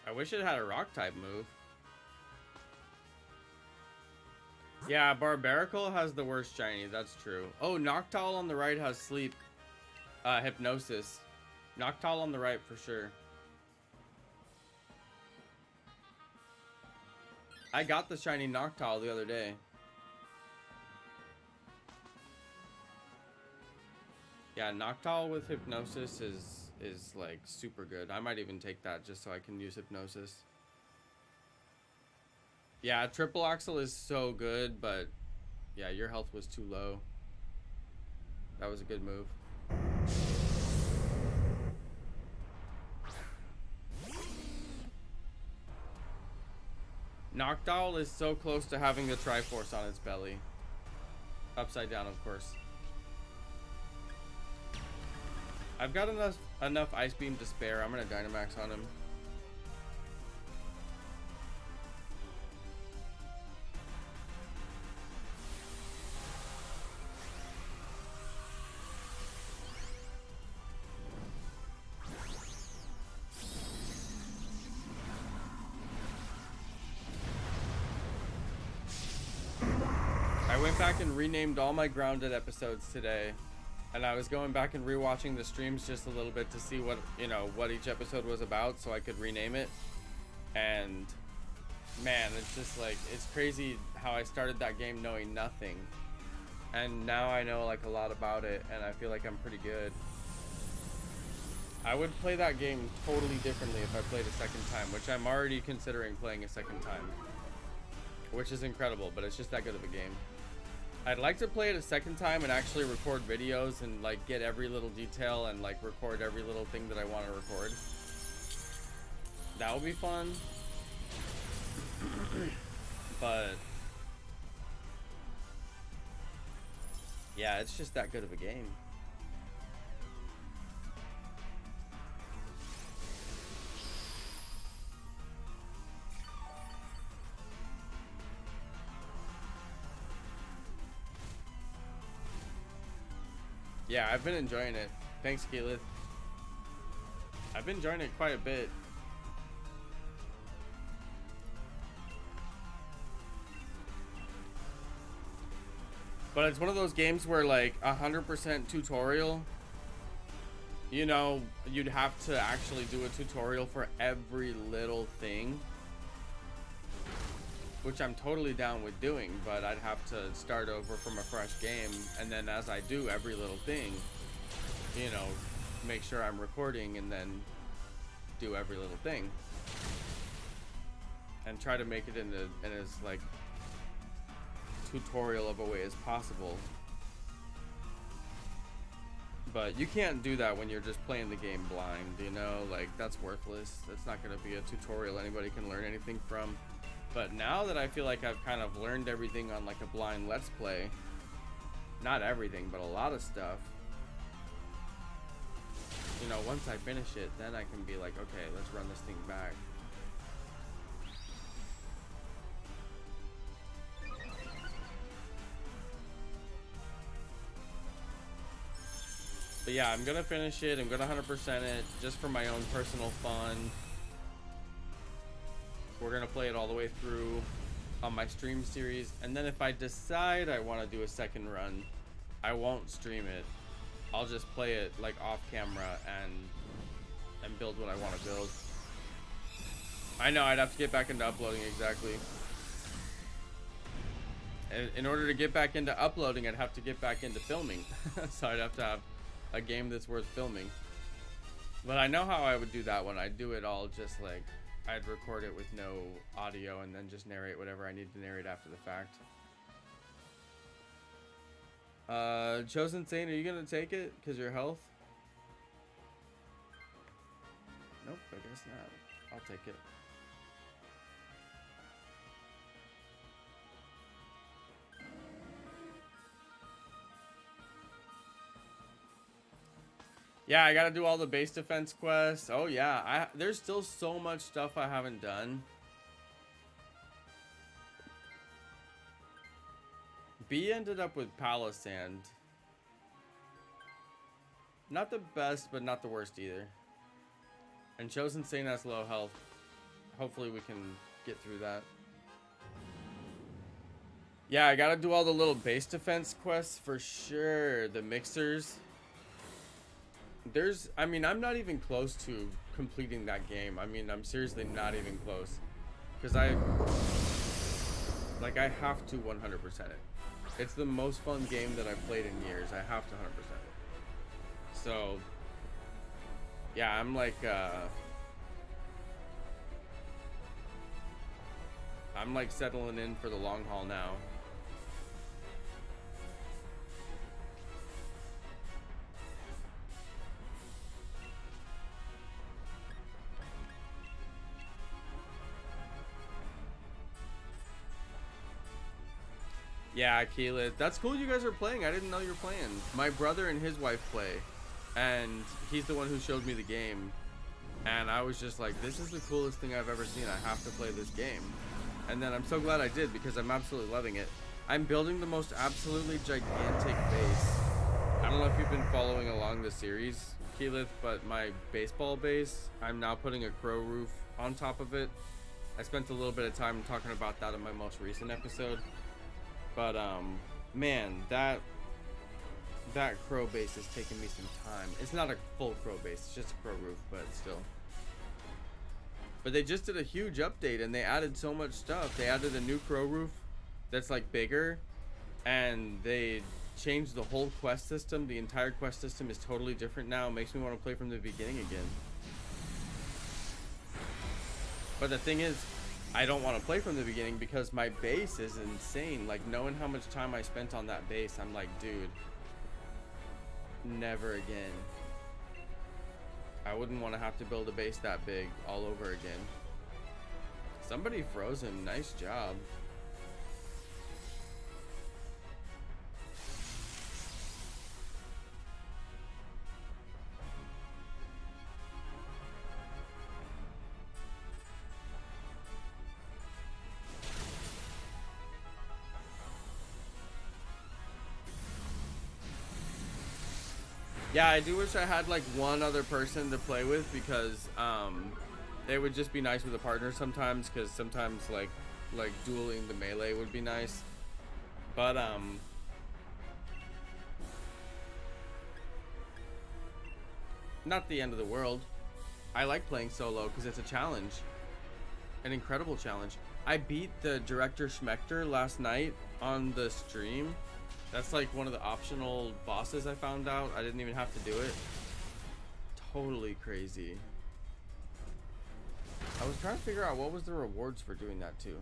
I wish it had a rock type move. Yeah, Barbaracle has the worst shiny. That's true. Oh, Noctowl on the right has sleep. Hypnosis. Noctowl on the right for sure. I got the shiny Noctowl the other day. Yeah, Noctowl with Hypnosis is like super good. I might even take that just so I can use Hypnosis. Yeah, Triple Axle is so good, but yeah, your health was too low. That was a good move. Noctowl is so close to having the Triforce on its belly. Upside down, of course. I've got enough Ice Beam to spare. I'm gonna Dynamax on him. I went back and renamed all my grounded episodes today, and I was going back and rewatching the streams just a little bit to see what, you know, what each episode was about so I could rename it. And man, it's just like, it's crazy how I started that game knowing nothing, and now I know like a lot about it, and I feel like I'm pretty good. I would play that game totally differently if I played a second time, which I'm already considering playing a second time, which is incredible, but it's just that good of a game. I'd like to play it a second time and actually record videos and like get every little detail and like record every little thing that I want to record. That would be fun. But yeah, it's just that good of a game. Yeah, I've been enjoying it. Thanks, Keyleth. I've been enjoying it quite a bit. But it's one of those games where like 100% tutorial, you know, you'd have to actually do a tutorial for every little thing, which I'm totally down with doing, but I'd have to start over from a fresh game, and then as I do every little thing, you know, make sure I'm recording and then do every little thing and try to make it in as like tutorial of a way as possible. But you can't do that when you're just playing the game blind, you know, like that's worthless. That's not going to be a tutorial anybody can learn anything from. But now that I feel like I've kind of learned everything on like a blind let's play, not everything, but a lot of stuff, you know, once I finish it, then I can be like, okay, let's run this thing back. But yeah, I'm gonna finish it. I'm gonna 100% it just for my own personal fun. We're gonna play it all the way through on my stream series, and then if I decide I want to do a second run, I won't stream it. I'll just play it like off camera and build what I want to build. I know I'd have to get back into uploading, exactly. And in order to get back into uploading, I'd have to get back into filming. So I'd have to have a game that's worth filming. But I know how I would do that one. I'd do it all just like I'd record it with no audio and then just narrate whatever I need to narrate after the fact. Chosen Saint, are you gonna take it because your health? Nope, I guess not. I'll take it. Yeah, I gotta do all the base defense quests. Oh yeah, there's still so much stuff I haven't done. B ended up with Palisand. Not the best, but not the worst either. And Chosen Saint has low health. Hopefully we can get through that. Yeah, I gotta do all the little base defense quests for sure. The mixers. I mean, I'm not even close to completing that game. I mean, I'm seriously not even close. Because I have to 100% it. It's the most fun game that I've played in years. I have to 100% it. So, yeah, I'm like settling in for the long haul now. Yeah, Keyleth, that's cool you guys are playing. I didn't know you were playing. My brother and his wife play, and he's the one who showed me the game. And I was just like, this is the coolest thing I've ever seen. I have to play this game. And then I'm so glad I did because I'm absolutely loving it. I'm building the most absolutely gigantic base. I don't know if you've been following along the series, Keyleth, but my baseball base, I'm now putting a crow roof on top of it. I spent a little bit of time talking about that in my most recent episode. But man, that crow base is taking me some time. It's not a full crow base, it's just a crow roof, but still. But they just did a huge update and they added so much stuff. They added a new crow roof that's like bigger, and they changed the whole quest system. The entire quest system is totally different now. It makes me want to play from the beginning again. But the thing is, I don't want to play from the beginning because my base is insane. Like, knowing how much time I spent on that base, I'm like, dude, never again. I wouldn't want to have to build a base that big all over again. Somebody froze him. Nice job. Yeah, I do wish I had like one other person to play with, because it would just be nice with a partner sometimes, because sometimes like dueling the melee would be nice. But not the end of the world. I like playing solo because it's a challenge. An incredible challenge. I beat the Director Schmechter last night on the stream. That's like one of the optional bosses I found out. I didn't even have to do it. Totally crazy. I was trying to figure out what was the rewards for doing that too.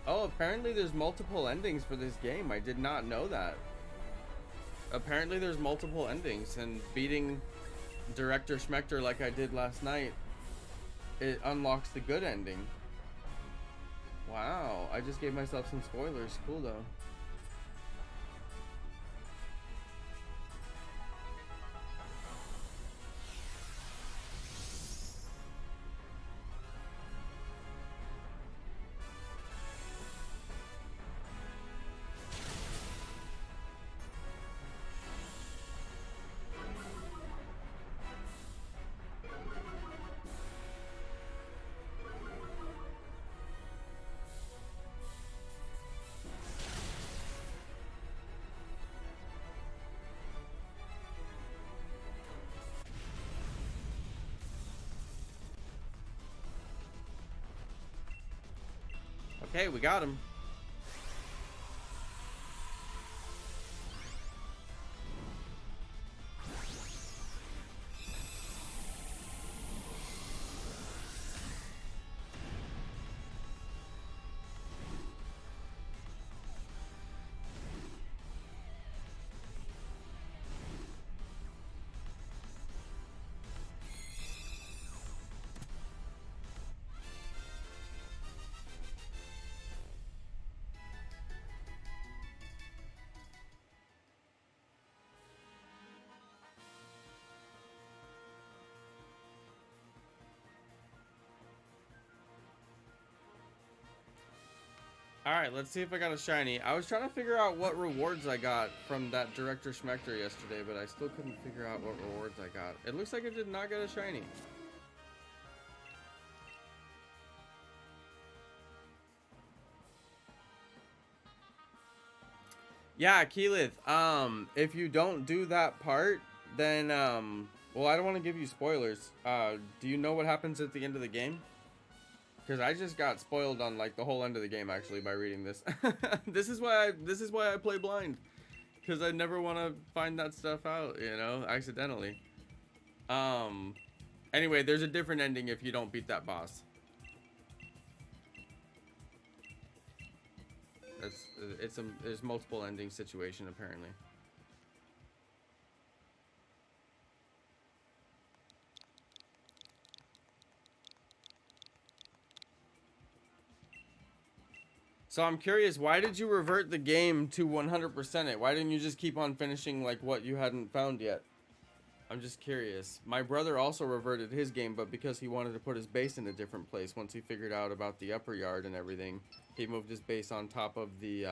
Oh, apparently there's multiple endings for this game. I did not know that. Apparently there's multiple endings, and beating Director Schmechter like I did last night, it unlocks the good ending. Wow, I just gave myself some spoilers. Cool though. Okay, we got him. Alright, let's see if I got a shiny. I was trying to figure out what rewards I got from that Director Schmechter yesterday, but I still couldn't figure out what rewards I got. It looks like I did not get a shiny. Yeah, Keyleth, if you don't do that part, then, well, I don't want to give you spoilers. Do you know what happens at the end of the game? Because I just got spoiled on like the whole end of the game actually by reading this. This is why I play blind, because I never want to find that stuff out, you know, accidentally. Anyway, there's a different ending if you don't beat that boss. There's multiple ending situation apparently. So I'm curious, why did you revert the game to 100% it? Why didn't you just keep on finishing like what you hadn't found yet? I'm just curious. My brother also reverted his game, but because he wanted to put his base in a different place, once he figured out about the upper yard and everything, he moved his base on top of the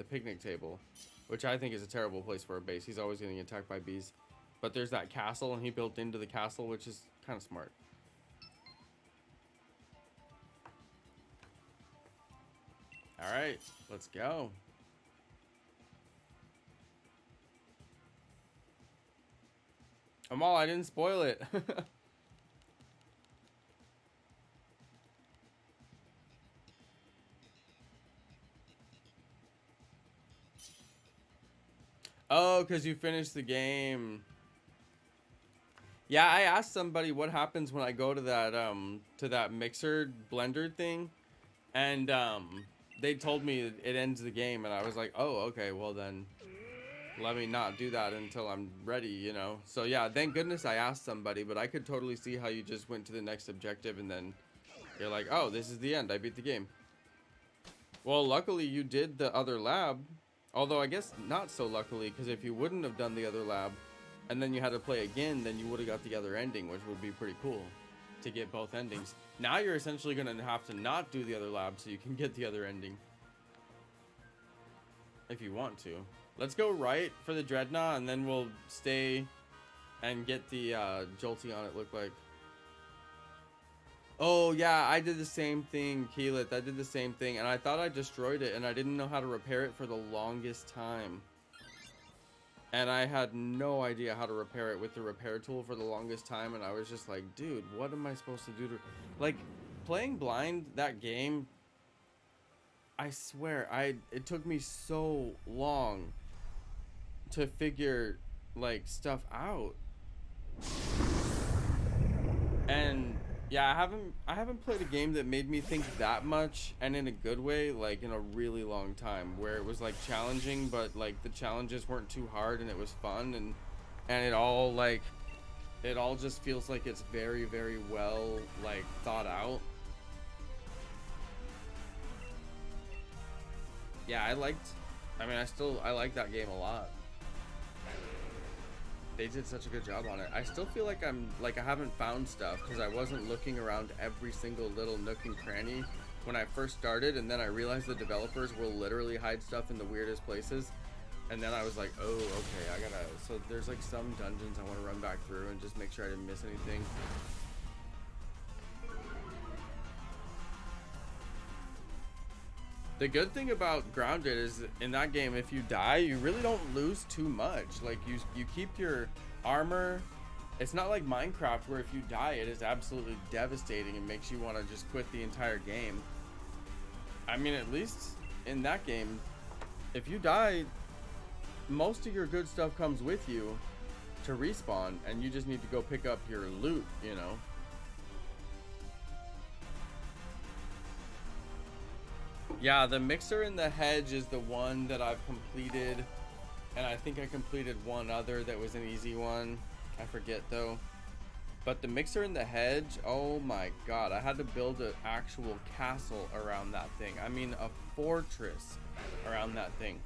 picnic table, which I think is a terrible place for a base. He's always getting attacked by bees. But there's that castle, and he built into the castle, which is kind of smart. All right, let's go. Amal, I didn't spoil it. Oh, because you finished the game. Yeah, I asked somebody what happens when I go to that mixer blender thing, and they told me it ends the game, and I was like, oh, okay, well then let me not do that until I'm ready, you know. So yeah, thank goodness I asked somebody, but I could totally see how you just went to the next objective and then you're like, oh, this is the end, I beat the game. Well, luckily you did the other lab, although I guess not so luckily, because if you wouldn't have done the other lab and then you had to play again, then you would have got the other ending, which would be pretty cool to get both endings. Now you're essentially going to have to not do the other lab so you can get the other ending. If you want to. Let's go right for the Dreadnought, and then we'll stay and get the Jolteon, it looked like. Oh, yeah, I did the same thing, Keelit. I did the same thing, and I thought I destroyed it, and I didn't know how to repair it for the longest time. And I had no idea how to repair it with the repair tool for the longest time, and I was just like, dude, what am I supposed to do to... Like, playing blind, that game, I swear, it took me so long to figure, like, stuff out. And... yeah, I haven't played a game that made me think that much, and in a good way, like in a really long time, where it was like challenging, but like the challenges weren't too hard and it was fun, and it all just feels like it's very, very well like thought out. Yeah, I like that game a lot. They did such a good job on it. I still feel like I haven't found stuff because I wasn't looking around every single little nook and cranny when I first started, and then I realized the developers will literally hide stuff in the weirdest places, and then I was like, oh, okay, so there's like some dungeons I want to run back through and just make sure I didn't miss anything. The good thing about Grounded is in that game, if you die, you really don't lose too much. Like you keep your armor. It's not like Minecraft where if you die, it is absolutely devastating and makes you want to just quit the entire game. I mean, at least in that game, if you die, most of your good stuff comes with you to respawn, and you just need to go pick up your loot, you know. Yeah, the mixer in the hedge is the one that I've completed, and I think I completed one other that was an easy one. I forget though. But the mixer in the hedge, oh my god, I had to build an actual castle around that thing. I mean, a fortress around that thing.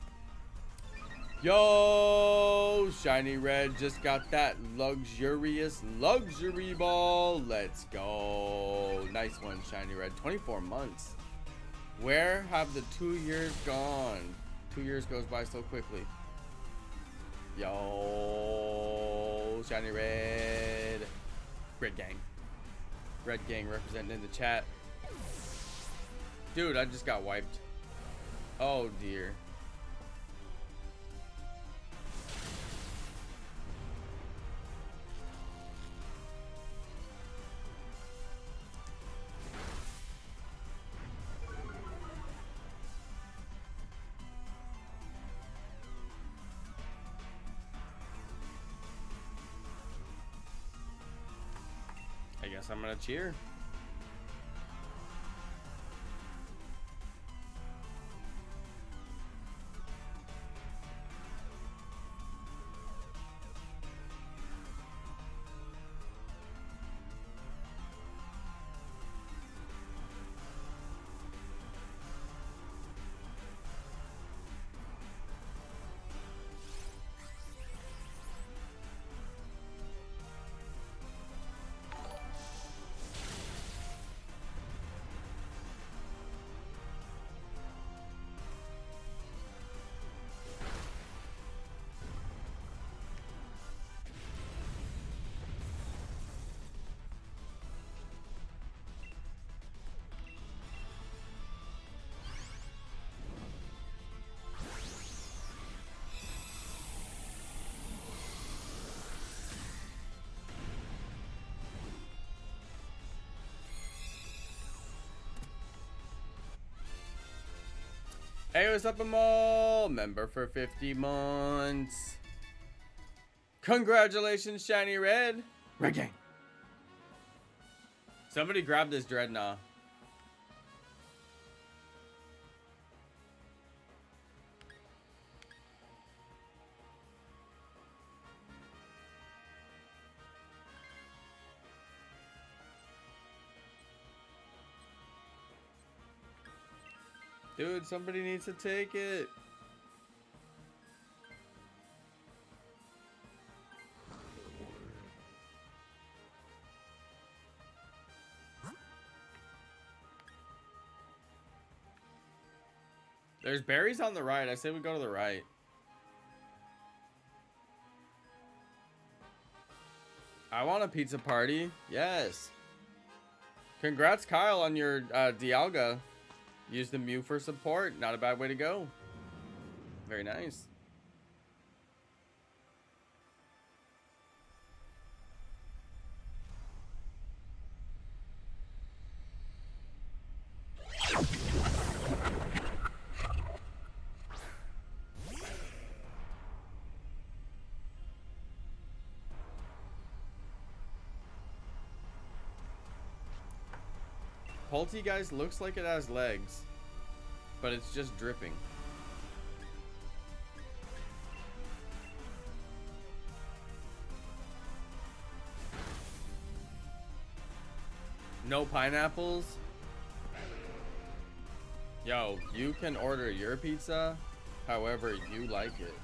Yo, Shiny Red just got that luxurious luxury ball. Let's go. Nice one, Shiny Red. 24 months. Where have the 2 years gone? 2 years goes by so quickly. Yo, Shiny Red. Red Gang. Red Gang representing in the chat. Dude, I just got wiped. Oh dear. I guess I'm gonna cheer. Hey, what's up, Amal? Member for 50 months. Congratulations, Shiny Red. Red Gang. Somebody grab this Dreadnought. Dude, somebody needs to take it. There's berries on the right. I say we go to the right. I want a pizza party. Yes. Congrats, Kyle, on your Dialga. Use the Mew for support. Not a bad way to go. Very nice. Polty, guys, looks like it has legs, but it's just dripping. No pineapples? Yo, you can order your pizza however you like it.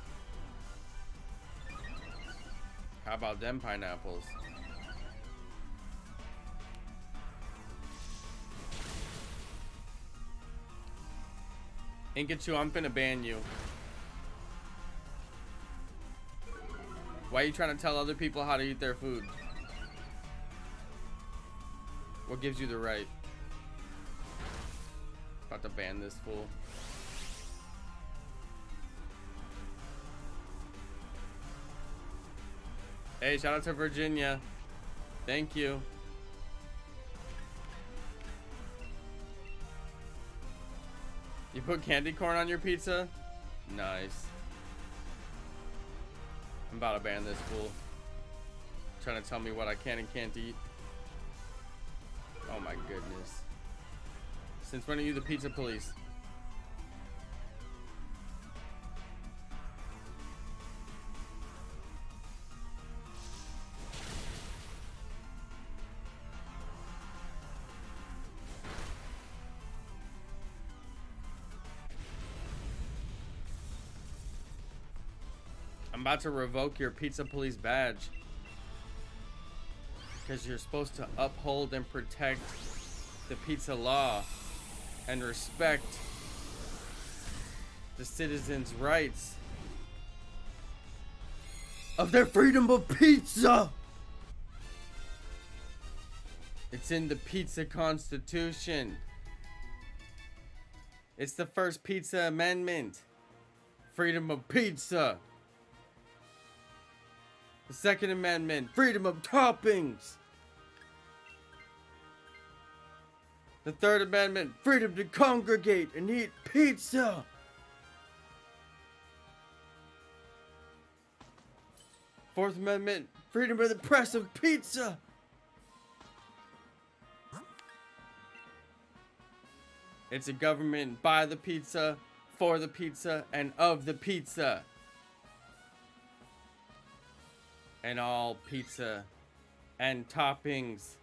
How about them pineapples? Inkachu, I'm finna ban you. Why are you trying to tell other people how to eat their food? What gives you the right? About to ban this fool. Hey, shout out to Virginia. Thank you. You put candy corn on your pizza? Nice. I'm about to ban this fool. Trying to tell me what I can and can't eat. Oh my goodness. Since when are you the pizza police? I'm about to revoke your pizza police badge because you're supposed to uphold and protect the pizza law and respect the citizens' rights of their freedom of pizza. It's in the pizza constitution. It's the first pizza amendment. Freedom of pizza. The Second Amendment, freedom of toppings. The Third Amendment, freedom to congregate and eat pizza. Fourth Amendment, freedom of the press of pizza. It's a government by the pizza, for the pizza, and of the pizza. And all pizza and toppings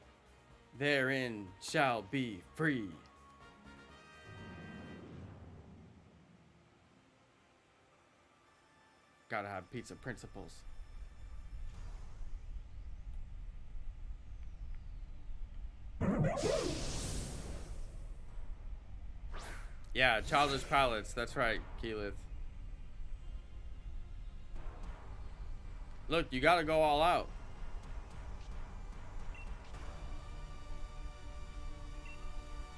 therein shall be free. Gotta have pizza principles. Yeah, childish palates. That's right, Keyleth. Look, you gotta go all out.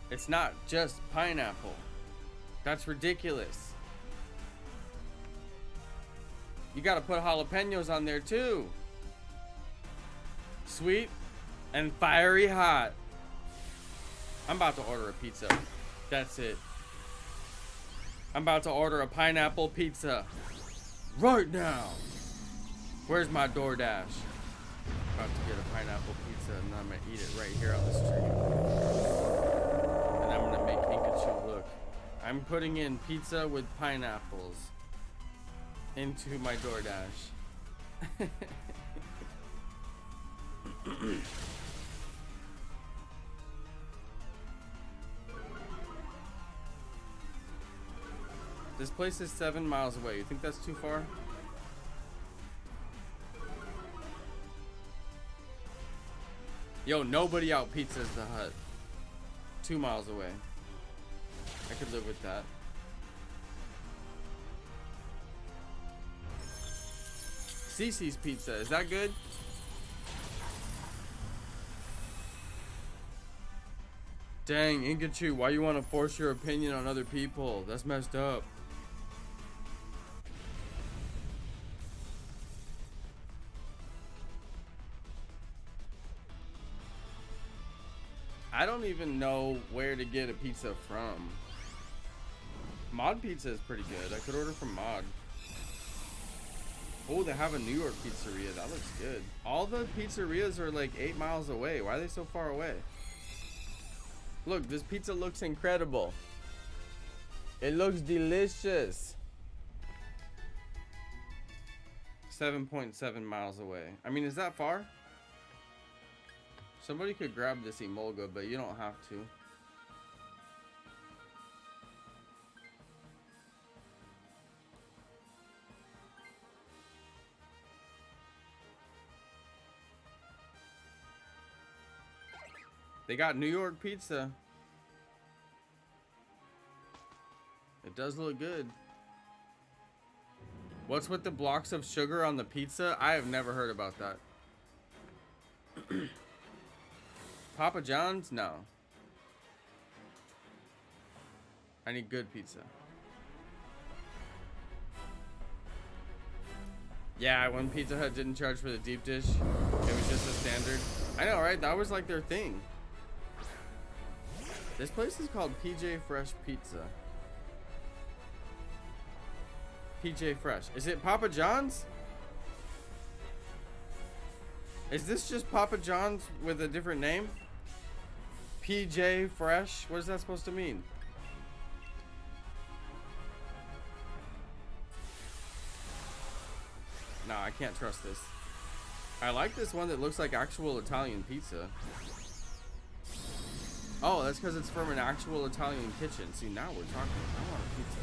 It's not just pineapple. That's ridiculous. You gotta put jalapenos on there too. Sweet and fiery hot. I'm about to order a pizza. That's it. I'm about to order a pineapple pizza. Right now. Where's my DoorDash? About to get a pineapple pizza, and then I'm gonna eat it right here on the street. And I'm gonna make Pikachu look. I'm putting in pizza with pineapples into my DoorDash. This place is 7 miles away. You think that's too far? Yo, nobody out pizzas the Hut. 2 miles away. I could live with that. Cece's Pizza, is that good? Dang, Inkachu, why you want to force your opinion on other people? That's messed up. I don't even know where to get a pizza from. Mod Pizza is pretty good. I could order from Mod. Oh, they have a New York pizzeria. That looks good. All the pizzerias are like 8 miles away. Why are they so far away? Look, this pizza looks incredible. It looks delicious. 7.7 miles away. I mean, is that far? Somebody could grab this Emolga, but you don't have to. They got New York pizza. It does look good. What's with the blocks of sugar on the pizza? I have never heard about that. Papa John's? No. I need good pizza. Yeah, when Pizza Hut didn't charge for the deep dish, it was just a standard. I know, right? That was like their thing. This place is called PJ Fresh Pizza. PJ Fresh. Is it Papa John's? Is this just Papa John's with a different name? PJ Fresh? What is that supposed to mean? Nah, I can't trust this. I like this one that looks like actual Italian pizza. Oh, that's because it's from an actual Italian kitchen. See, now we're talking. I want a pizza.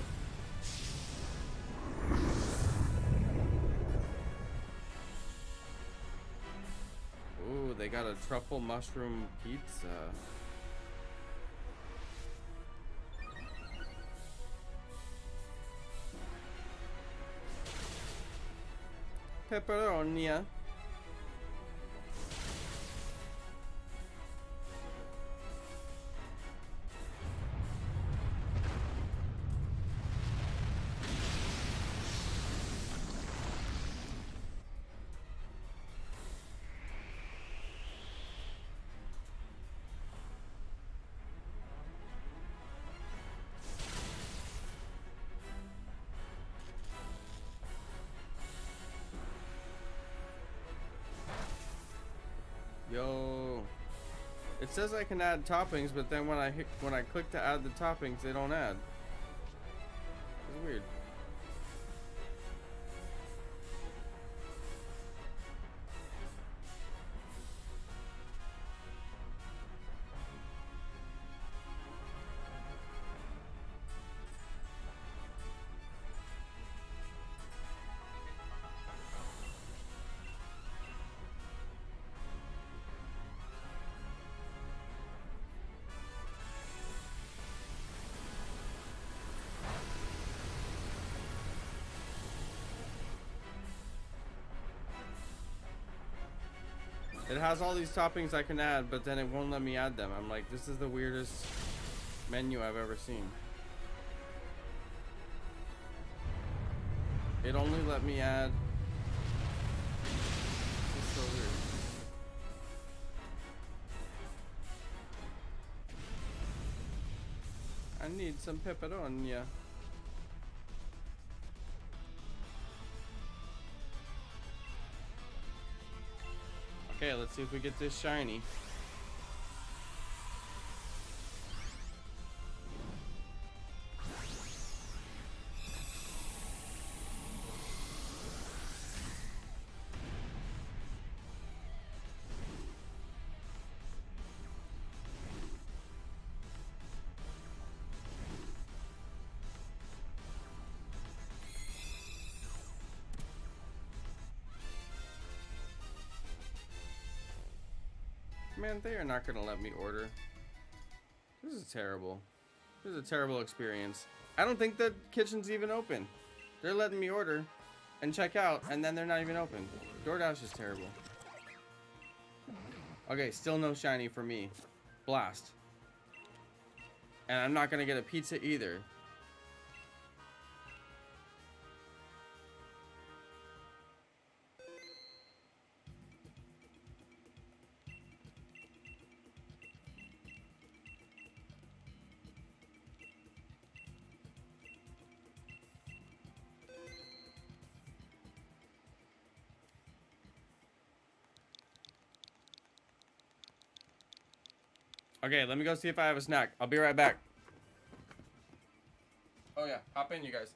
Ooh, they got a truffle mushroom pizza. Pepperoni. Yo, it says I can add toppings, but then when I click to add the toppings, they don't add. It's weird. It has all these toppings I can add, but then it won't let me add them. I'm like, this is the weirdest menu I've ever seen. It only let me add. It's so weird. I need some pepperoni. Okay, Let's see if we get this shiny. Man, they are not gonna let me order. This is terrible. This is a terrible experience. I don't think the kitchen's even open. They're letting me order and check out, and then they're not even open. DoorDash is terrible. Okay, still no shiny for me. Blast. And I'm not gonna get a pizza either. Okay, let me go see if I have a snack. I'll be right back. Oh yeah, hop in, you guys.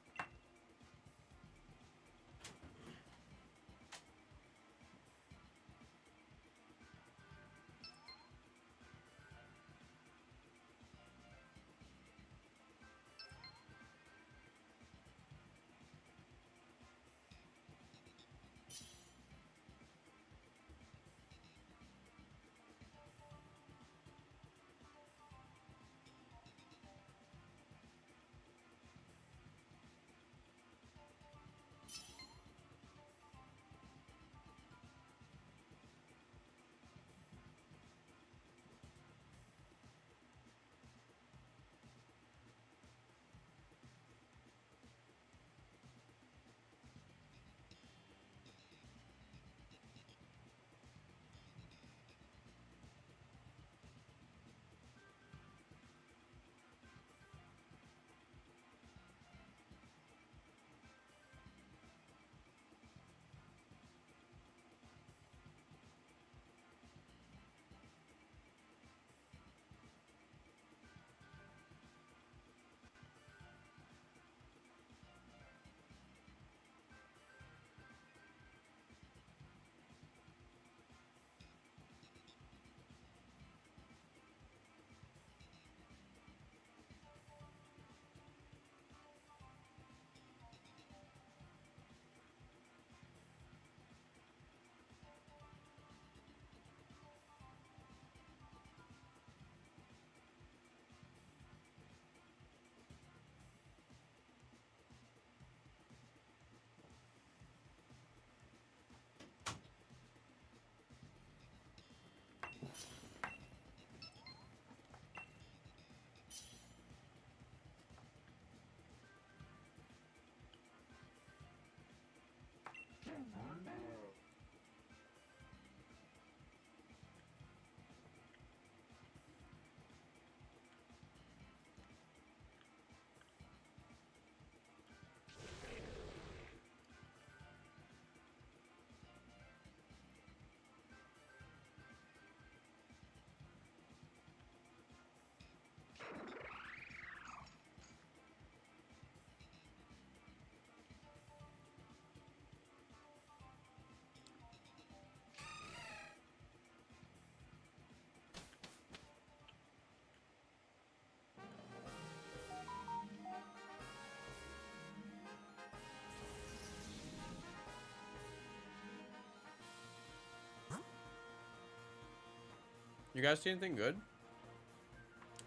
You guys see anything good?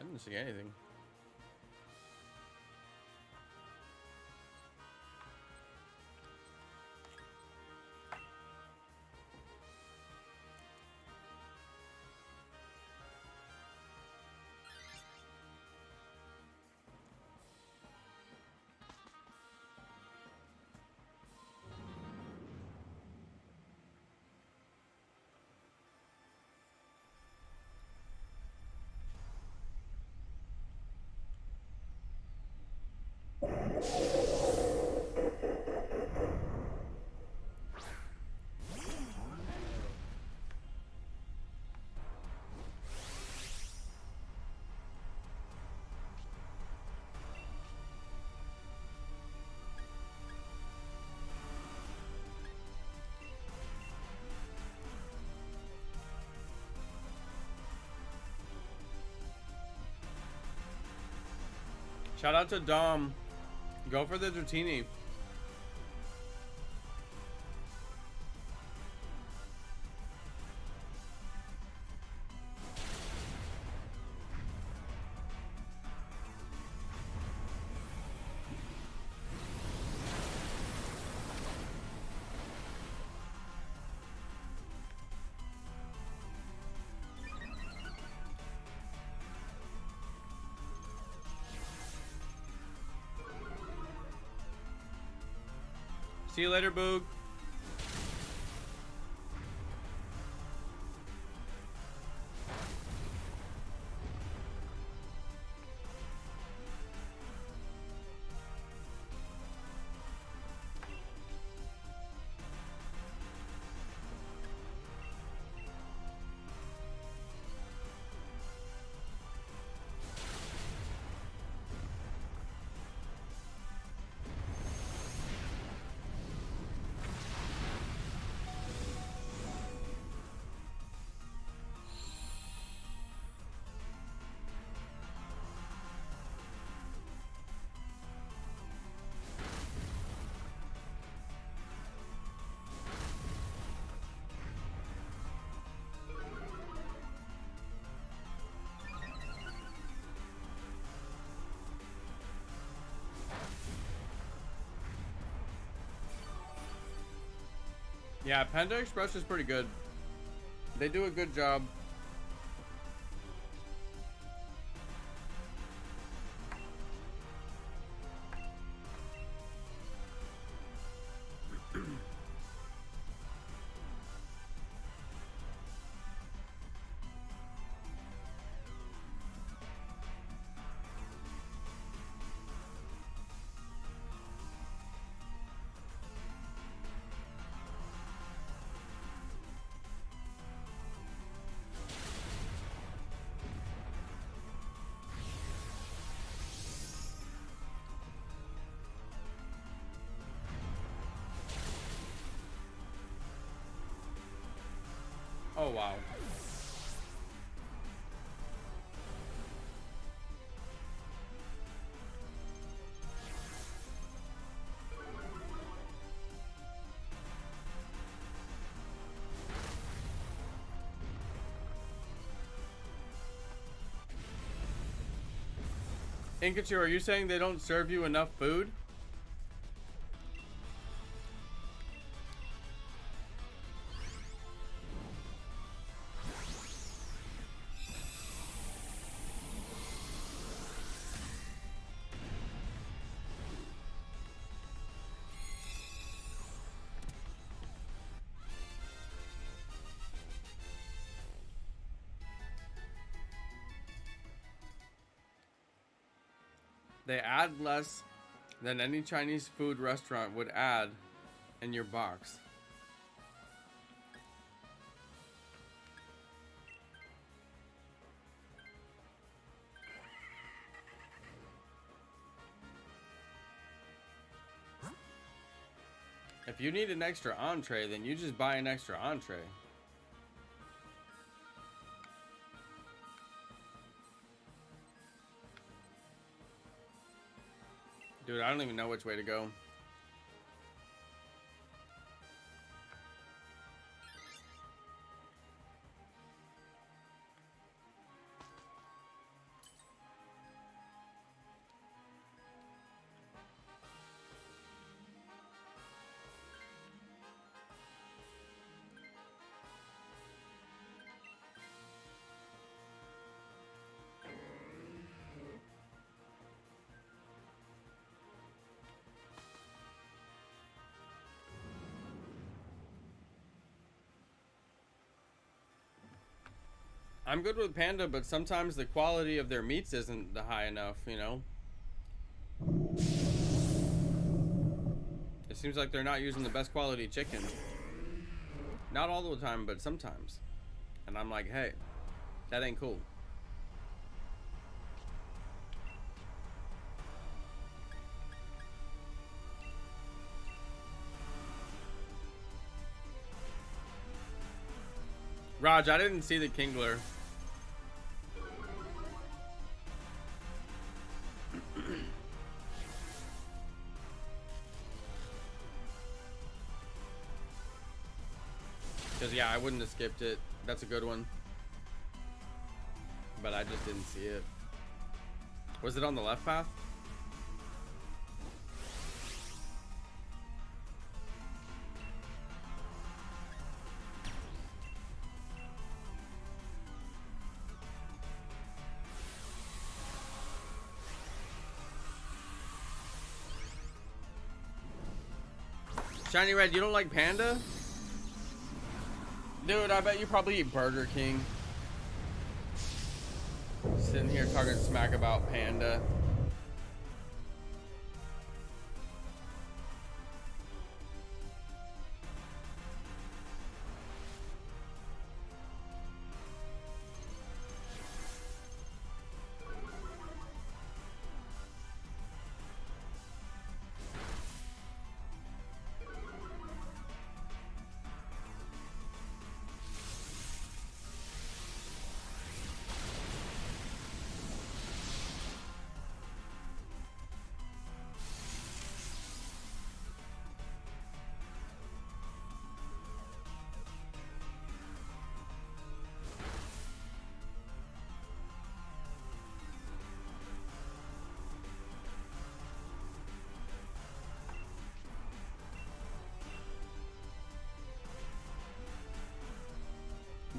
I didn't see anything. Shout out to Dom. Go for the Dratini. See you later, Boog. Yeah, Panda Express is pretty good. They do a good job. Oh, wow. Inkachu, are you saying they don't serve you enough food? They add less than any Chinese food restaurant would add in your box. If you need an extra entree, then you just buy an extra entree. Dude, I don't even know which way to go. I'm good with Panda, but sometimes the quality of their meats isn't high enough, you know? It seems like they're not using the best quality chicken. Not all the time, but sometimes. And I'm like, hey, that ain't cool. Raj, I didn't see the Kingler. Because, yeah, I wouldn't have skipped it. That's a good one. But I just didn't see it. Was it on the left path? Shiny Red, you don't like Panda? Dude, I bet you probably eat Burger King. Sitting here talking smack about Panda.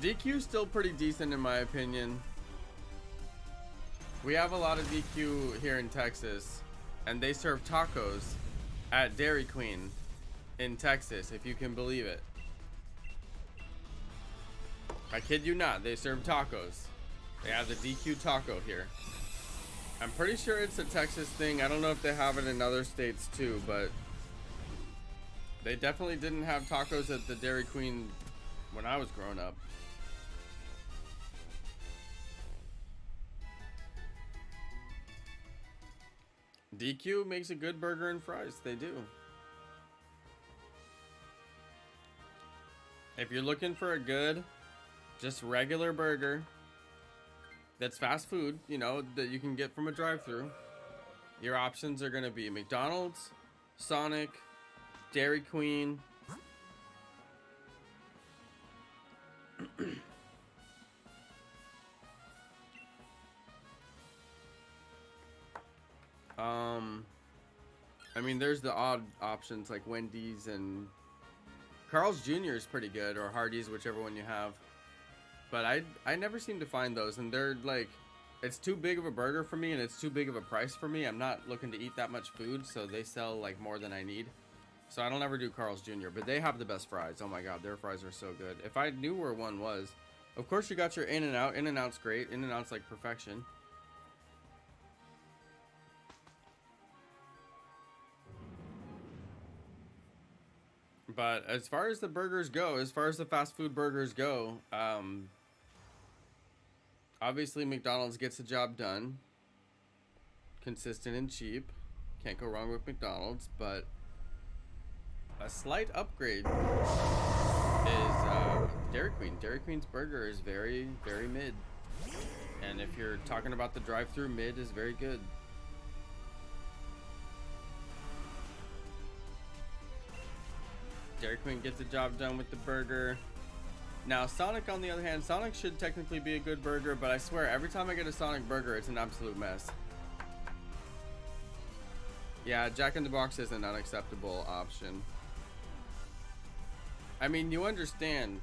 DQ's still pretty decent in my opinion. We have a lot of DQ here in Texas, and they serve tacos at Dairy Queen in Texas, if you can believe it. I kid you not, they serve tacos. They have the DQ taco here. I'm pretty sure it's a Texas thing. I don't know if they have it in other states too, but they definitely didn't have tacos at the Dairy Queen when I was growing up. DQ makes a good burger and fries. They do. If you're looking for a good, just regular burger that's fast food, you know, that you can get from a drive-thru, your options are going to be McDonald's, Sonic, Dairy Queen, I mean, there's the odd options like Wendy's, and Carl's Jr. is pretty good, or Hardee's, whichever one you have. But I never seem to find those, and they're like, it's too big of a burger for me, and it's too big of a price for me. I'm not looking to eat that much food, so they sell like more than I need. So I don't ever do Carl's Jr., but they have the best fries. Oh my god, their fries are so good. If I knew where one was. Of course you got your In-N-Out. In-N-Out's great. In-N-Out's like perfection. But as far as the burgers go, as far as the fast food burgers go, obviously McDonald's gets the job done. Consistent and cheap. Can't go wrong with McDonald's, but a slight upgrade is Dairy Queen. Dairy Queen's burger is very, very mid. And if you're talking about the drive-thru, mid is very good. Dairy Queen gets the job done with the burger. Now, Sonic, on the other hand, Sonic should technically be a good burger, but I swear, every time I get a Sonic burger, it's an absolute mess. Yeah, Jack in the Box is an unacceptable option. I mean, you understand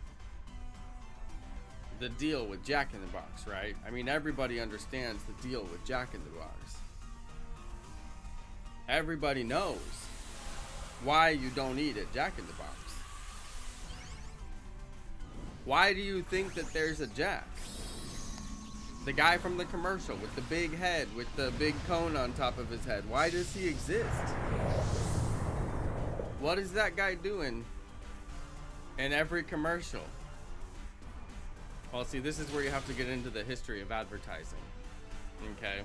the deal with Jack in the Box, right? I mean, everybody understands the deal with Jack in the Box. Everybody knows why you don't eat at Jack in the Box. Why do you think that there's a Jack? The guy from the commercial with the big head, with the big cone on top of his head. Why does he exist? What is that guy doing in every commercial? Well, see, this is where you have to get into the history of advertising. Okay?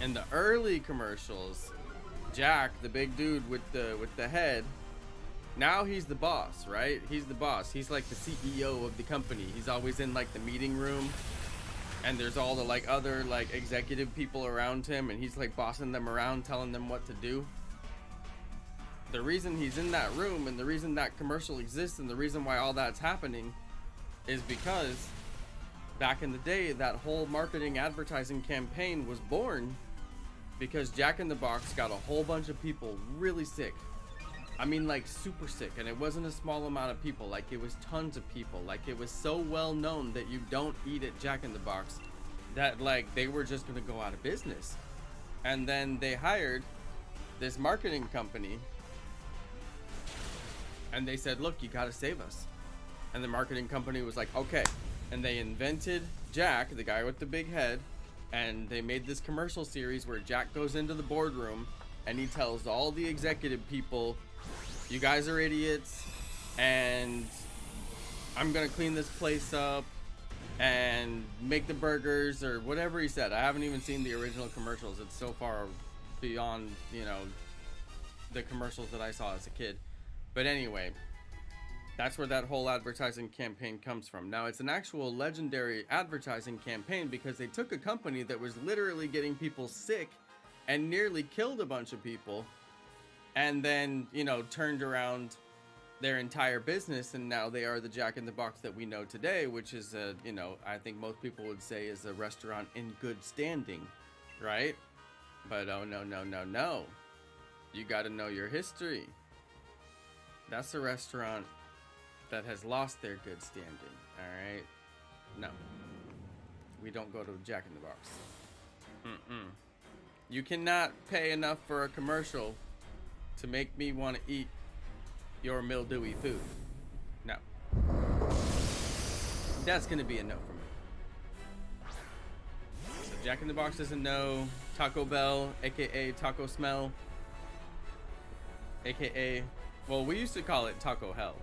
In the early commercials, Jack, the big dude with the head, now he's the boss, right? He's the boss. He's like the CEO of the company. He's always in like the meeting room, and there's all the like other like executive people around him, and he's like bossing them around, telling them what to do. The reason he's in that room and the reason that commercial exists and the reason why all that's happening is because back in the day, that whole marketing advertising campaign was born because Jack in the Box got a whole bunch of people really sick. I mean, like super sick, and it wasn't a small amount of people. Like, it was tons of people. Like, it was so well known that you don't eat at Jack in the Box that, like, they were just gonna go out of business. And then they hired this marketing company, and they said, look, you gotta save us. And the marketing company was like, okay. And they invented Jack, the guy with the big head, and they made this commercial series where Jack goes into the boardroom and he tells all the executive people, you guys are idiots, and I'm gonna clean this place up and make the burgers, or whatever he said. I haven't even seen the original commercials. It's so far beyond, you know, the commercials that I saw as a kid. But anyway, that's where that whole advertising campaign comes from. Now, it's an actual legendary advertising campaign because they took a company that was literally getting people sick and nearly killed a bunch of people, and then, you know, turned around their entire business, and now they are the Jack in the Box that we know today, which is a, you know, I think most people would say is a restaurant in good standing, right? But oh no, no, no, no. You got to know your history. That's a restaurant that has lost their good standing, all right? No. We don't go to Jack in the Box. You cannot pay enough for a commercial to make me want to eat your mildewy food. No. That's going to be a no for me. So Jack in the Box is a no. Taco Bell, aka Taco Smell, aka, well, we used to call it Taco Hell.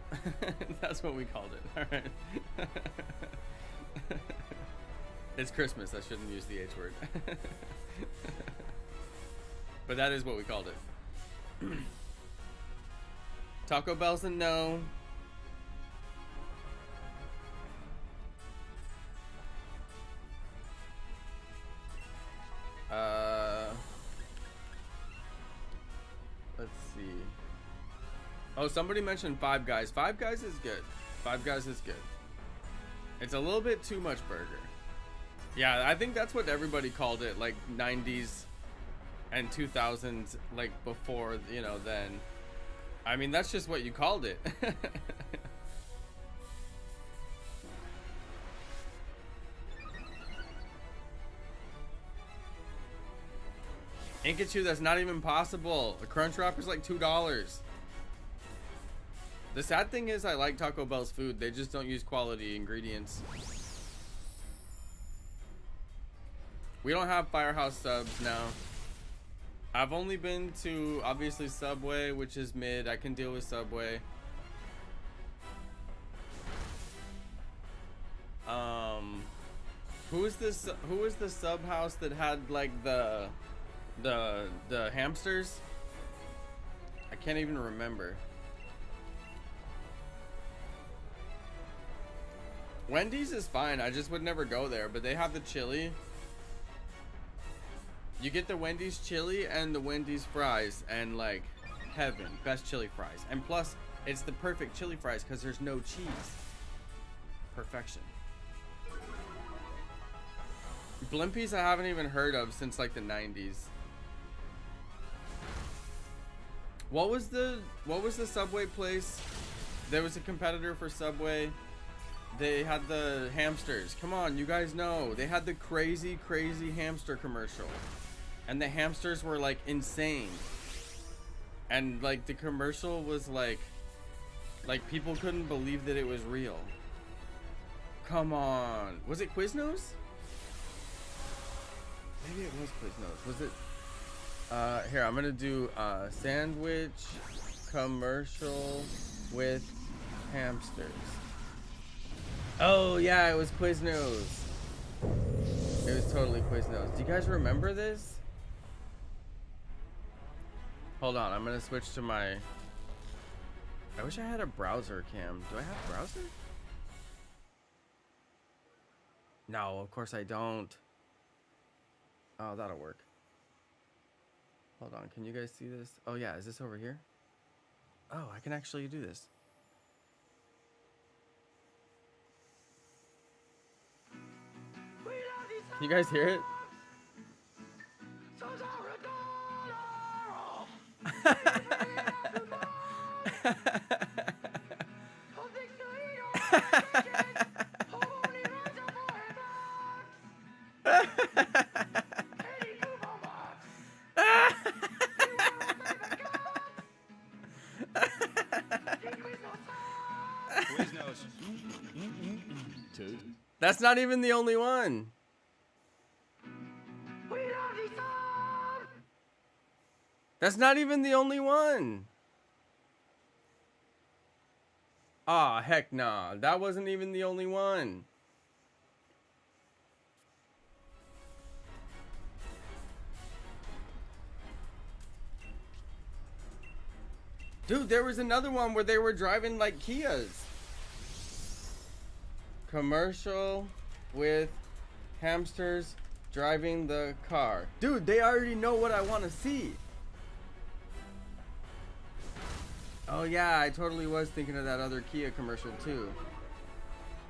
That's what we called it. All right. It's Christmas. I shouldn't use the H word. But that is what we called it. Taco Bell's a no. Let's see. Oh, somebody mentioned Five Guys. Five Guys is good. Five Guys is good. It's a little bit too much burger. Yeah, I think that's what everybody called it, like 90s and 2000s, like before, you know, then. I mean, that's just what you called it. Inkachu, that's not even possible. A Crunch Wrap is like $2. The sad thing is I like Taco Bell's food. They just don't use quality ingredients. We don't have Firehouse subs now. I've only been to, obviously, Subway, which is mid. I can deal with Subway. Who was the sub house that had like the hamsters? I can't even remember. Wendy's is fine. I just would never go there, but they have the chili. You get the Wendy's chili and the Wendy's fries, and like heaven, best chili fries. And plus, it's the perfect chili fries because there's no cheese. Perfection. Blimpies I haven't even heard of since like the 90s. What was the Subway place? There was a competitor for Subway. They had the hamsters. Come on, you guys know. They had the crazy hamster commercial. And the hamsters were like insane. And like the commercial was like people couldn't believe that it was real. Come on. Was it Quiznos? Maybe it was Quiznos. Was it? Here, I'm gonna do sandwich commercial with hamsters. Oh yeah, it was Quiznos. It was totally Quiznos. Do you guys remember this? Hold on, I'm gonna switch to my. I wish I had a browser cam. Do I have browser? No, of course I don't. Oh, that'll work. Hold on, can you guys see this? Oh yeah, is this over here? Oh, I can actually do this. You guys hear it? That's not even the only one. That's not even the only one. Ah, heck nah. That wasn't even the only one. Dude, there was another one where they were driving like Kias. Commercial with hamsters driving the car. Dude, they already know what I want to see. Oh yeah, I totally was thinking of that other Kia commercial too.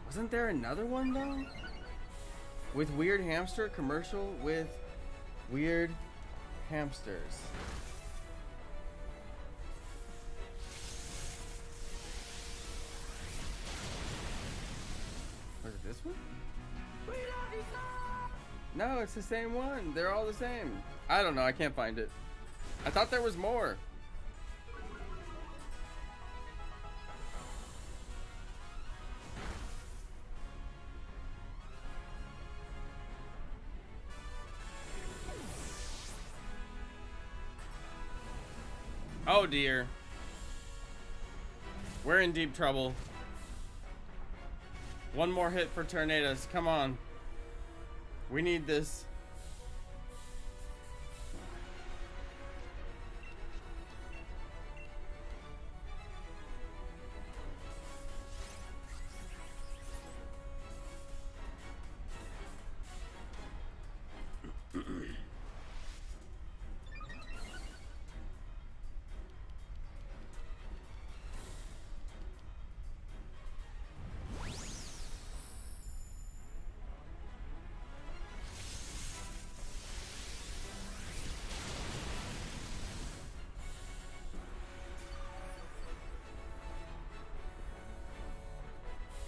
Wasn't there another one though? With weird hamster commercial with weird hamsters. Was it this one? No, it's the same one. They're all the same. I don't know. I can't find it. I thought there was more. Oh dear. We're in deep trouble. One more hit for Tornadus. Come on. We need this.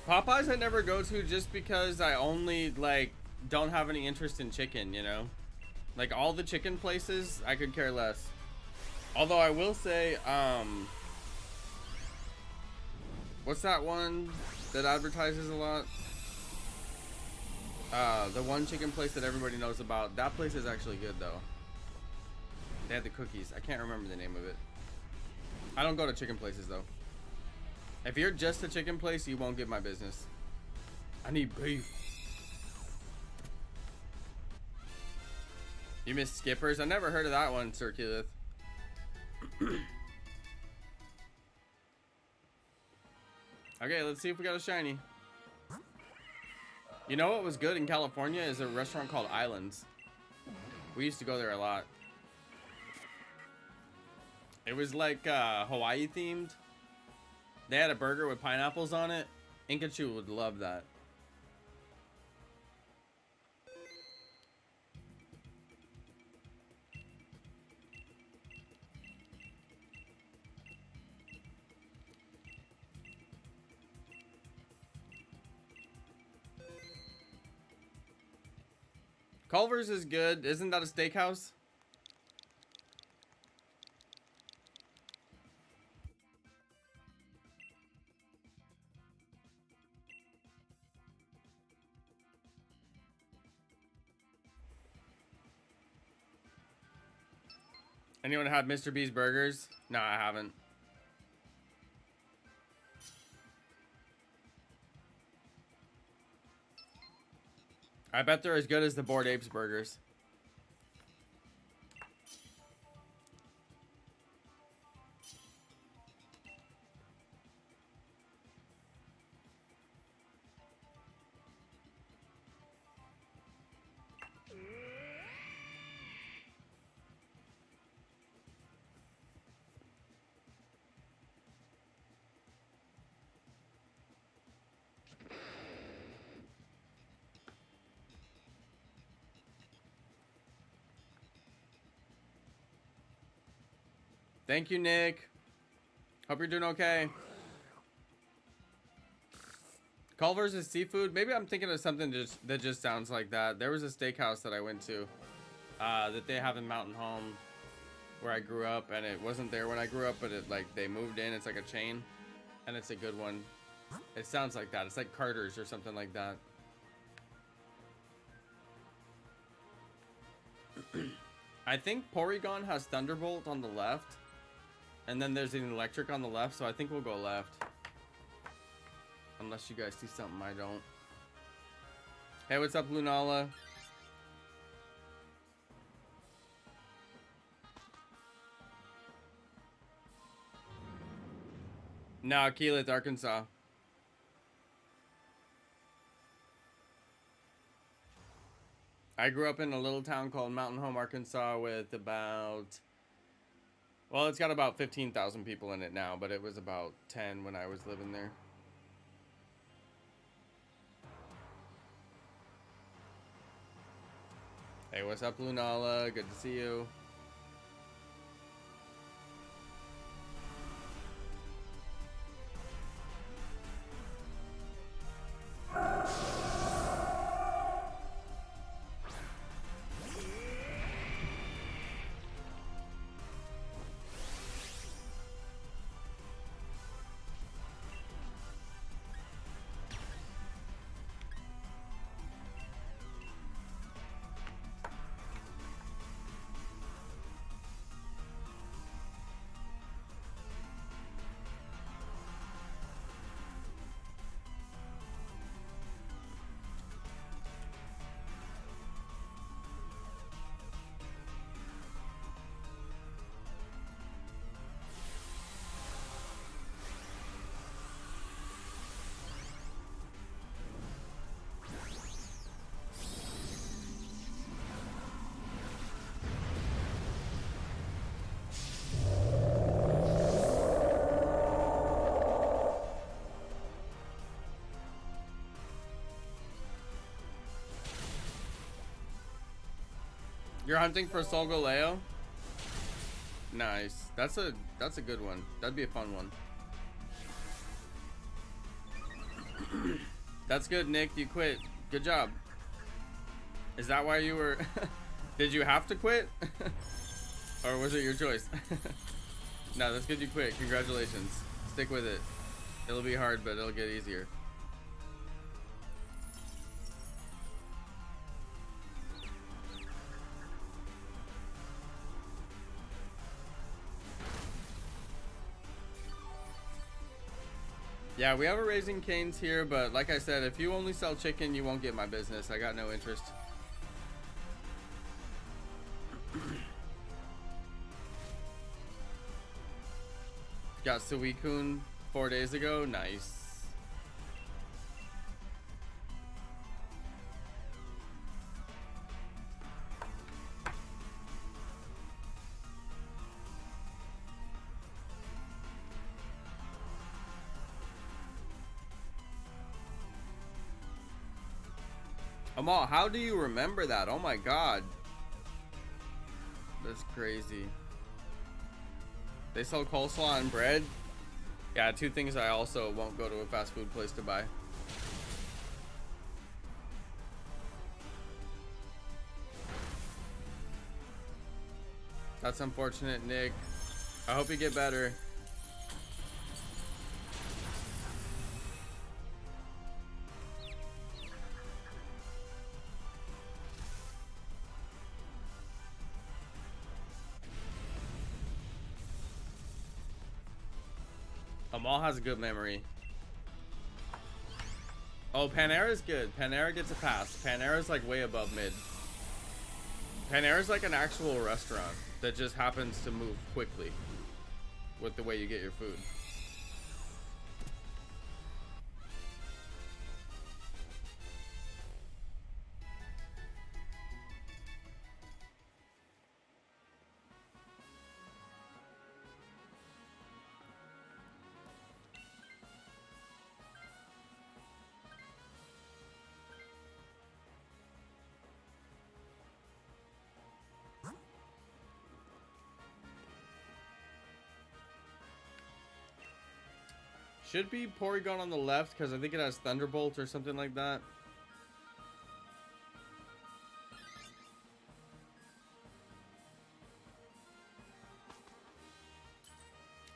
Popeyes I never go to just because I only like don't have any interest in chicken, you know? Like all the chicken places, I could care less. Although I will say, what's that one that advertises a lot? The one chicken place that everybody knows about. That place is actually good though. They had the cookies. I can't remember the name of it. I don't go to chicken places though. If you're just a chicken place, you won't get my business. I need beef. You missed Skippers? I never heard of that one, Circulith. Okay, let's see if we got a shiny. You know what was good in California is a restaurant called Islands. We used to go there a lot. It was like Hawaii themed. They had a burger with pineapples on it. Inkachu would love that. Culver's is good. Isn't that a steakhouse? Anyone had Mr. B's burgers? No, I haven't. I bet they're as good as the Bored Apes burgers. Thank you, Nick. Hope you're doing okay. Culver's is seafood. Maybe I'm thinking of something that just sounds like that. There was a steakhouse that I went to that they have in Mountain Home where I grew up, and it wasn't there when I grew up, but it like they moved in. It's like a chain, and it's a good one. It sounds like that. It's like Carter's or something like that. I think Porygon has Thunderbolt on the left, and then there's an electric on the left, so I think we'll go left. Unless you guys see something I don't. Hey, what's up, Lunala? No, Keelit, Arkansas. I grew up in a little town called Mountain Home, Arkansas with about... Well, it's got about 15,000 people in it now, but it was about 10 when I was living there. Hey, what's up, Lunala? Good to see you. You're hunting for Solgaleo? Nice. That's a good one. That'd be a fun one. That's good, Nick. You quit. Good job. Is that why you were... Did you have to quit? Or was it your choice? No, that's good you quit. Congratulations. Stick with it. It'll be hard, but it'll get easier. Yeah, we have a Raising Cane's here, but like I said, if you only sell chicken, you won't get my business. I got no interest. Got Suicune 4 days ago. Nice. Amal, how do you remember that? Oh my god. That's crazy. They sell coleslaw and bread? Yeah, two things I also won't go to a fast food place to buy. That's unfortunate, Nick. I hope you get better. Amal has a good memory. Oh, Panera's good. Panera gets a pass. Panera's like way above mid. Panera's like an actual restaurant that just happens to move quickly with the way you get your food. Should be Porygon on the left because I think it has Thunderbolt or something like that.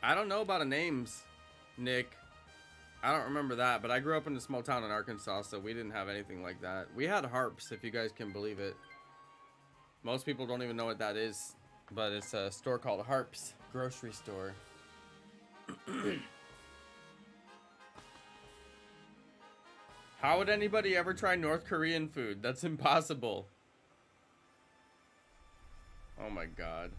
I don't know about the names, Nick. I don't remember that, but I grew up in a small town in Arkansas, so we didn't have anything like that. We had harps, if you guys can believe it. Most people don't even know what that is, but it's a store called Harps grocery store. How would anybody ever try North Korean food? That's impossible. Oh my god.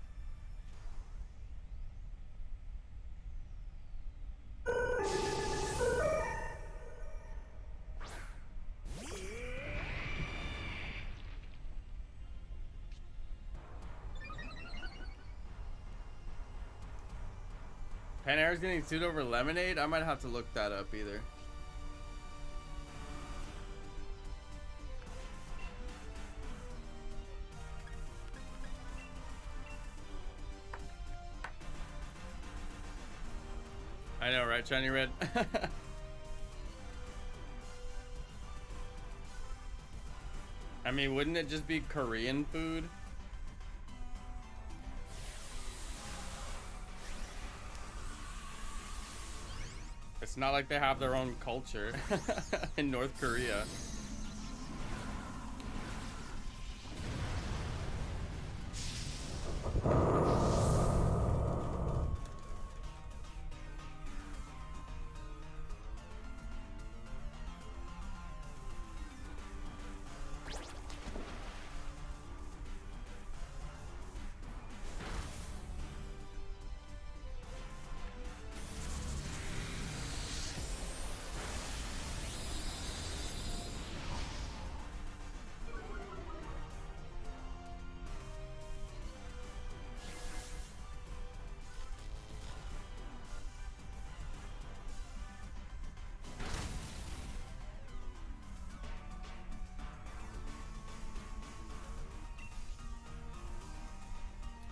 Panera's getting sued over lemonade? I might have to look that up either. I know, right, Shiny Red? I mean, wouldn't it just be Korean food? It's not like they have their own culture in North Korea.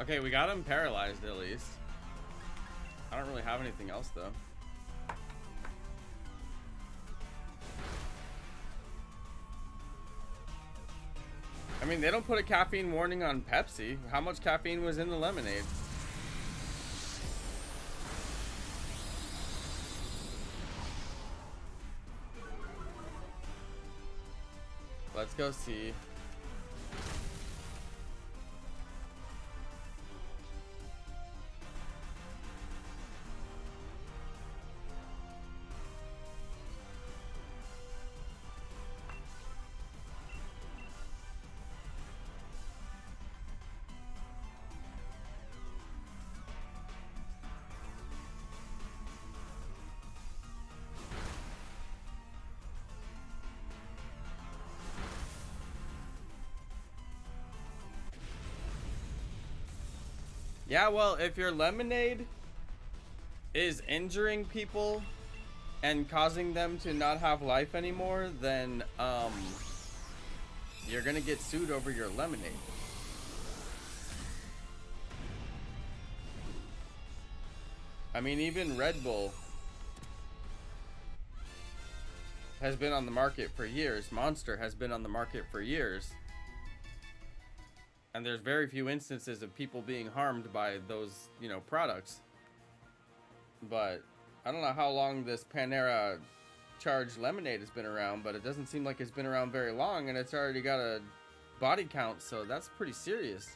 Okay, we got him paralyzed at least. I don't really have anything else though. I mean, they don't put a caffeine warning on Pepsi. How much caffeine was in the lemonade? Let's go see. Yeah, well, if your lemonade is injuring people and causing them to not have life anymore, then you're gonna get sued over your lemonade. I mean, even Red Bull has been on the market for years. Monster has been on the market for years. And there's very few instances of people being harmed by those, you know, products. But I don't know how long this Panera charged lemonade has been around, but it doesn't seem like it's been around very long, and it's already got a body count, so that's pretty serious.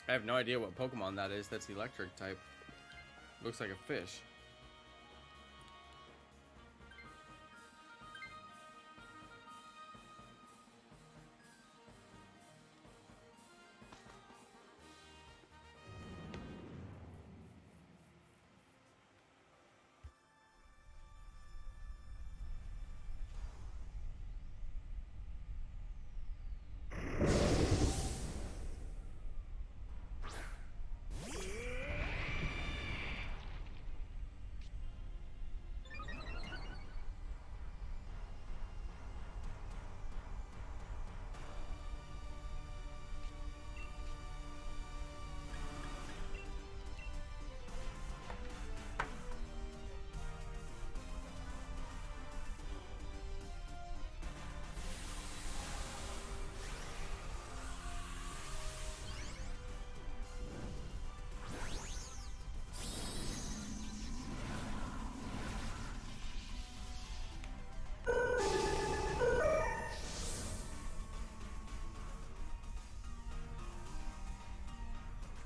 I have no idea what Pokemon that is. That's electric type. Looks like a fish.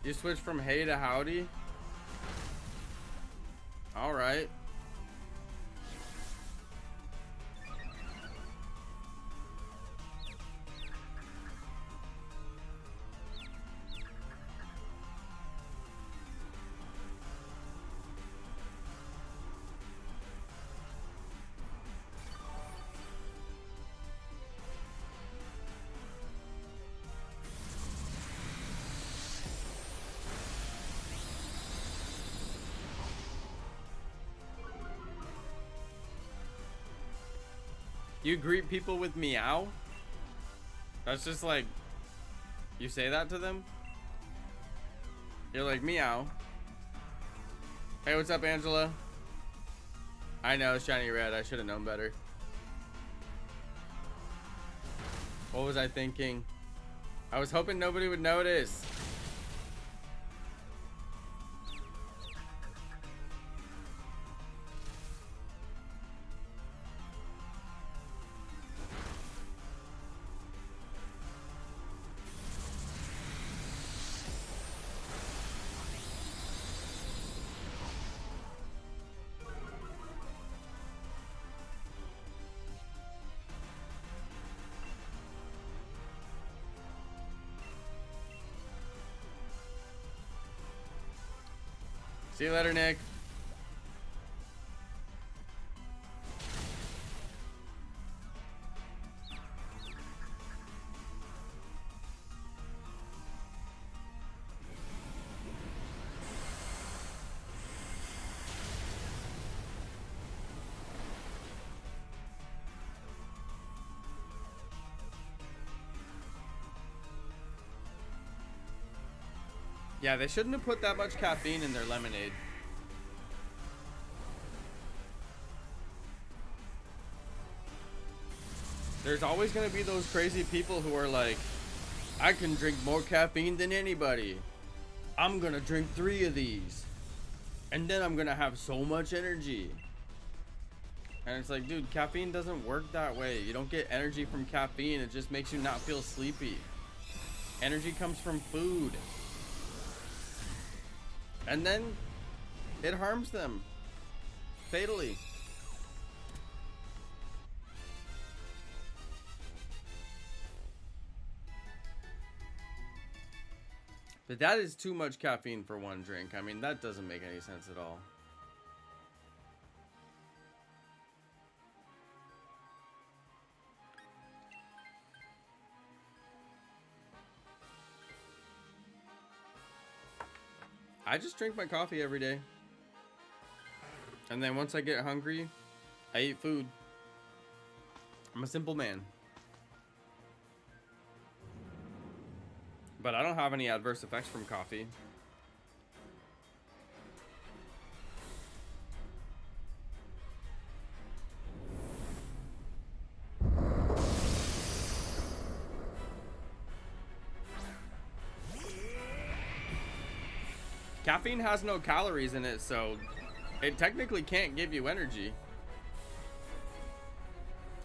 You switch from hey to howdy? Alright. You greet people with meow? That's just like, you say that to them? You're like, meow. Hey, what's up, Angela? I know, shiny red. I should have known better. What was I thinking? I was hoping nobody would notice. See you later, Nick. Yeah, they shouldn't have put that much caffeine in their lemonade. There's always going to be those crazy people who are like, I can drink more caffeine than anybody. I'm going to drink 3 of these. And then I'm going to have so much energy. And it's like, dude, caffeine doesn't work that way. You don't get energy from caffeine. It just makes you not feel sleepy. Energy comes from food. And then it harms them fatally. But that is too much caffeine for one drink. I mean, that doesn't make any sense at all. I just drink my coffee every day. And then once I get hungry, I eat food. I'm a simple man. But I don't have any adverse effects from coffee. Caffeine has no calories in it, so it technically can't give you energy.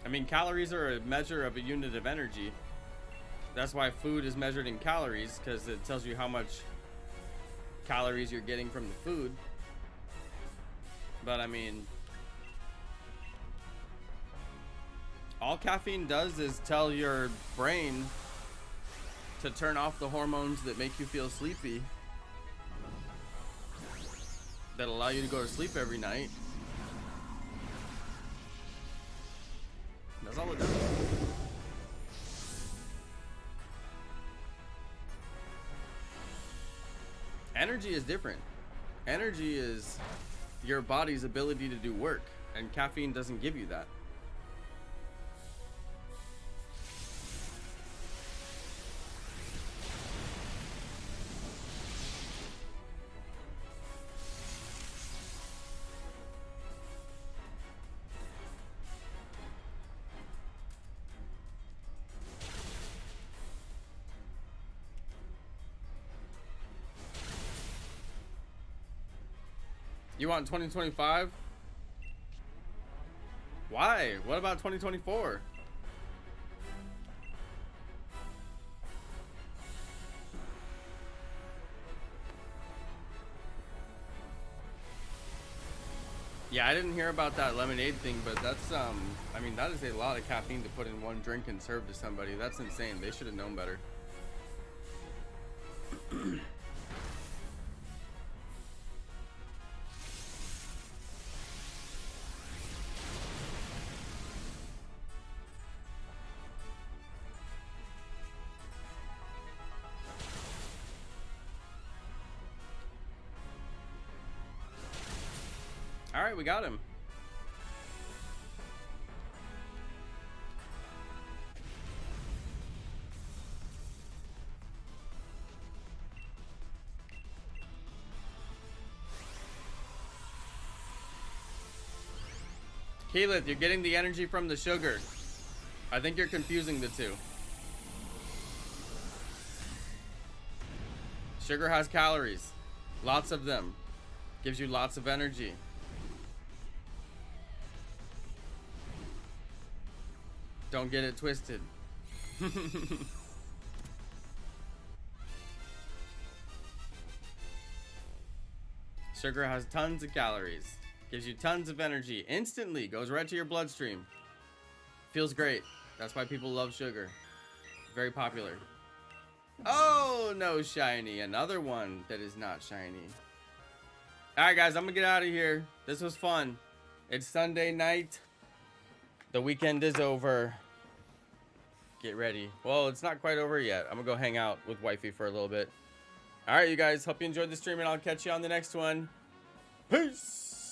I mean, calories are a measure of a unit of energy. That's why food is measured in calories, because it tells you how much calories you're getting from the food. But I mean, all caffeine does is tell your brain to turn off the hormones that make you feel sleepy, that allow you to go to sleep every night. That's all it does. Energy is different. Energy is your body's ability to do work, and caffeine doesn't give you that. You want 2025? Why? What about 2024? Yeah, I didn't hear about that lemonade thing, but that's I mean, that is a lot of caffeine to put in one drink and serve to somebody. That's insane. They should have known better. All right, we got him. Keyleth, you're getting the energy from the sugar. I think you're confusing the two. Sugar has calories. Lots of them. Gives you lots of energy. Don't get it twisted. Sugar has tons of calories. Gives you tons of energy. Instantly. Goes right to your bloodstream. Feels great. That's why people love sugar. Very popular. Oh, no shiny. Another one that is not shiny. Alright, guys. I'm going to get out of here. This was fun. It's Sunday night. The weekend is over. Get ready. Well, it's not quite over yet. I'm going to go hang out with wifey for a little bit. Alright, you guys. Hope you enjoyed the stream, and I'll catch you on the next one. Peace!